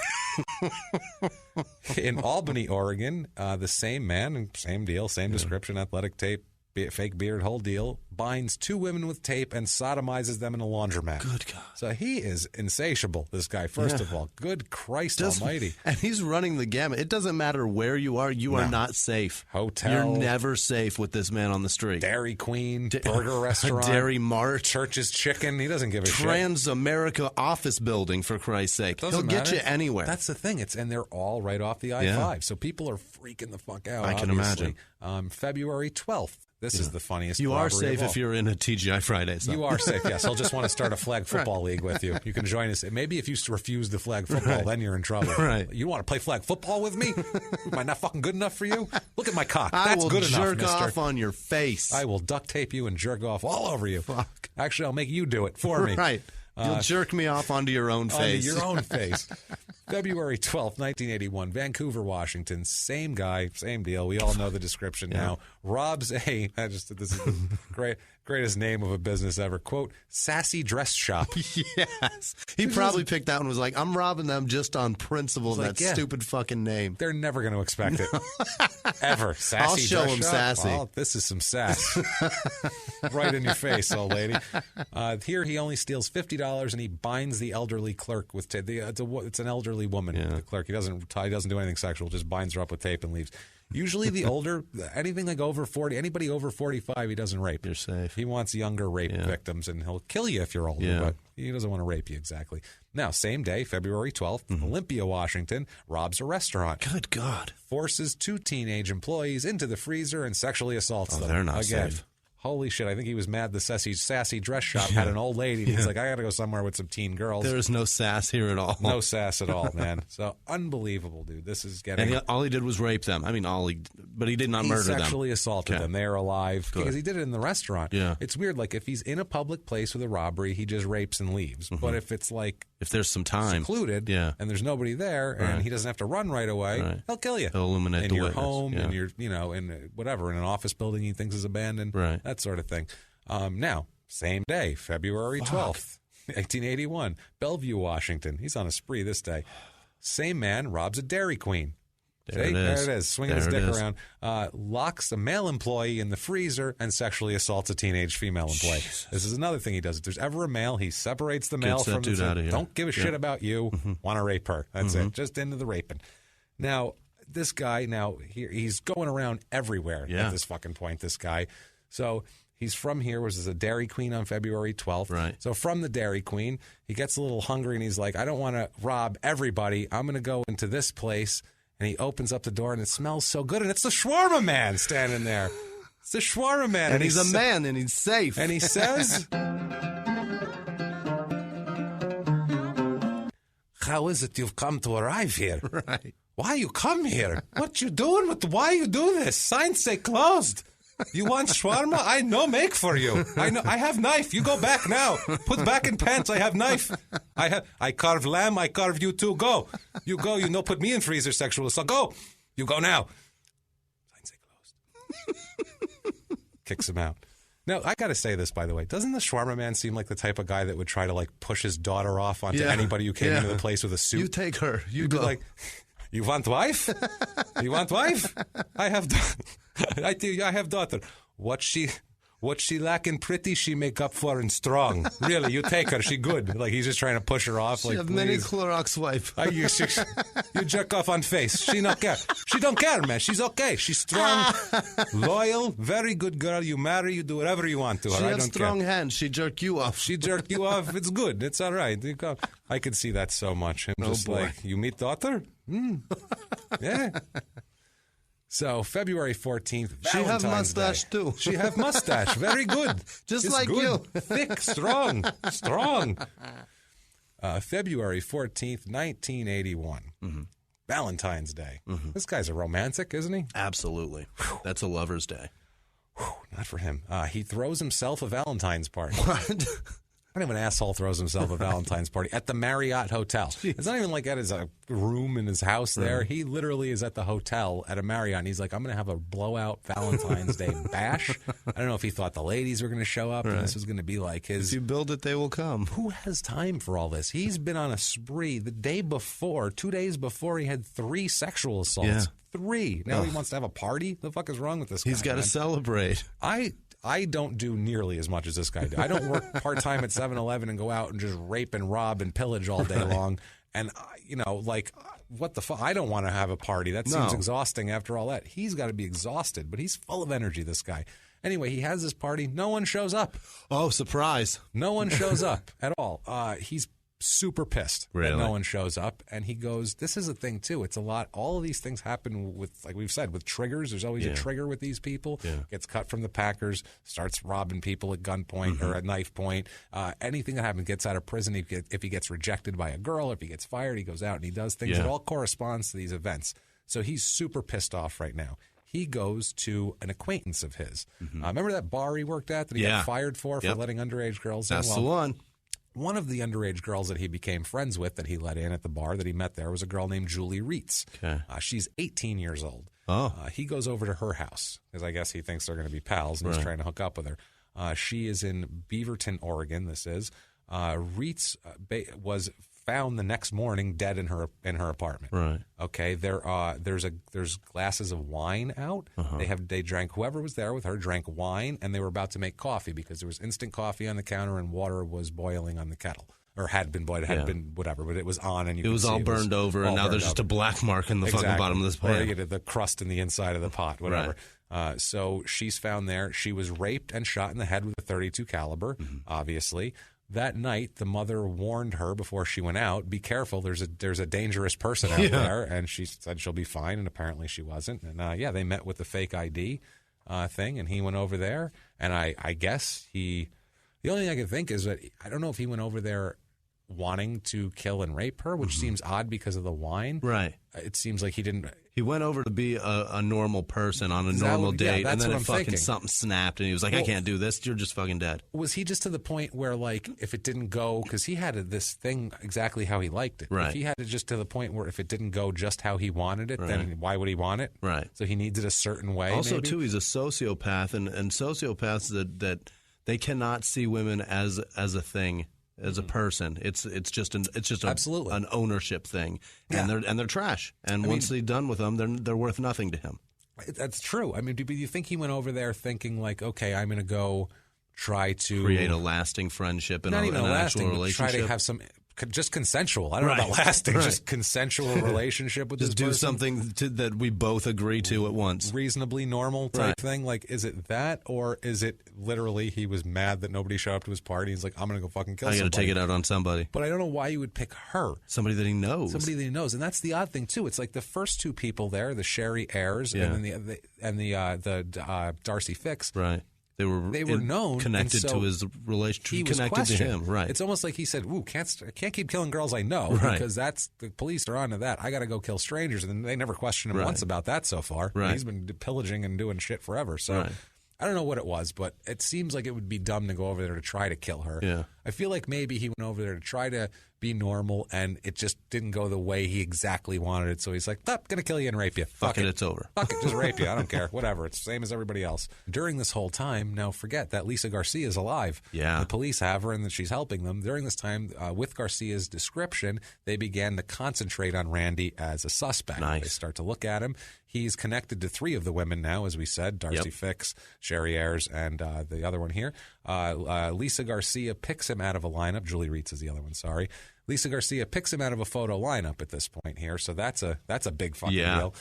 in Albany, Oregon, the same man, same deal, same description, athletic tape, fake beard, whole deal, binds 2 women with tape and sodomizes them in a laundromat. Good God. So he is insatiable, this guy, first of all. Good Christ almighty. And he's running the gamut. It doesn't matter where you are. You are not safe. Hotel. You're never safe with this man on the street. Dairy Queen, burger restaurant. Dairy Mart. Church's Chicken. He doesn't give a shit. Trans-America office building, for Christ's sake. He'll get you anywhere. That's the thing. And they're all right off the I-5. So people are freaking the fuck out, I can obviously. imagine. February 12th. This is the funniest. You are robbery safe of all. if you're in a TGI Fridays. You are safe, yes. He'll just want to start a flag football league with you. You can join us. Maybe if you refuse the flag football, then you're in trouble. Right. You want to play flag football with me? Am I not fucking good enough for you? Look at my cock. That's good enough, I will jerk mister. off on your face. I will duct tape you and jerk off all over you. Fuck. Actually, I'll make you do it for me. Right. You'll jerk me off onto your own face. Onto your own face. February 12th, 1981, Vancouver, Washington. Same guy, same deal. We all know the description now. Robs this is the greatest name of a business ever. Quote, sassy dress shop. Yes. He probably picked that one and was like, I'm robbing them just on principle, that stupid fucking name. They're never going to expect it. Ever. Sassy I'll show dress them shop? sassy. Oh, this is some sass. Right in your face, old lady. Here he only steals $50 and he binds the elderly clerk with tape. It's an elderly woman, the clerk. He doesn't do anything sexual, just binds her up with tape and leaves. Usually the older, anything like over 40, anybody over 45, he doesn't rape. You're safe. He wants younger rape victims, and he'll kill you if you're older, but he doesn't want to rape you exactly. Now, same day, February 12th, Olympia, Washington, robs a restaurant. Good God. Forces 2 teenage employees into the freezer and sexually assaults them. They're not Again. safe. Holy shit, I think he was mad the sassy dress shop had an old lady. He's like, I got to go somewhere with some teen girls. There is no sass here at all. No sass at all, man. So unbelievable, dude. This is getting... And all he did was rape them. I mean, but he did not murder them. He sexually assaulted them. They are alive. Good. Because he did it in the restaurant. Yeah. It's weird. Like, if he's in a public place with a robbery, he just rapes and leaves. But if it's like... If there's some time. Secluded, and there's nobody there, and he doesn't have to run right away, he'll kill you. He'll illuminate the your witness. home, in your, in whatever, in an office building he thinks is abandoned, that sort of thing. Now, same day, February 12th, 1981, Bellevue, Washington. He's on a spree this day. Same man robs a Dairy Queen. There it is. Swinging his dick around. Locks a male employee in the freezer and sexually assaults a teenage female employee. Jesus. This is another thing he does. If there's ever a male, he separates the male from the out of here. Don't give a shit about you. Want to rape her. That's it. Just into the raping. Now, this guy, he's going around everywhere at this fucking point, this guy. So... He's from here, which is a Dairy Queen on February 12th. Right. So from the Dairy Queen, he gets a little hungry and he's like, I don't want to rob everybody. I'm going to go into this place. And he opens up the door and it smells so good. And it's the shawarma man standing there. It's the shawarma man. And he's a man and he's safe. And he says, how is it you've come to arrive here? Right. Why you come here? What you doing why you do this? Signs say closed. You want shawarma? I no make for you. I have knife. You go back now. Put back in pants. I have knife. I carve lamb. I carve you too. Go. You go. You no put me in freezer sexual assault. Go. You go now. Signs say closed. Kicks him out. Now, I got to say this, by the way. Doesn't the shawarma man seem like the type of guy that would try to like push his daughter off onto anybody who came into the place with a suit? You take her. You go. go. Like, you want wife? You want wife? I have I have daughter. What she lacking pretty, she make up for in strong. Really, you take her. She good. Like he's just trying to push her off. She like have many Clorox wipe. You jerk off on face. She not care. She don't care, man. She's okay. She's strong, loyal, very good girl. You marry, you do whatever you want to her. She I have don't strong care. hands. She jerk you off. She jerk you off. It's good. It's all right. I could see that so much. Him just boy. like, you meet daughter? Yeah. So, February 14th, She have Valentine's mustache, Day. too. She have mustache. Very good. Just It's like good. you. Thick, strong. February 14th, 1981. Valentine's Day. This guy's a romantic, isn't he? Absolutely. That's a lover's day. Not for him. He throws himself a Valentine's party. What? kind of an asshole throws himself a Valentine's party at the Marriott Hotel. Jeez. It's not even like at his room in his house there. Right. He literally is at the hotel at a Marriott, and he's like, I'm going to have a blowout Valentine's Day bash. I don't know if he thought the ladies were going to show up, and this was going to be like his... If you build it, they will come. Who has time for all this? He's been on a spree. The day before, 2 days before, he had 3 sexual assaults. Yeah. 3. Now he wants to have a party? The fuck is wrong with this guy? He's got to celebrate. I don't do nearly as much as this guy did. I don't work part-time at 7-Eleven and go out and just rape and rob and pillage all day long. And, what the fuck? I don't want to have a party. That seems exhausting after all that. He's got to be exhausted, but he's full of energy, this guy. Anyway, he has this party. No one shows up. Oh, surprise. No one shows up at all. He's super pissed that no one shows up, and he goes, this is a thing too, it's a lot, all of these things happen with, like we've said, with triggers. There's always a trigger with these people. Gets cut from the Packers, starts robbing people at gunpoint or at knife point. Anything that happens, gets out of prison, if he gets rejected by a girl, if he gets fired, he goes out and he does things. It all corresponds to these events. So he's super pissed off right now. He goes to an acquaintance of his. Remember that bar he worked at that he got fired for letting underage girls in? That's the one. One of the underage girls that he became friends with that he let in at the bar that he met there was a girl named Julie Reitz. Okay. She's 18 years old. He goes over to her house because I guess he thinks they're going to be pals and he's trying to hook up with her. She is in Beaverton, Oregon, this is. Reitz was found the next morning dead in her apartment. Right. Okay. There's glasses of wine out. They drank, whoever was there with her drank wine, and they were about to make coffee because there was instant coffee on the counter and water was boiling on the kettle. Or had been boiled, had been whatever, but it was on, and it was all burned over, and now there's just a black mark in the fucking bottom of this pot. Or the crust in the inside of the pot, whatever. Right. So she's found there. She was raped and shot in the head with a .32 caliber, obviously. That night, the mother warned her before she went out, be careful, there's a dangerous person out there, and she said she'll be fine, and apparently she wasn't. And, they met with the fake ID thing, and he went over there, and I guess the only thing I can think is that I don't know if he went over there wanting to kill and rape her, which seems odd because of the wine. Right. It seems like he didn't... He went over to be a normal person on a normal date, and then something snapped, and he was like, I can't do this. You're just fucking dead. Was he just to the point where, like, if it didn't go, because he had this thing exactly how he liked it. Right. If he had it just to the point where if it didn't go just how he wanted it, then why would he want it? Right. So he needs it a certain way. Also, too, he's a sociopath, and sociopaths that they cannot see women as a thing. As a person, it's just absolutely an ownership thing, and they're trash. And once they're done with them, they're worth nothing to him. That's true. I mean, do you think he went over there thinking like, okay, I'm going to go try to create a lasting friendship and an actual relationship? Try to have some just consensual. I don't know about lasting, just consensual relationship with just this person. Just do something that we both agree to at once. Reasonably normal type thing. Like, is it that, or is it literally he was mad that nobody showed up to his party? He's like, I'm going to go fucking kill somebody. I got to take it out on somebody. But I don't know why you would pick her. Somebody that he knows. And that's the odd thing too. It's like the first two people there, the Sherry Ayers and then the Darcy Fix. Right. They were known, connected to his relationship. He was connected to him, right? It's almost like he said, "Ooh, I can't keep killing girls I know because that's the police are on to that. I got to go kill strangers." And they never questioned him once about that so far. Right. He's been pillaging and doing shit forever. So I don't know what it was, but it seems like it would be dumb to go over there to try to kill her. Yeah. I feel like maybe he went over there to try to be normal, and it just didn't go the way he exactly wanted it. So he's like, I'm going to kill you and rape you. Fuck it, it's over. Fuck it, just rape you. I don't care. Whatever. It's the same as everybody else. During this whole time, now forget that Lisa Garcia is alive. Yeah. The police have her, and that she's helping them. During this time, with Garcia's description, they began to concentrate on Randy as a suspect. Nice. They start to look at him. He's connected to 3 of the women now, as we said, Darcy Fix, Sherry Ayers, and the other one here. Lisa Garcia picks him out of a lineup. Julie Reitz is the other one, sorry. Lisa Garcia picks him out of a photo lineup at this point here, so that's a big fucking deal.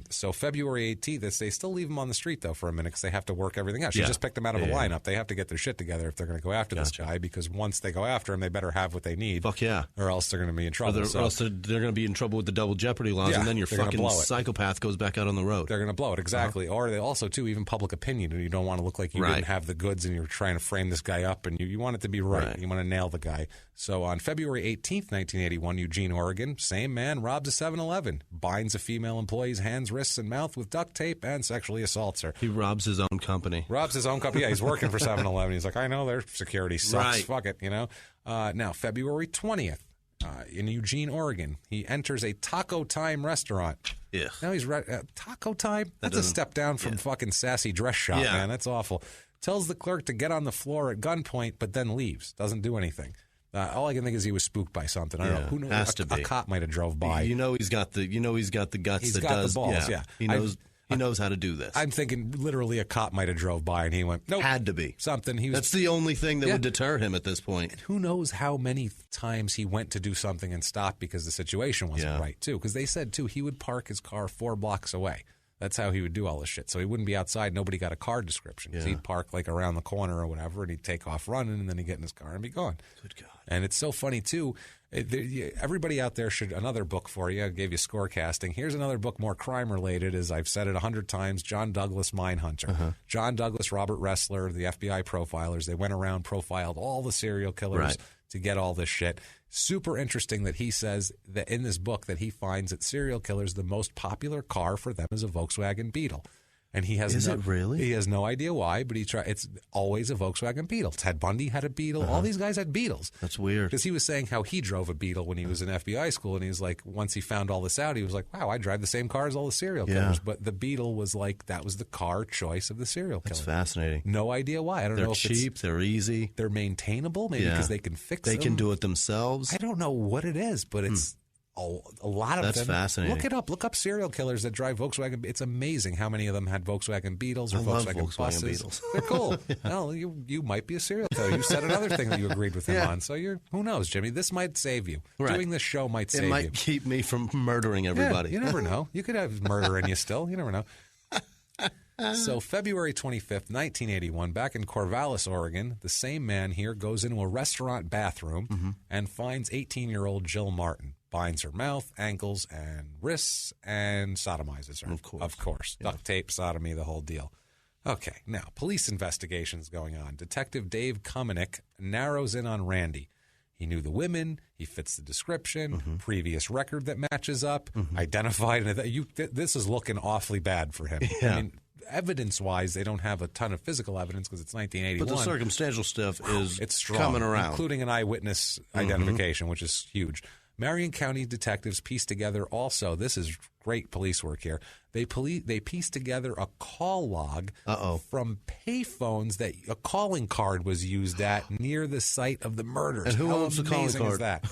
So February 18th, they still leave him on the street, though, for a minute because they have to work everything out. She just picked him out of a lineup. They have to get their shit together if they're going to go after this guy, because once they go after him, they better have what they need. Fuck yeah. Or else they're going to be in trouble. Or else they're going to be in trouble with the double jeopardy laws, and then your fucking psychopath goes back out on the road. They're going to blow it, exactly. Or they also, too, even public opinion, and you don't want to look like you didn't have the goods and you're trying to frame this guy up, and you want it to be right. You want to nail the guy. So on February 18th, 1981, Eugene, Oregon, same man robs a 7-Eleven, binds a female employee employees' hands, wrists, and mouth with duct tape and sexually assaults her. He robs his own company. Yeah, he's working for 7-Eleven. He's like, I know their security sucks. Right. Fuck it, you know. Now, February 20th, in Eugene, Oregon, he enters a Taco Time restaurant. Yeah. Now he's Taco Time? That's a step down from fucking Sassy Dress Shop, man. That's awful. Tells the clerk to get on the floor at gunpoint, but then leaves. Doesn't do anything. All I can think is he was spooked by something. I don't know. Who knows? Has to be. A cop might have drove by. You know he's got the guts. He's that got does the balls. Yeah. He knows how to do this. I'm thinking literally a cop might have drove by and he went, nope. Had to be. Something. That's the only thing that would deter him at this point. And who knows how many times he went to do something and stopped because the situation wasn't right, too. Because they said, too, he would park his car 4 blocks away. That's how he would do all this shit. So he wouldn't be outside. Nobody got a car description. Yeah. He'd park like around the corner or whatever, and he'd take off running, and then he'd get in his car and be gone. Good God. And it's so funny, too. Everybody out there should, another book for you. I gave you scorecasting. Here's another book more crime-related, as I've said it 100 times, John Douglas Mindhunter. John Douglas, Robert Ressler, the FBI profilers, they went around, profiled all the serial killers to get all this shit. Super interesting that he says that in this book that he finds that serial killers, the most popular car for them is a Volkswagen Beetle. And he has it really? He has no idea why, but it's always a Volkswagen Beetle. Ted Bundy had a Beetle. All these guys had Beetles. That's weird. Because he was saying how he drove a Beetle when he was in FBI school, and he was like, once he found all this out, he was like, wow, I drive the same car as all the serial killers. But the Beetle was like, that was the car choice of the serial killer. That's fascinating. No idea why. I don't know if they're cheap, they're easy. They're maintainable, maybe because they can fix them. They can do it themselves. I don't know what it is, but it's... A lot of them. That's fascinating. Look it up. Look up serial killers that drive Volkswagen. It's amazing how many of them had Volkswagen Beetles or Volkswagen buses. Beetles. They're cool. Well, you might be a serial killer. You said another thing that you agreed with him on. So who knows, Jimmy? This might save you. Right. Doing this show might save you. It might keep me from murdering everybody. Yeah, you never know. You could have murder in you still. You never know. So February 25th, 1981, back in Corvallis, Oregon, the same man here goes into a restaurant bathroom and finds 18-year-old Jill Martin. Binds her mouth, ankles, and wrists, and sodomizes her. Of course. Yeah. Duct tape, sodomy, the whole deal. Okay, now, police investigations going on. Detective Dave Kumenick narrows in on Randy. He knew the women, he fits the description, previous record that matches up, identified. This is looking awfully bad for him. Yeah. I mean, evidence-wise, they don't have a ton of physical evidence because it's 1981. But the circumstantial stuff is it's strong, coming around. Including an eyewitness identification, which is huge. Marion County detectives pieced together also, this is great police work here, they pieced together a call log from payphones that a calling card was used at near the site of the murders. And who owns the calling card? Is that?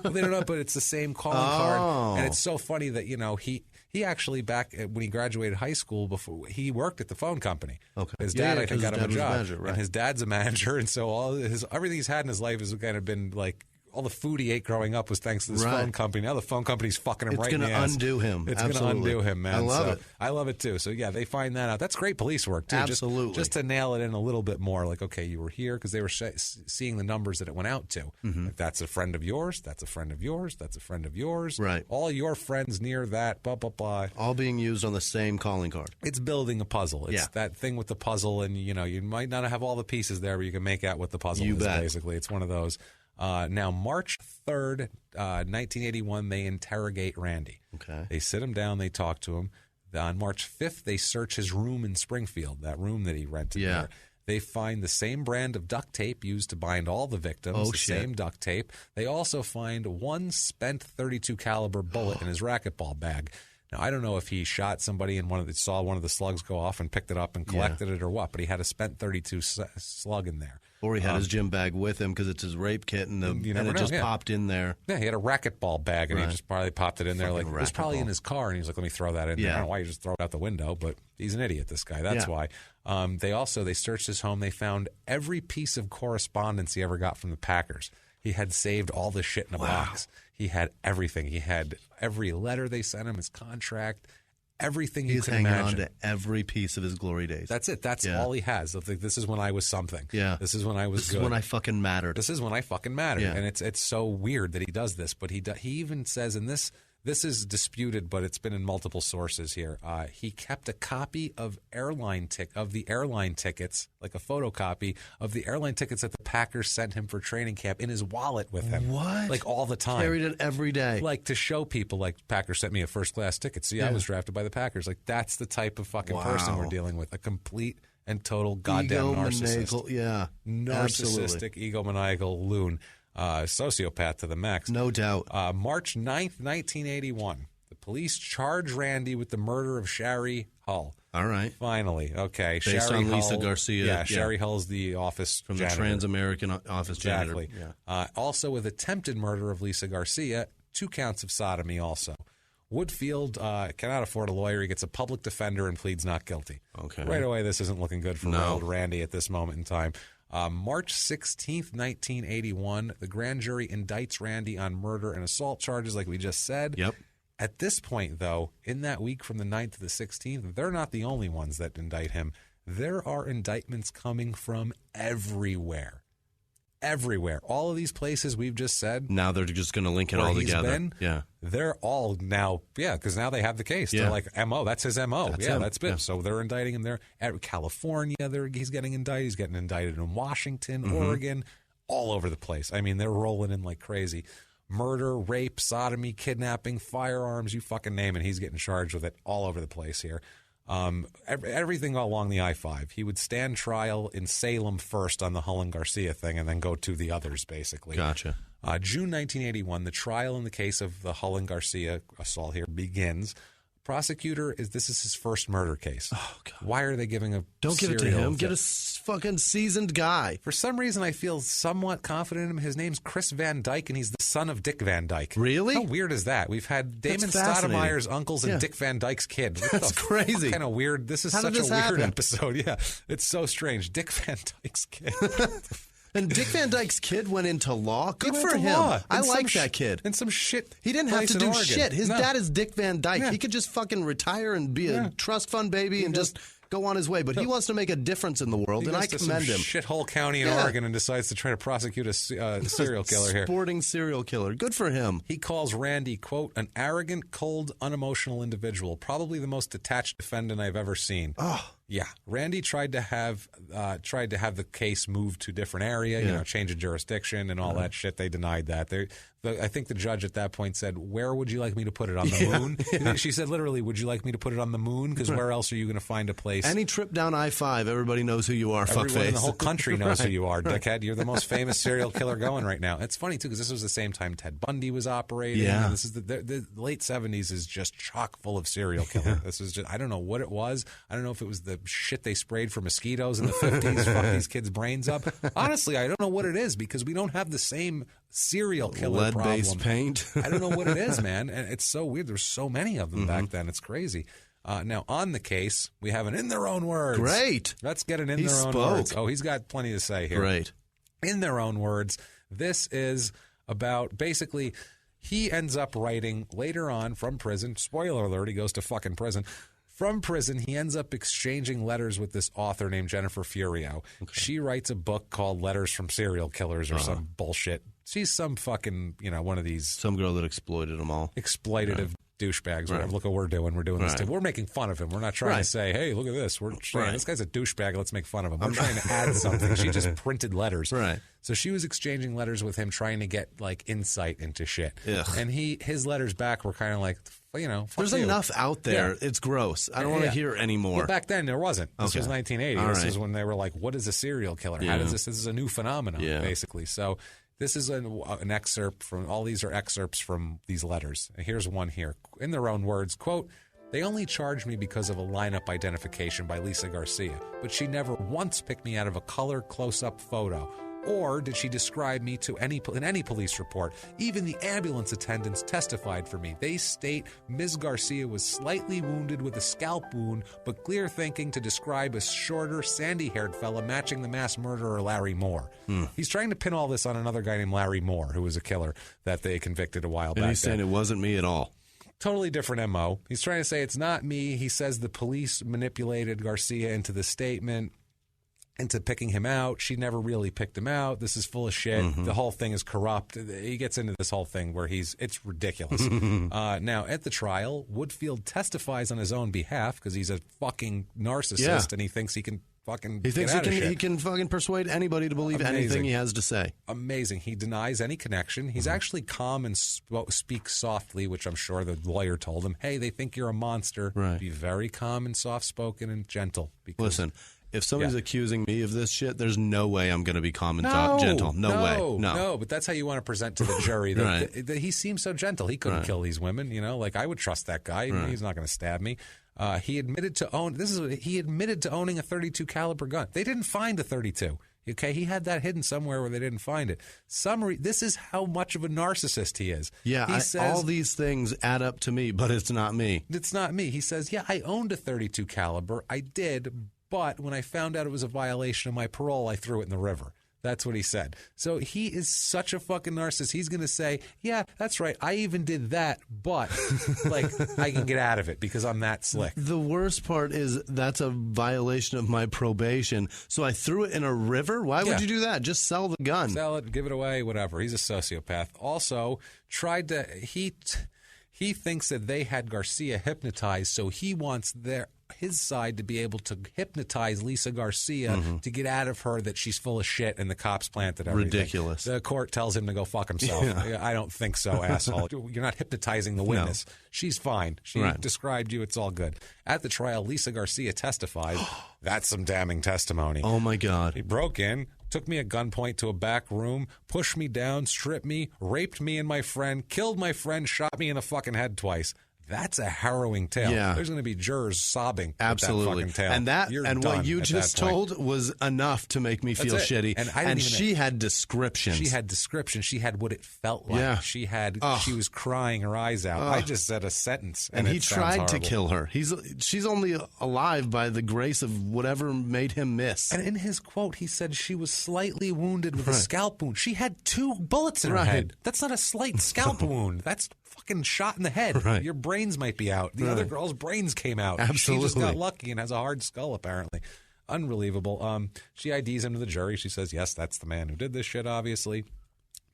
Well, they don't know, but it's the same calling card. And it's so funny that, he actually back when he graduated high school, before he worked at the phone company. Okay. His dad, I think, got him a job. Manager, and his dad's a manager, and so everything he's had in his life has kind of been like, all the food he ate growing up was thanks to this phone company. Now the phone company's fucking him right in the ass. It's going to undo him. It's going to undo him, man. I love it. I love it, too. So, yeah, they find that out. That's great police work, too. Absolutely. Just to nail it in a little bit more. Like, okay, you were here because they were seeing the numbers that it went out to. If that's a friend of yours, that's a friend of yours, that's a friend of yours. Right. All your friends near that, blah, blah, blah. All being used on the same calling card. It's building a puzzle. It's that thing with the puzzle, and, you might not have all the pieces there, but you can make out what the puzzle is, basically. It's one of those. Now, March 3rd, 1981, they interrogate Randy. Okay. They sit him down. They talk to him. On March 5th, they search his room in Springfield, that room that he rented there. They find the same brand of duct tape used to bind all the victims, same duct tape. They also find one spent .32 caliber bullet in his racquetball bag. Now, I don't know if he shot somebody and saw one of the slugs go off and picked it up and collected it or what, but he had a spent .32 slug in there. Or he had his gym bag with him because it's his rape kit and it just popped in there. Yeah, he had a racquetball bag and he just probably popped it in there. Like it was probably in his car and he was like, let me throw that in there. I don't know why you just throw it out the window, but he's an idiot, this guy. That's why. They searched his home. They found every piece of correspondence he ever got from the Packers. He had saved all this shit in a box. He had everything. He had every letter they sent him, his contract, everything you could imagine. He's hanging on to every piece of his glory days. That's it. That's all he has. Like, this is when I was something. Yeah. This is when I was good. This is when I fucking mattered. This is when I fucking mattered. Yeah. And it's so weird that he does this. But he even says in this This is disputed, but it's been in multiple sources here. He kept a copy of the airline tickets, like a photocopy of the airline tickets that the Packers sent him for training camp in his wallet with him. What? Like all the time. Carried it every day. Like to show people, like, Packers sent me a first-class ticket. See, I was drafted by the Packers. Like, that's the type of fucking person we're dealing with. A complete and total goddamn narcissist. Yeah. Narcissistic, egomaniacal loon. Sociopath to the max. No doubt. March 9th, 1981. The police charge Randy with the murder of Sherry Hull. All right. Finally. Okay. Based Sherry on Lisa Hull, Garcia. Yeah, Sherry Hull's the office from janitor. the Trans-American office Exactly. janitor. Yeah. Also with attempted murder of Lisa Garcia, 2 counts of sodomy also. Woodfield cannot afford a lawyer. He gets a public defender and pleads not guilty. Okay. Right away, this isn't looking good for old Randy at this moment in time. March 16th, 1981, the grand jury indicts Randy on murder and assault charges, like we just said. Yep. At this point, though, in that week from the 9th to the 16th, they're not the only ones that indict him. There are indictments coming from everywhere. Everywhere. All of these places we've just said. Now they're just going to link it all together. They're all now, because now they have the case. They're like, M.O., that's his M.O. That's been. So they're indicting him there. At California, he's getting indicted. He's getting indicted in Washington, Oregon, all over the place. I mean, they're rolling in like crazy. Murder, rape, sodomy, kidnapping, firearms, you fucking name it. He's getting charged with it all over the place here. Everything along the I-5. He would stand trial in Salem first on the Hull and Garcia thing and then go to the others, basically. Gotcha. June 1981, the trial in the case of the Hull and Garcia assault here begins. Prosecutor, this is his first murder case. Oh, God. Why are they giving a Don't give it to him. Get a fucking seasoned guy. For some reason, I feel somewhat confident in him. His name's Chris Van Dyke, and he's the son of Dick Van Dyke. Really? How weird is that? We've had Damon Stoudemire's uncles and Dick Van Dyke's kid. That's crazy. Kind of weird. This is such a weird episode. Yeah, it's so strange. Dick Van Dyke's kid. And Dick Van Dyke's kid went into law. Good for him. I like that kid. And some shit. He didn't have to do shit. His dad is Dick Van Dyke. Yeah. He could just fucking retire and be a trust fund baby and just go on his way. But he wants to make a difference in the world, and I commend him. Shithole county in Oregon and decides to try to prosecute a serial killer here. Sporting serial killer. Good for him. He calls Randy, quote, an arrogant, cold, unemotional individual, probably the most detached defendant I've ever seen. Oh. Yeah, Randy tried to have the case moved to a different area, change of jurisdiction and all that shit. They denied that. I think the judge at that point said, "Where would you like me to put it, on the moon?" Yeah. She said, literally, "Would you like me to put it on the moon? Because where else are you going to find a place?" Any trip down I-5, everybody knows who you are. Everyone in the whole country knows who you are, dickhead. You're the most famous serial killer going right now. It's funny too because this was the same time Ted Bundy was operating. Yeah, this is the late '70s is just chock full of serial killer. This is just I don't know what it was. I don't know if it was the shit they sprayed for mosquitoes in the 50s, fuck these kids' brains up. Honestly, I don't know what it is because we don't have the same serial killer problem. Lead-based paint. I don't know what it is, man. And it's so weird. There's so many of them back then. It's crazy. Now, on the case, we have an in their own words. Great. Let's get an in their own words. Oh, he's got plenty to say here. Great. In their own words, this is about basically he ends up writing later on from prison. Spoiler alert, he goes to fucking prison. From prison, he ends up exchanging letters with this author named Jennifer Furio. Okay. She writes a book called Letters from Serial Killers or some bullshit. She's some fucking, one of these... Some girl that exploited them all. Exploitative douchebags. Right. Look what we're doing. We're doing this too. We're making fun of him. We're not trying to say, hey, look at this. We're saying, this guy's a douchebag. Let's make fun of him. We're trying to add something. She just printed letters. Right. So she was exchanging letters with him, trying to get insight into shit. Ugh. And his letters back were kind of like... fuck There's enough out there. Yeah. It's gross. I don't want to hear anymore. Well, back then there wasn't. This was 1980. This is when they were like, "What is a serial killer? Yeah. How does this? This is a new phenomenon, basically." So this is an excerpt from. All these are excerpts from these letters. Here's one here, in their own words. Quote: "They only charged me because of a lineup identification by Lisa Garcia, but she never once picked me out of a color close-up photo." Or did she describe me in any police report? Even the ambulance attendants testified for me. They state Ms. Garcia was slightly wounded with a scalp wound, but clear thinking to describe a shorter, sandy-haired fella matching the mass murderer Larry Moore. He's trying to pin all this on another guy named Larry Moore, who was a killer that they convicted a while back. And he's saying it wasn't me at all. Totally different MO. He's trying to say it's not me. He says the police manipulated Garcia into the statement. into picking him out. She never really picked him out. This is full of shit. The whole thing is corrupt. He gets into this whole thing where it's ridiculous. Now, at the trial, Woodfield testifies on his own behalf because he's a fucking narcissist and he thinks he can fucking he can fucking persuade anybody to believe anything he has to say. Amazing. He denies any connection. He's actually calm and speaks softly, which I'm sure the lawyer told him, hey, they think you're a monster. Right. Be very calm and soft-spoken and gentle. Because, listen, if somebody's accusing me of this shit, there's no way I'm going to be calm and gentle. No way. No, but that's how you want to present to the jury. That he seems so gentle. He couldn't kill these women. Like I would trust that guy. He's not going to stab me. He admitted to owning a 32 caliber gun. They didn't find a 32. Okay, he had that hidden somewhere where they didn't find it. This is how much of a narcissist he is. Yeah, he says, all these things add up to me, but it's not me. It's not me. He says, yeah, I owned a 32 caliber. I did, but when I found out it was a violation of my parole, I threw it in the river. That's what he said. So he is such a fucking narcissist. He's going to say, yeah, that's right. I even did that, but I can get out of it because I'm that slick. The worst part is that's a violation of my probation. So I threw it in a river? Why would you do that? Just sell the gun. Sell it, give it away, whatever. He's a sociopath. Also, he thinks that they had Garcia hypnotized, so he wants his side to be able to hypnotize Lisa Garcia to get out of her that she's full of shit and the cops planted everything. Ridiculous. The court tells him to go fuck himself. Yeah. I don't think so, asshole. You're not hypnotizing the witness. No. She's fine. She described you. It's all good. At the trial, Lisa Garcia testified. That's some damning testimony. Oh, my God. He broke in, took me at gunpoint to a back room, pushed me down, stripped me, raped me and my friend, killed my friend, shot me in the fucking head twice. That's a harrowing tale. Yeah. There's going to be jurors sobbing Absolutely. At that fucking tale. And what you just told was enough to make me feel shitty. And she had descriptions. She had what it felt like. Yeah. She was crying her eyes out. I just said a sentence. And he tried to kill her. She's only alive by the grace of whatever made him miss. And in his quote, he said she was slightly wounded with a scalp wound. She had 2 bullets in her head. That's not a slight scalp wound. That's fucking shot in the head. Right. Your brains might be out. The other girl's brains came out. Absolutely. She just got lucky and has a hard skull, apparently. Unbelievable. She IDs him to the jury. She says, yes, that's the man who did this shit, obviously.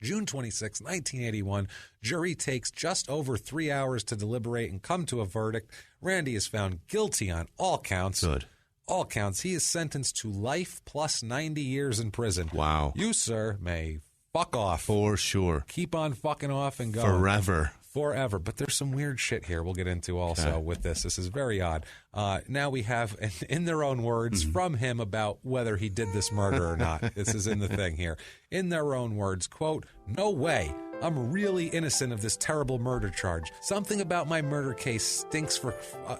June 26, 1981, jury takes just over 3 hours to deliberate and come to a verdict. Randy is found guilty on all counts. Good. All counts. He is sentenced to life plus 90 years in prison. Wow. You, sir, may fuck off. For sure. Keep on fucking off and go. Forever. But there's some weird shit here we'll get into also with this. This is very odd. Now we have, in their own words, from him about whether he did this murder or not. This is in the thing here. In their own words, quote, no way. I'm really innocent of this terrible murder charge. Something about my murder case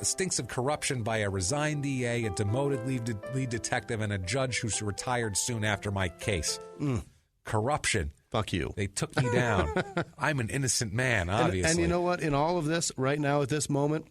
stinks of corruption by a resigned DA, a demoted lead detective, and a judge who's retired soon after my case. Corruption. Fuck you. They took me down. I'm an innocent man, obviously. And you know what? In all of this, right now at this moment,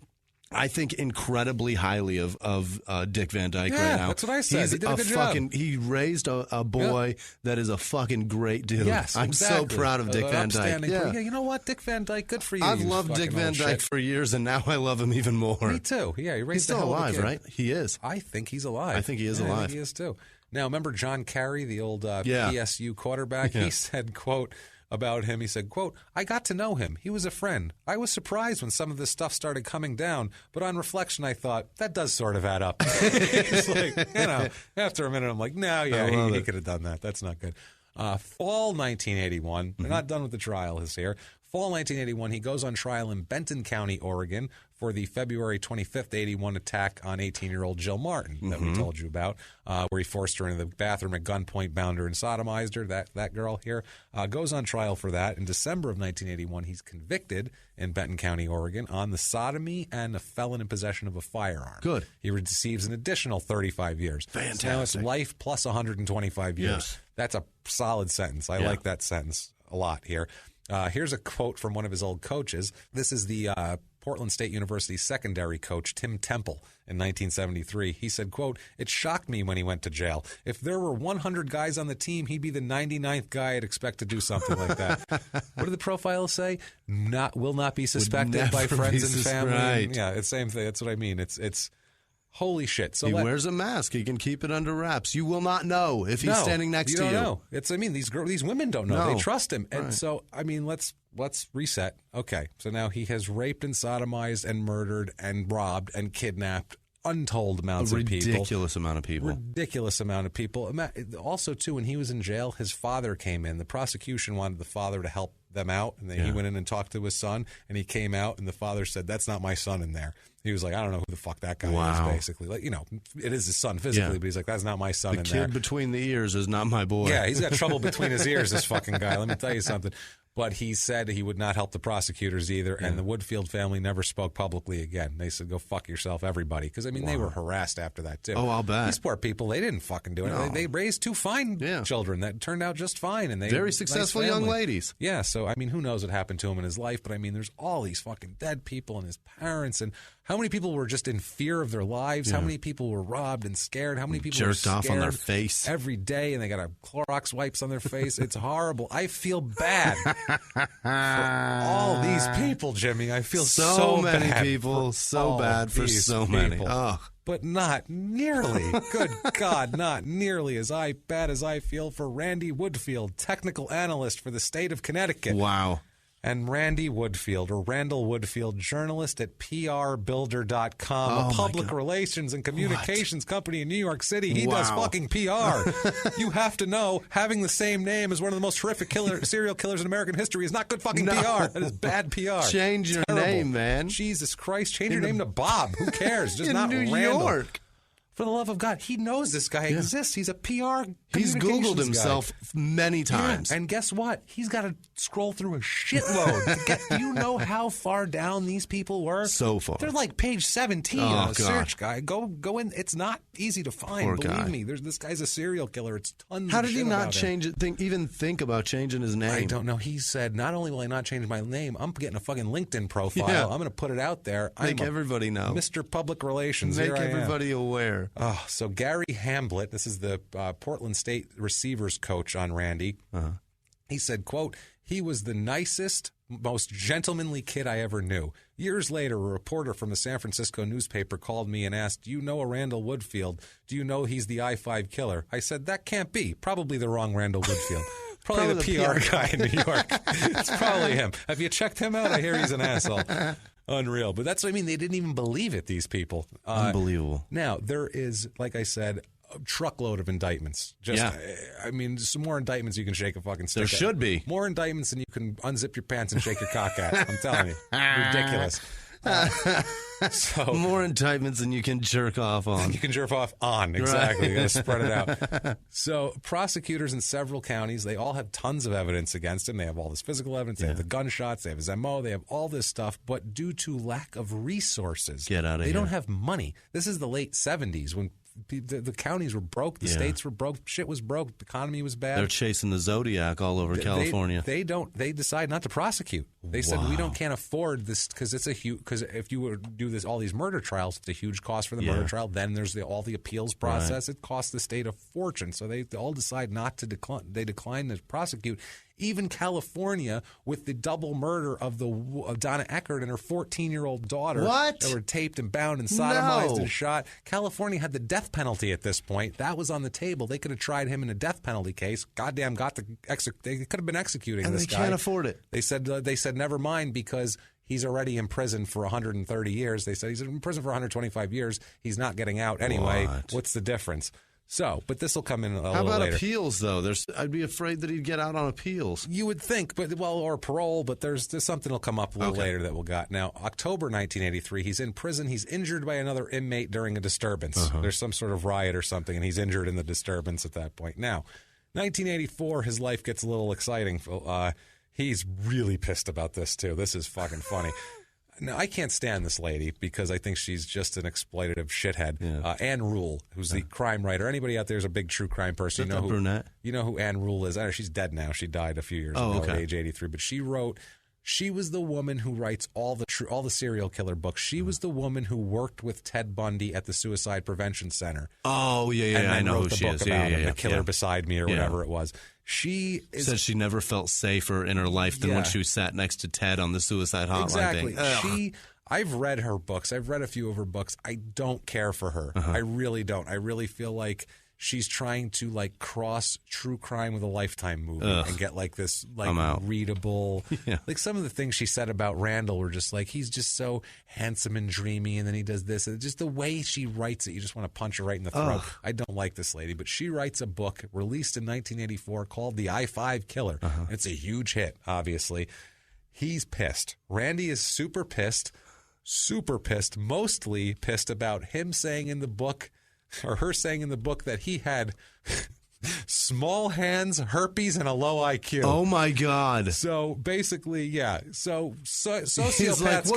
I think incredibly highly of Dick Van Dyke right now. That's what I said. He did a good job. He raised a boy that is a fucking great dude. Yes, I'm so proud of Dick Van Dyke. Yeah, you know what? Dick Van Dyke, good for you. I've loved Dick Van Dyke for years, and now I love him even more. Me too. Yeah, he raised He's still alive, right? He is. I think he's alive. I think he is alive. I think he is too. Now, remember John Kerry, the old PSU quarterback? Yeah. He said, quote, about him, he said, quote, I got to know him. He was a friend. I was surprised when some of this stuff started coming down, but on reflection, I thought, that does sort of add up. It's like, after a minute, I'm like, no, yeah, he could have done that. That's not good. Fall 1981, they're not done with the trial this year. Fall 1981, he goes on trial in Benton County, Oregon, for the February 25th, 81 attack on 18-year-old Jill Martin that we told you about, where he forced her into the bathroom at gunpoint, bound her, and sodomized her, that girl here. Goes on trial for that. In December of 1981, he's convicted in Benton County, Oregon, on the sodomy and a felon in possession of a firearm. Good. He receives an additional 35 years. Fantastic. So now it's life plus 125 years. Yes. That's a solid sentence. I like that sentence a lot here. Here's a quote from one of his old coaches. This is the Portland State University secondary coach, Tim Temple, in 1973. He said, quote, it shocked me when he went to jail. If there were 100 guys on the team, he'd be the 99th guy I'd expect to do something like that. What did the profile say? Will not be suspected by friends and family. Right. Yeah, it's the same thing. That's what I mean. It's Holy shit! So he wears a mask. He can keep it under wraps. You will not know if he's standing next to you. You don't know. These women don't know. No. They trust him. And so, let's reset. Okay, so now he has raped and sodomized and murdered and robbed and kidnapped untold amounts of people. Ridiculous amount of people. Ridiculous amount of people. Also, too, when he was in jail, his father came in. The prosecution wanted the father to help them out, and then he went in and talked to his son, and he came out, and the father said, "That's not my son in there." He was like, "I don't know who the fuck that guy is," basically. Like, it is his son physically, but he's like, "That's not my son in there." The kid between the ears is not my boy. Yeah, he's got trouble between his ears, this fucking guy. Let me tell you something. But he said he would not help the prosecutors either, and the Woodfield family never spoke publicly again. They said, "Go fuck yourself, everybody," because they were harassed after that too. Oh, I'll bet. These poor people, they didn't fucking do it. No. They raised two fine children that turned out just fine, and they very successful young ladies. Yeah, so who knows what happened to him in his life? But there's all these fucking dead people and his parents, and how many people were just in fear of their lives? How many people were robbed and scared? How many people jerked were off on their face every day, and they got Clorox wipes on their face? It's horrible. I feel bad. For all these people, Jimmy. I feel so many bad people, so bad for so many. Oh. But not nearly, good God, not nearly as bad as I feel for Randy Woodfield, technical analyst for the state of Connecticut. Wow. And Randy Woodfield, or Randall Woodfield, journalist at PRbuilder.com, a public relations and communications company in New York City. He does fucking PR. You have to know, having the same name as one of the most horrific serial killers in American history is not good fucking PR. That is bad PR. Change your name, man. Jesus Christ. Change your name to Bob. Who cares? Just not New Randall. York. For the love of God, he knows this guy exists. He's a PR He's Googled himself many times. Yeah. And guess what? He's got to scroll through a shitload. Do you know how far down these people were? So far. They're like page 17 on a search guy. Go in. It's not easy to find. Poor Believe guy. me. This guy's a serial killer. It's tons How of did shit he not about change it? Even think about changing his name? I don't know. He said, not only will I not change my name, I'm getting a fucking LinkedIn profile. Yeah. I'm going to put it out there. Make everybody know. Mr. Public Relations. Make everybody aware. Oh, so Gary Hamblett, this is the Portland State receivers coach on Randy. He said, quote, "He was the nicest, most gentlemanly kid I ever knew. Years later, a reporter from the San Francisco newspaper called me and asked, 'Do you know a Randall Woodfield? Do you know he's the I-5 killer?' I said, 'That can't be. Probably the wrong Randall Woodfield.'" Probably the PR guy in New York. It's probably him. Have you checked him out? I hear he's an asshole. Unreal. But that's what I mean. They didn't even believe it, these people. Unbelievable. Now, there is, like I said, a truckload of indictments. Some more indictments you can shake a fucking stick at. There should be. More indictments than you can unzip your pants and shake your cock at. I'm telling you. Ridiculous. So more indictments than you can jerk off on. You can jerk off on, exactly. You got to spread it out. So prosecutors in several counties, they all have tons of evidence against him. They have all this physical evidence. They have the gunshots. They have his MO. They have all this stuff. But due to lack of resources, they don't have money. This is the late 70s when the counties were broke, the states were broke, shit was broke, the economy was bad. They're chasing the Zodiac all over California. They decide not to prosecute. They said can't afford this because it's a huge. Because if you were to do all these murder trials, it's a huge cost for the murder trial. Then there's all the appeals process. It costs the state a fortune. So they all decide not to decline. They decline to prosecute. Even California, with the double murder of Donna Eckert and her 14-year-old daughter that were taped and bound and sodomized and shot. California had the death penalty at this point. That was on the table. They could have tried him in a death penalty case. Goddamn, they could have been executing this guy. And they can't afford it. They said never mind because he's already in prison for 130 years. They said he's in prison for 125 years. He's not getting out anyway. What's the difference? So, but this will come in a little later. How about appeals, though? I'd be afraid that he'd get out on appeals. You would think, or parole, but there's something will come up a little later that we'll got. Now, October 1983, he's in prison. He's injured by another inmate during a disturbance. There's some sort of riot or something, and he's injured in the disturbance at that point. Now, 1984, his life gets a little exciting. He's really pissed about this, too. This is fucking funny. Now, I can't stand this lady because I think she's just an exploitative shithead. Ann Rule, who's the crime writer. Anybody out there is a big true crime person. Brunette? You know who Ann Rule is? I know she's dead now. She died a few years ago at age 83. But she was the woman who writes all the serial killer books. She was the woman who worked with Ted Bundy at the Suicide Prevention Center. Oh, yeah, I know who she is. The Killer Beside Me or whatever it was. She says she never felt safer in her life than when she sat next to Ted on the suicide hotline. Exactly. I've read her books. I've read a few of her books. I don't care for her. I really don't. I really feel like she's trying to like cross true crime with a Lifetime movie and get like this like readable. Like some of the things she said about Randall were just like, he's just so handsome and dreamy, and then he does this, and just the way she writes it, you just want to punch her right in the throat. I don't like this lady, but she writes a book released in 1984 called The I-5 Killer. It's a huge hit, obviously. He's pissed. Randy is super pissed, mostly pissed about him saying in the book, or her saying in the book, that he had small hands, herpes, and a low IQ. Oh, my God. So basically, yeah. So sociopaths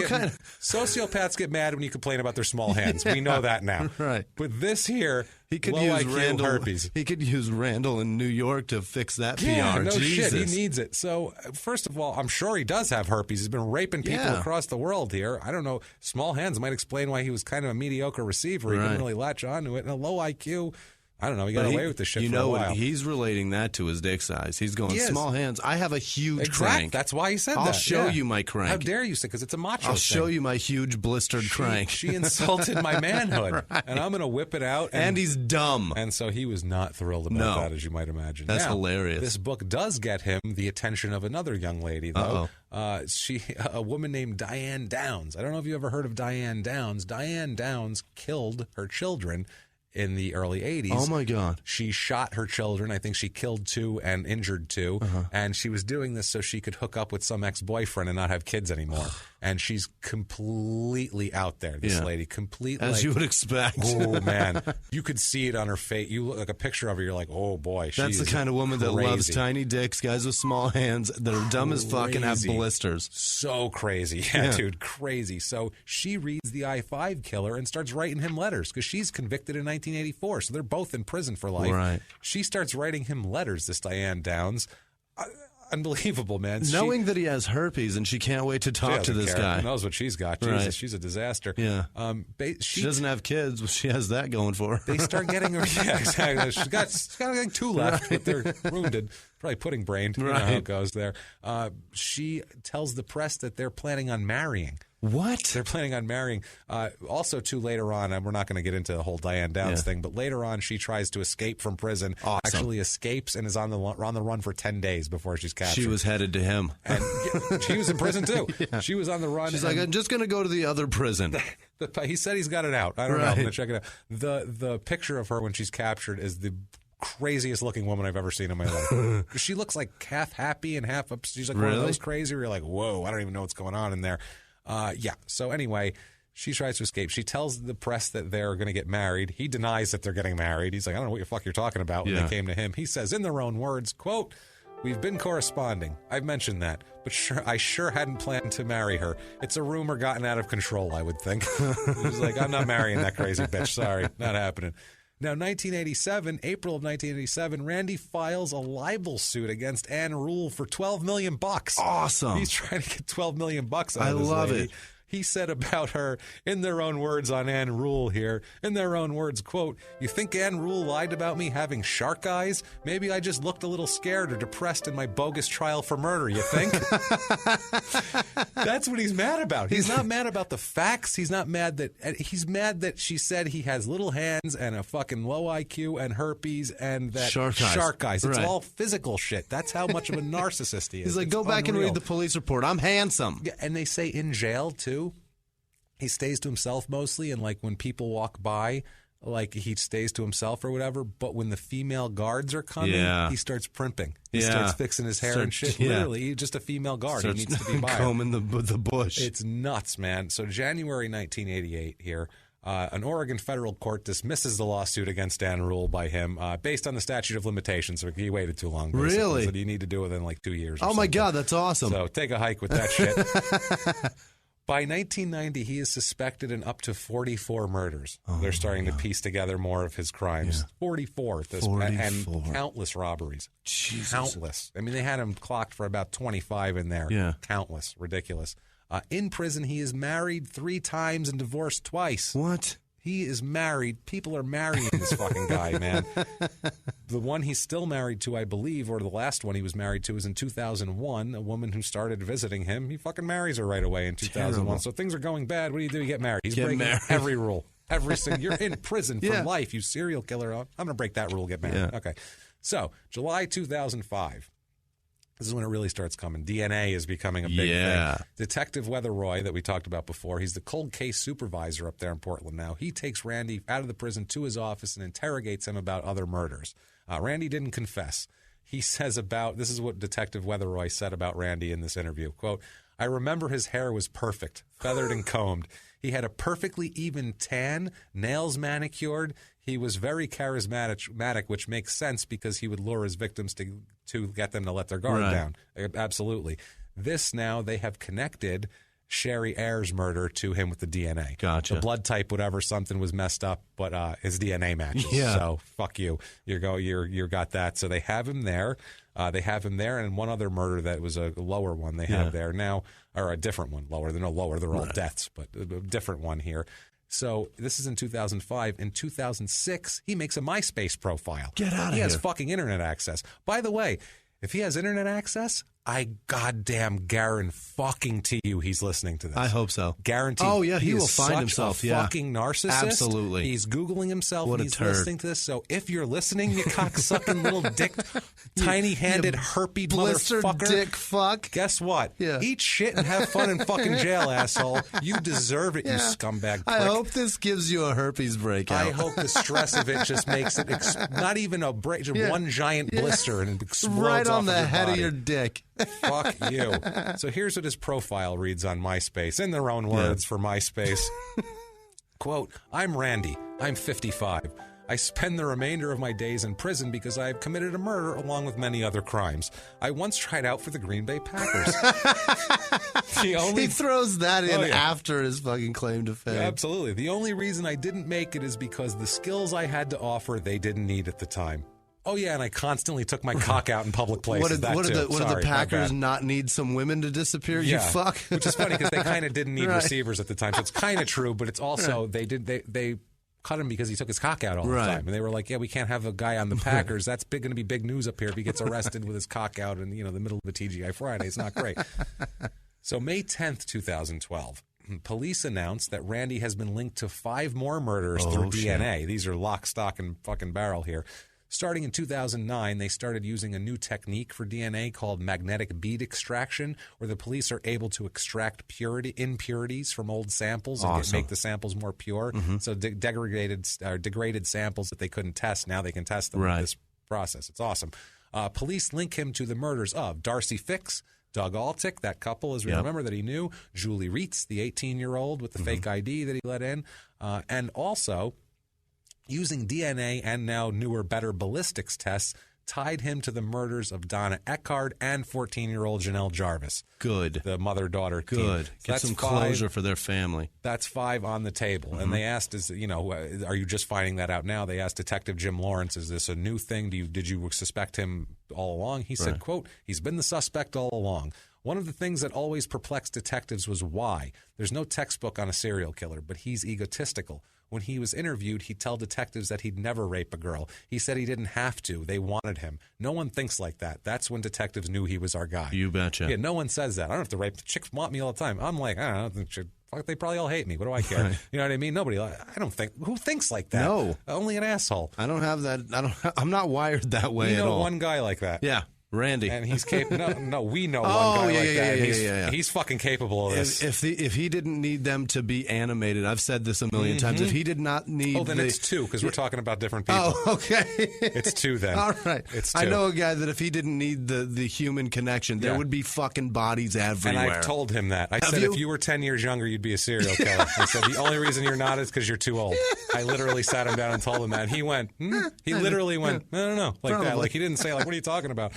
get mad when you complain about their small hands. We know that now. Right. But this here, he could low use IQ, Randall, herpes. He could use Randall in New York to fix that Yeah, PR. no Jesus. shit. He needs it. So, first of all, I'm sure he does have herpes. He's been raping people across the world here. I don't know. Small hands might explain why he was kind of a mediocre receiver. He didn't really latch onto it. And a low IQ, I don't know. He got away with this shit for a while. He's relating that to his dick size. He's going, small hands. I have a huge crank. That's why he said that. I'll show you my crank. How dare you say, because it's a macho I'll thing. show you my huge blistered crank. She insulted my manhood, and I'm going to whip it out. And he's dumb. And so he was not thrilled about that, as you might imagine. That's now, hilarious. This book does get him the attention of another young lady, though. A woman named Diane Downs. I don't know if you ever heard of Diane Downs. Diane Downs killed her children in the early 80s. Oh, my God. She shot her children. I think she killed 2 and injured 2. And she was doing this so she could hook up with some ex-boyfriend and not have kids anymore. And she's completely out there, this lady. Completely. As you would expect. Oh, man. You could see it on her face. You look like a picture of her. You're like, oh, boy. That's the kind of woman that loves tiny dicks, guys with small hands that are dumb as fuck and have blisters. So crazy. Yeah, dude. Crazy. So she reads The I-5 Killer and starts writing him letters because she's convicted in 1984. So they're both in prison for life. Right. She starts writing him letters, this Diane Downs. Unbelievable, man. Knowing that he has herpes and she can't wait to talk to this guy. She knows what she's got. Jesus, she's a disaster. Yeah. She doesn't have kids, but she has that going for her. They start getting her. Yeah, exactly. She's got like 2 left, but they're wounded. Probably pudding brained. You know how it goes there. She tells the press that they're planning on marrying. What? They're planning on marrying. Also, too, later on, and we're not going to get into the whole Diane Downs thing, but later on, she tries to escape from prison. Awesome. Actually escapes and is on the run for 10 days before she's captured. She was headed to him. And she was in prison, too. She was on the run. She's like, I'm just going to go to the other prison. He said he's got it out. I don't know. I'm going to check it out. The picture of her when she's captured is the craziest looking woman I've ever seen in my life. She looks like half happy and half up. She's like one of those crazy where you're like, whoa, I don't even know what's going on in there. So anyway, she tries to escape. She tells the press that they're going to get married. He denies that they're getting married. He's like, I don't know what the fuck you're talking about when they came to him. He says in their own words, quote, "We've been corresponding. I've mentioned that, but I sure hadn't planned to marry her. It's a rumor gotten out of control, I would think." He's like, I'm not marrying that crazy bitch. Sorry, not happening. Now, April of 1987, Randy files a libel suit against Ann Rule for $12 million. Awesome. He's trying to get $12 million out of this lady. I love it. He said about her, in their own words on Ann Rule here, in their own words, quote, "You think Ann Rule lied about me having shark eyes? Maybe I just looked a little scared or depressed in my bogus trial for murder, you think?" That's what he's mad about. He's not mad about the facts. He's not mad that... He's mad that she said he has little hands and a fucking low IQ and herpes and that shark eyes. It's all physical shit. That's how much of a narcissist he is. He's like, go back and read the police report. I'm handsome. Yeah, and they say in jail, too. He stays to himself mostly, and like when people walk by, like he stays to himself or whatever. But when the female guards are coming, he starts primping. He starts fixing his hair and shit. Literally, he's just a female guard. He needs to be by combing the bush. It's nuts, man. So January 1988 here, an Oregon federal court dismisses the lawsuit against Ann Rule by him based on the statute of limitations. So he waited too long. Basically. Really? So you need to do it within like 2 years. Oh my God, that's awesome. So take a hike with that shit. By 1990, he is suspected in up to 44 murders. They're starting to piece together more of his crimes. 44 at this point, and countless robberies. Jesus. Countless. I mean, they had him clocked for about 25 in there. Yeah. Countless. Ridiculous. In prison, he is married 3 times and divorced twice. What? He is married. People are marrying this fucking guy, man. The one he's still married to, I believe, or the last one he was married to was in 2001, a woman who started visiting him. He fucking marries her right away in 2001. Terrible. So things are going bad. What do? You get married. He's breaking married. every rule. Every single. You're in prison for life, you serial killer. I'm going to break that rule, get married. Yeah. Okay. So, July 2005. This is when it really starts coming. DNA is becoming a big thing. Detective Weatherroy that we talked about before, he's the cold case supervisor up there in Portland now. He takes Randy out of the prison to his office and interrogates him about other murders. Randy didn't confess. He says this is what Detective Weatherroy said about Randy in this interview. Quote, I remember his hair was perfect, feathered and combed. He had a perfectly even tan, nails manicured. He was very charismatic, which makes sense because he would lure his victims to get them to let their guard down. Absolutely. This now, they have connected Sherry Ayers' murder to him with the DNA. Gotcha. The blood type, whatever, something was messed up, but his DNA matches. Yeah. So fuck you. You got that. So they have him there. And one other murder that was a lower one they have there now, or a different one, lower. They're no lower. They're all deaths, but a different one here. So this is in 2005. In 2006, he makes a MySpace profile. Get out of here. He has fucking internet access. By the way, if he has internet access, I goddamn guarantee you he's listening to this. I hope so. Guaranteed. Oh, yeah, he is will find such himself. a fucking narcissist. Absolutely. He's Googling himself What and a he's turd. listening to this. So if you're listening, you cocksucking little dick, tiny-handed, herpy Blister motherfucker. dick fuck. Guess what? Yeah. Eat shit and have fun in fucking jail, asshole. You deserve it, you scumbag prick. I hope this gives you a herpes breakout. I hope the stress of it just makes it not even a break, just one giant blister and it explodes right on off the of your head body. of your dick. Fuck you. So here's what his profile reads on MySpace, in their own words for MySpace. Quote, I'm Randy. I'm 55. I spend the remainder of my days in prison because I have committed a murder along with many other crimes. I once tried out for the Green Bay Packers. He throws that in after his fucking claim to fame. Yeah, absolutely. The only reason I didn't make it is because the skills I had to offer, they didn't need at the time. Oh, yeah, and I constantly took my cock out in public places. What did the Packers not need some women to disappear? You fuck. Which is funny because they kind of didn't need receivers at the time. So it's kind of true, but it's also they cut him because he took his cock out all the time. And they were like, yeah, we can't have a guy on the Packers. That's going to be big news up here if he gets arrested with his cock out in the middle of a TGI Friday. It's not great. So May 10th, 2012. Police announced that Randy has been linked to 5 more murders through DNA. These are lock, stock, and fucking barrel here. Starting in 2009, they started using a new technique for DNA called magnetic bead extraction, where the police are able to extract impurities from old samples and make the samples more pure. So degraded samples that they couldn't test, now they can test them with this process. It's awesome. Police link him to the murders of Darcy Fix, Doug Altick, that couple, as we remember, that he knew, Julie Reitz, the 18-year-old with the fake ID that he let in, and also using DNA and now newer, better ballistics tests, tied him to the murders of Donna Eckhart and 14-year-old Janelle Jarvis. Good. The mother-daughter team. Good. So Get some closure for their family. That's 5 on the table. And they asked, are you just finding that out now? They asked Detective Jim Lawrence, is this a new thing? Did you suspect him all along? He said, quote, he's been the suspect all along. One of the things that always perplexed detectives was why. There's no textbook on a serial killer, but he's egotistical. When he was interviewed, he'd tell detectives that he'd never rape a girl. He said he didn't have to. They wanted him. No one thinks like that. That's when detectives knew he was our guy. You betcha. Yeah, no one says that. I don't have to rape. Chicks want me all the time. I'm like, I don't know. Fuck, they probably all hate me. What do I care? Right. You know what I mean? Nobody. I don't think. Who thinks like that? No. Only an asshole. I don't have that. I'm not wired that way at all. We know one guy like that. Yeah. Randy. And he's capable. No, we know one guy like that. He's fucking capable of this. If he didn't need them to be animated, I've said this a million times. If he did not need, then it's 2 because we're talking about different people. Oh, okay. It's 2 then. All right. It's 2. I know a guy that if he didn't need the human connection, there would be fucking bodies everywhere. And I've told him that. I said if you were 10 years younger, you'd be a serial killer. I said the only reason you're not is because you're too old. I literally sat him down and told him that. And he went. He literally went. I don't know, like that. Like he didn't say like, what are you talking about?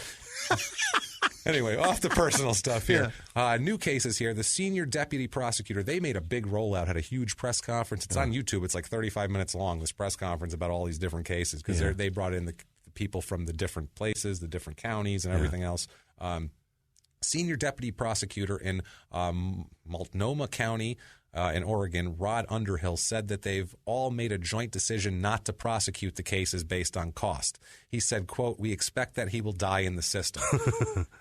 Anyway, off the personal stuff here. New cases here. The senior deputy prosecutor, they made a big rollout, had a huge press conference. It's on YouTube. It's like 35 minutes long, this press conference about all these different cases because they brought in the people from the different places, the different counties and everything else. Senior deputy prosecutor in Multnomah County, in Oregon, Rod Underhill, said that they've all made a joint decision not to prosecute the cases based on cost. He said, quote, "We expect that he will die in the system."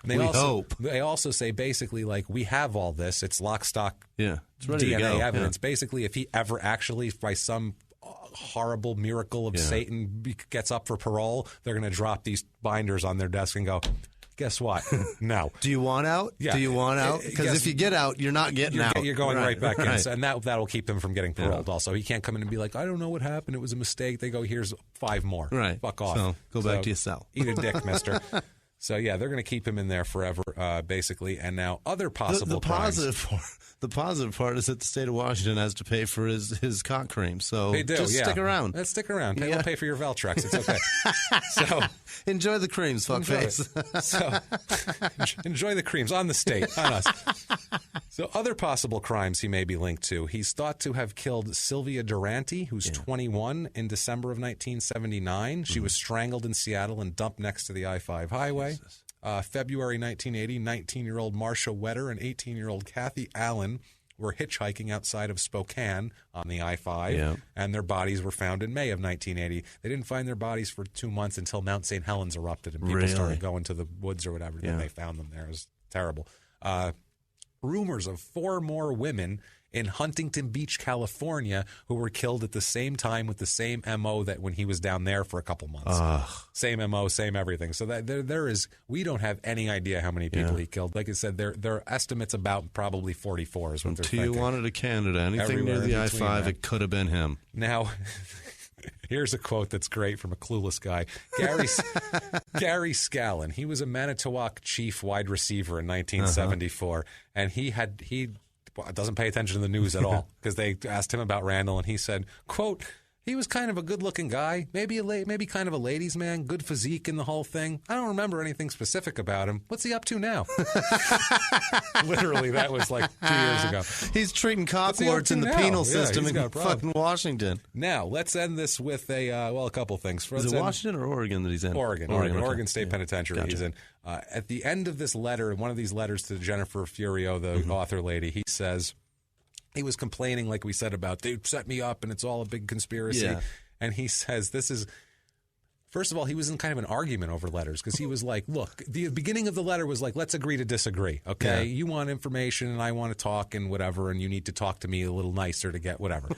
We hope. They also say basically like, we have all this. It's lock, stock, it's ready to DNA go. evidence. Basically, if he ever actually, by some horrible miracle of Satan, gets up for parole, they're going to drop these binders on their desk and go, guess what? No. Do you want out? Yeah. Do you want out? Because if you get out, you're not getting out. You're going right back in. Right. So, and that'll keep him from getting paroled also. He can't come in and be like, I don't know what happened. It was a mistake. They go, here's 5 more. Right. Fuck off. So go back to your cell. Eat a dick, mister. So, yeah, they're going to keep him in there forever, basically. And now other possible crimes. The positive part is that the state of Washington has to pay for his cock cream. So They do, just stick around. Let's stick around. We'll pay for your Valtrex. It's okay. So enjoy the creams, fuckface. So enjoy the creams on the state, on us. So other possible crimes he may be linked to. He's thought to have killed Sylvia Durante, who's 21, in December of 1979. She was strangled in Seattle and dumped next to the I-5 highway. February 1980, 19-year-old Marcia Wetter and 18-year-old Kathy Allen were hitchhiking outside of Spokane on the I-5, and their bodies were found in May of 1980. They didn't find their bodies for 2 months until Mount St. Helens erupted and people started going to the woods or whatever, and they found them there. It was terrible. Rumors of 4 more women in Huntington Beach, California, who were killed at the same time with the same MO that when he was down there for a couple months. Same MO, same everything. So that there is, we don't have any idea how many people he killed. Like I said, their estimates about probably 44 is what they're thinking. Until you wanted a Canada, anything Everywhere near the in between I-5, that. it could have been him. Now, here's a quote that's great from a clueless guy. Gary Scallon. He was a Manitowoc Chief wide receiver in 1974, and he doesn't pay attention to the news at all because they asked him about Randall, and he said, quote, "He was kind of a good-looking guy, maybe kind of a ladies' man, good physique and the whole thing. I don't remember anything specific about him. What's he up to now?" Literally, that was like 2 years ago. He's treating What's he up cockwarts to in the now? penal Yeah, system he's in got a problem. fucking Washington. Now, let's end this with a couple things. Is it Washington or Oregon that he's in? Oregon State Yeah. Penitentiary. Gotcha. He's in. At the end of this letter, one of these letters to Jennifer Furio, the author lady, he says he was complaining, like we said, about they set me up and it's all a big conspiracy. Yeah. And he says this is. First of all, he was in kind of an argument over letters because he was like, look, the beginning of the letter was like, let's agree to disagree, okay? Yeah. You want information and I want to talk and whatever, and you need to talk to me a little nicer to get whatever.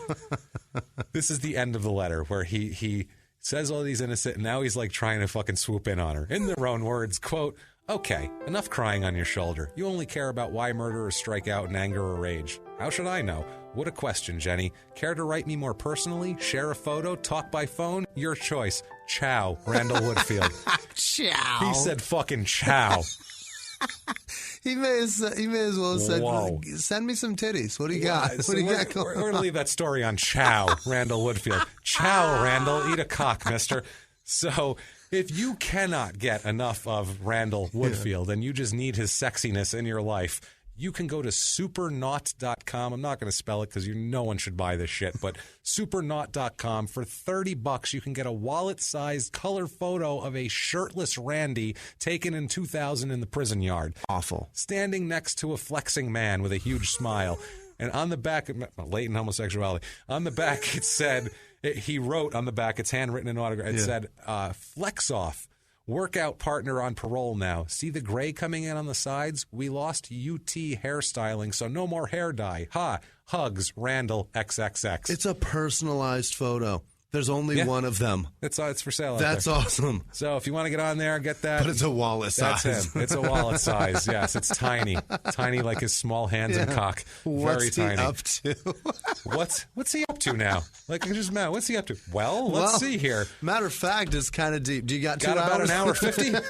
This is the end of the letter where he says all these innocent, and now he's like trying to fucking swoop in on her. In their own words, quote, "Okay, enough crying on your shoulder. You only care about why murderers strike out in anger or rage. How should I know? What a question, Jenny. Care to write me more personally? Share a photo? Talk by phone? Your choice. Ciao, Randall Woodfield." Ciao. He said fucking ciao. He may as well have said, Whoa. "Send me some titties. What do you got? So What do you we're, got going we're going to leave that story on ciao, Randall Woodfield. Ciao, Randall. Eat a cock, mister. So if you cannot get enough of Randall Woodfield and you just need his sexiness in your life, you can go to supernaut.com. I'm not going to spell it because no one should buy this shit, but supernaut.com. For $30, you can get a wallet-sized color photo of a shirtless Randy taken in 2000 in the prison yard. Awful. Standing next to a flexing man with a huge smile. And on the back, latent homosexuality, on the back it said, he wrote on the back, it's handwritten in autograph, it said, "Flex off. Workout partner on parole now. See the gray coming in on the sides? We lost UT hairstyling, so no more hair dye. Ha! Hugs, Randall XXX." It's a personalized photo. There's only one of them. It's for sale out That's there. awesome. So if you want to get on there, get that. But it's a wallet size. That's him. It's a wallet size. Yes, it's tiny. Tiny like his small hands and cock. Very What's tiny. he up to? What's he up to now? Like, I just met. What's he up to? Well, let's see here. Matter of fact, it's kind of deep. Do you got 2 Got hours? about an hour 50? Want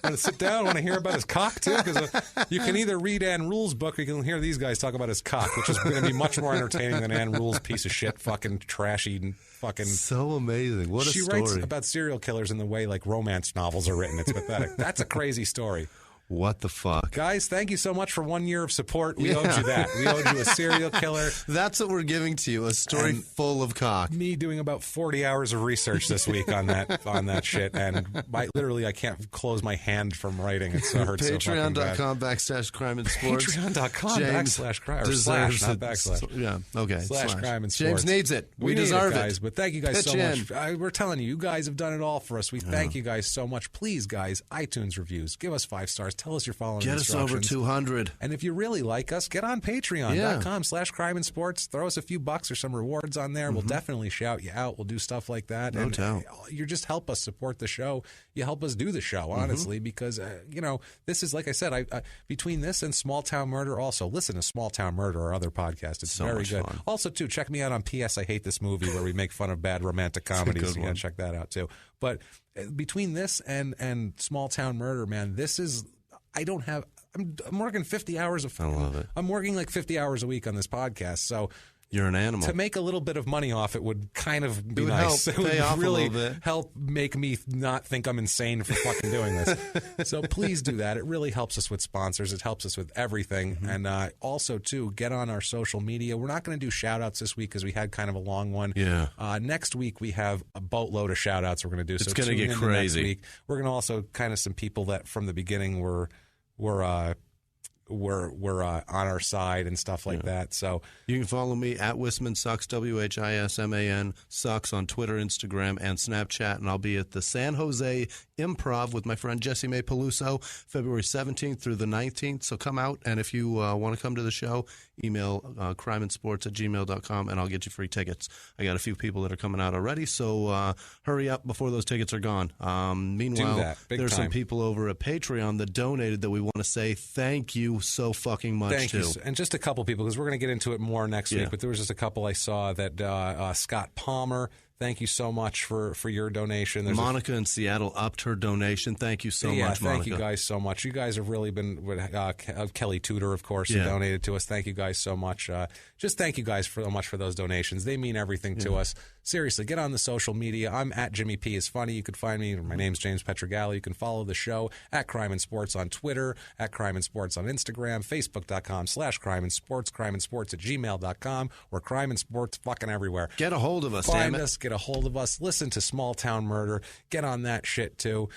to sit down? Want to hear about his cock, too? Because you can either read Ann Rule's book or you can hear these guys talk about his cock, which is going to be much more entertaining than Ann Rule's piece of shit, fucking trashy, fucking... So amazing. What a She story. writes about serial killers in the way, like, romance novels are written. It's pathetic. That's a crazy story. What the fuck? Guys, thank you so much for 1 year of support. We owed you that. We owed you a serial killer. That's what we're giving to you, a story full of cock. Me doing about 40 hours of research this week on that shit, and I can't close my hand from writing. It hurts so fucking bad. Patreon.com/crime and sports. Patreon.com/crime or slash, not backslash. Yeah, okay. Slash crime and sports. James needs it. We deserve it, guys. But thank you guys so much. We're telling you, you guys have done it all for us. We thank you guys so much. Please, guys, iTunes reviews. Give us 5 stars. Tell us you're following Get us over 200. And if you really like us, get on Patreon.com/crime and sports. Throw us a few bucks or some rewards on there. We'll definitely shout you out. We'll do stuff like that. No doubt. You just help us support the show. You help us do the show, honestly, because, this is, like I said, between this and Small Town Murder also, listen to Small Town Murder, our other podcast. It's so very good. Fun. Also, too, check me out on P.S. I Hate This Movie, where we make fun of bad romantic comedies. You got to check that out, too. But between this and Small Town Murder, man, this is... I'm working 50 hours I love it. I'm working like 50 hours a week on this podcast, so you're an animal. To make a little bit of money off it would kind of be nice. It would really help make me not think I'm insane for fucking doing this. So please do that. It really helps us with sponsors. It helps us with everything. And also, too, get on our social media. We're not going to do shout-outs this week because we had kind of a long one. Yeah. Next week, we have a boatload of shout-outs we're going to do. It's going to get crazy. Next week. We're going to also kind of some people that from the beginning were on our side and stuff like that. So you can follow me at Whisman Sucks, WHISMAN Sucks on Twitter, Instagram, and Snapchat. And I'll be at the San Jose Improv with my friend Jesse May Peluso, February 17th through the 19th. So come out, and if you want to come to the show, email crimeandsports@gmail.com, and I'll get you free tickets. I got a few people that are coming out already, so hurry up before those tickets are gone. Meanwhile, there's some people over at Patreon that donated that we want to say thank you so fucking much Thank to. You. And just a couple people, because we're going to get into it more next week, but there was just a couple I saw that Scott Palmer, thank you so much for your donation. There's Monica in Seattle upped her donation. Thank you so much, Monica. Thank you guys so much. You guys have really been Kelly Tudor, of course, who donated to us. Thank you guys so much. Just thank you guys so much for those donations. They mean everything to us. Seriously, get on the social media. I'm at Jimmie P is Funny. You can find me. My name's James Pietragallo. You can follow the show at Crime and Sports on Twitter, at Crime and Sports on Instagram, Facebook.com/Crime and Sports, crimeandsports@gmail.com, or Crime and Sports fucking everywhere. Get a hold of us, Find us, get a hold of us. Listen to Small Town Murder. Get on that shit, too.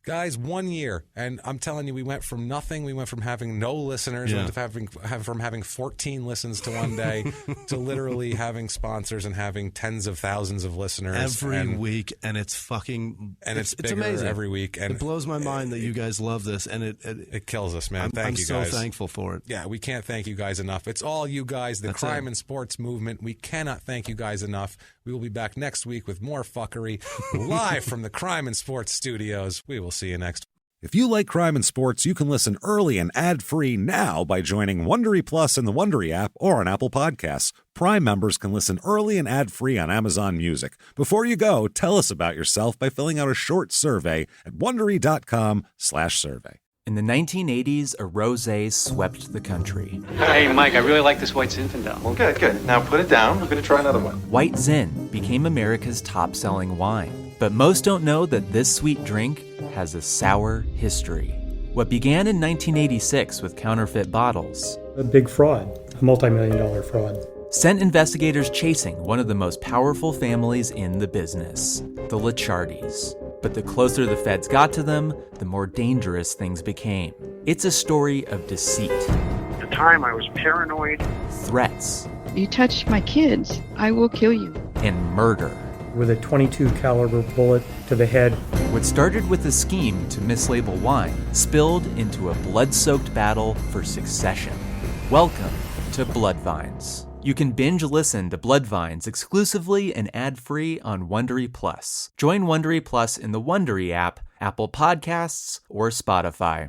Guys, 1 year, and I'm telling you, we went from nothing. We went from having no listeners, went to from having 14 listens to one day, to literally having sponsors and having tens of thousands of listeners every week, and it's fucking it's bigger amazing every week. And it blows my mind that you guys love this, and it kills us, man. Thank you guys. I'm so thankful for it. Yeah, we can't thank you guys enough. It's all you guys, the Crime and Sports movement. We cannot thank you guys enough. We will be back next week with more fuckery, live from the Crime and Sports studios. We will see you next week. If you like Crime and Sports, you can listen early and ad-free now by joining Wondery Plus in the Wondery app or on Apple Podcasts. Prime members can listen early and ad-free on Amazon Music. Before you go, tell us about yourself by filling out a short survey at Wondery.com/survey. In the 1980s, a rosé swept the country. Hey, Mike, I really like this White Zinfandel. Well, good. Now put it down. We're going to try another one. White Zin became America's top-selling wine. But most don't know that this sweet drink has a sour history. What began in 1986 with counterfeit bottles, a big fraud, a multi-million-dollar fraud, sent investigators chasing one of the most powerful families in the business, the Licciardis. But the closer the feds got to them, the more dangerous things became. It's a story of deceit. At the time, I was paranoid. Threats. You touch my kids, I will kill you. And murder. With a .22 caliber bullet to the head. What started with a scheme to mislabel wine spilled into a blood-soaked battle for succession. Welcome to Bloodvines. You can binge listen to Bloodvines exclusively and ad-free on Wondery Plus. Join Wondery Plus in the Wondery app, Apple Podcasts, or Spotify.